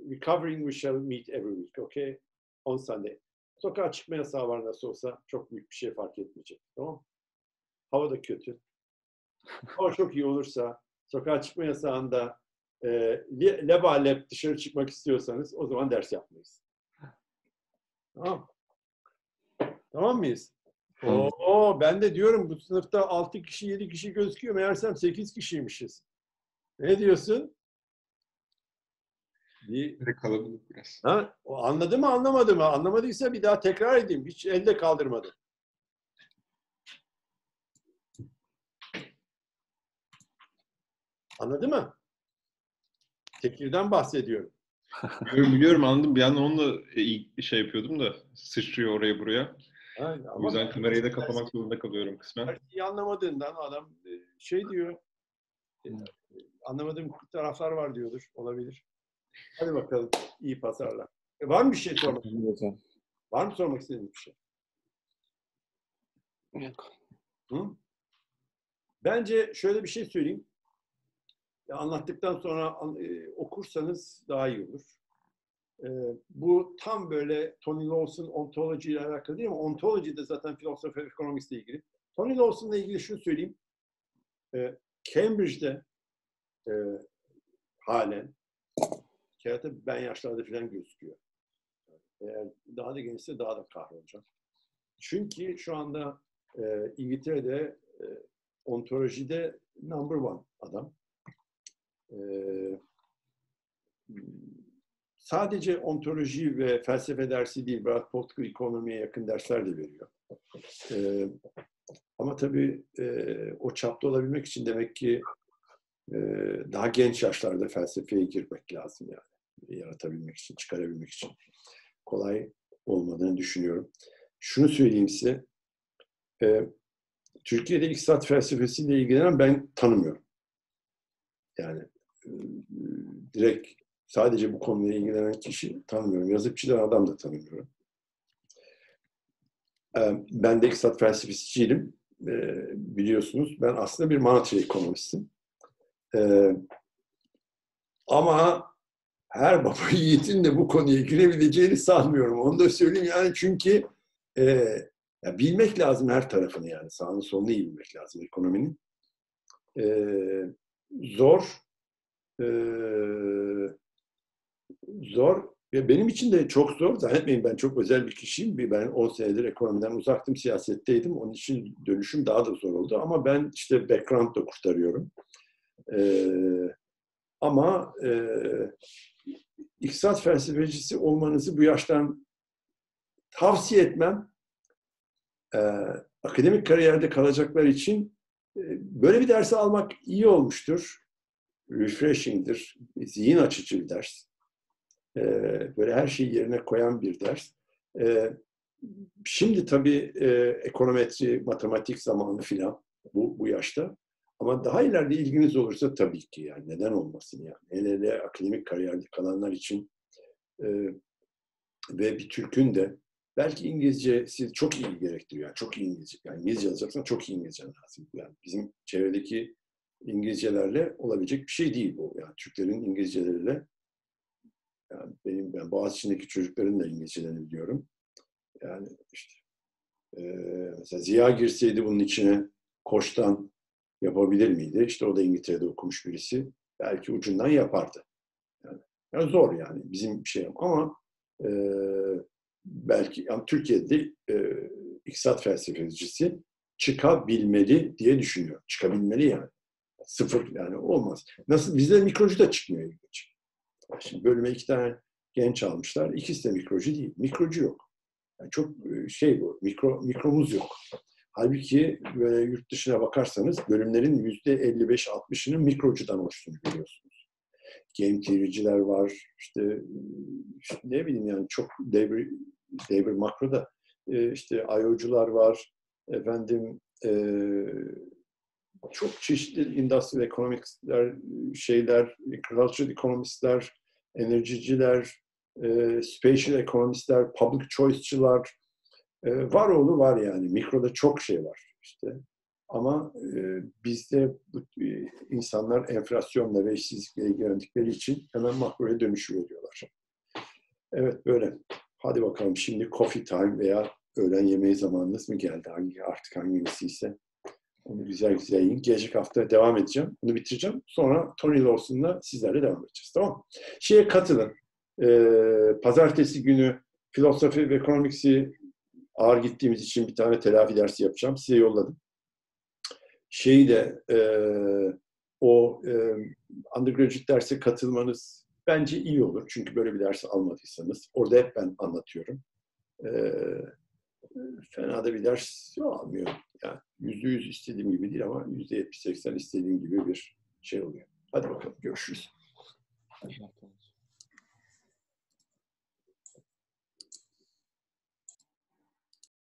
recovering, we shall meet every week, okay? On Sunday. Sokağa çıkma yasağı var nasıl olsa çok büyük bir şey fark etmeyecek, tamam? Hava da kötü. Hava çok iyi olursa sokağa çıkma yasağında lebalep dışarı çıkmak istiyorsanız o zaman ders yapmayız. Tamam. Tamam mıyız? Ben de diyorum bu sınıfta 6 kişi 7 kişi gözüküyor. Meğersem 8 kişiymişiz. Ne diyorsun? Bir kalabalık biraz. Ha? O anladı mı anlamadı mı? Anlamadıysa bir daha tekrar edeyim. Hiç elde kaldırmadı. Anladı mı? Tekirden bahsediyorum. Biliyorum anladım. Bir yandan onunla şey yapıyordum da sıçrıyor oraya buraya. Aynen, O yüzden kamerayı da kapamak zorunda kalıyorum kısmen. İyi anlamadığından adam şey diyor. Anlamadığım taraflar var diyordur. Olabilir. Hadi bakalım. İyi pazarlar. Var mı bir şey sormak? Var mı sormak istediğiniz bir şey? Yok. Hı? Bence şöyle bir şey söyleyeyim. Anlattıktan sonra okursanız daha iyi olur. Bu tam böyle Tony Lawson ontoloji ile alakalı değil mi? Ontoloji de zaten Philosophy of Economics ile ilgili. Tony Lawson'la ilgili şunu söyleyeyim. Cambridge'de halen kerata ben yaşlarda falan gözüküyor. Eğer daha da gençse daha da kahrolacak. Çünkü şu anda İngiltere'de ontolojide number one adam. Sadece ontoloji ve felsefe dersi değil, biraz political ekonomiye yakın dersler de veriyor. Ama tabii o çapta olabilmek için demek ki daha genç yaşlarda felsefeye girmek lazım yani. Yaratabilmek için, çıkarabilmek için. Kolay olmadığını düşünüyorum. Şunu söyleyeyim size. Türkiye'de iktisat felsefesiyle ilgilenen ben tanımıyorum. Yani direkt sadece bu konuyla ilgilenen kişi tanımıyorum. Yazıpçıdan adam da tanımıyorum. Ben de iktisat felsefeciyim. Biliyorsunuz. Ben aslında bir monetary ekonomistim. Ama her baba yiğitin de bu konuya girebileceğini sanmıyorum. Onu da söyleyeyim yani çünkü ya bilmek lazım her tarafını yani. Sağını solunu iyi bilmek lazım ekonominin. Zor. Zor. Ve benim için de çok zor. Zannetmeyin ben çok özel bir kişiyim. Ben 10 senedir ekonomiden uzaktım, siyasetteydim. Onun için dönüşüm daha da zor oldu. Ama ben işte background'da kurtarıyorum. Ama iktisat felsefecisi olmanızı bu yaştan tavsiye etmem. akademik kariyerde kalacaklar için böyle bir dersi almak iyi olmuştur. Refreshing'dir. Zihin açıcı bir ders. Böyle her şeyi yerine koyan bir ders. Şimdi tabii ekonometri, matematik zamanı filan bu yaşta. Ama daha ileride ilginiz olursa tabii ki yani neden olmasın yani. Hele akademik kariyerde kalanlar için ve bir Türk'ün de belki İngilizcesi çok iyi gerektiriyor. Yani çok iyi İngilizce. Yani İngilizce yazacaksan çok iyi İngilizce lazım. Yani bizim çevredeki İngilizcelerle olabilecek bir şey değil bu. Yani Türklerin İngilizceleriyle yani ben Boğaziçi'ndeki çocukların da İngilizcelerini biliyorum. Yani işte mesela Ziya girseydi bunun içine Koç'tan yapabilir miydi? İşte o da İngiltere'de okumuş birisi. Belki ucundan yapardı. Yani zor yani bizim şeyim ama belki yani Türkiye'de iktisat felsefecisi çıkabilmeli diye düşünüyorum. Çıkabilmeli yani. Sıfır yani olmaz. Nasıl? Bizde mikrocu da çıkmıyor ilginç. Şimdi bölüme 2 tane genç almışlar. İkisi de mikrocu değil. Mikrocu yok. Yani çok şey bu. Mikromuz yok. Halbuki böyle yurt dışına bakarsanız bölümlerin %55-60'ının mikrocudan oluştuğunu görüyorsunuz. Game theory'ciler var. İşte ne bileyim yani çok devir makroda işte IO'cular var. Efendim çok çeşitli industrial economics'ler, şeyler, cultural economistler, enerjiciler, spatial economistler, public choice'çılar, var oğlu var yani. Mikroda çok şey var işte. Ama bizde bu, insanlar enflasyonla ve işsizlikle ilgilendikleri için hemen makroya dönüşüveriyorlar. Evet böyle. Hadi bakalım şimdi coffee time veya öğlen yemeği zamanınız mı geldi? Artık hangisiyse. Onu güzel güzel yiyin. Gelecek hafta devam edeceğim. Bunu bitireceğim. Sonra Tony Lawson'la sizlerle devam edeceğiz. Tamam mı? Şeye katılın. Pazartesi günü Philosophy ve Economics'i ağır gittiğimiz için bir tane telafi dersi yapacağım. Size yolladım. Şeyi de undergraduate derse katılmanız bence iyi olur. Çünkü böyle bir ders almadıysanız. Orada hep ben anlatıyorum. Fena da bir ders almıyorum. Yani %100 istediğim gibi değil ama %70-80 istediğim gibi bir şey oluyor. Hadi bakalım görüşürüz.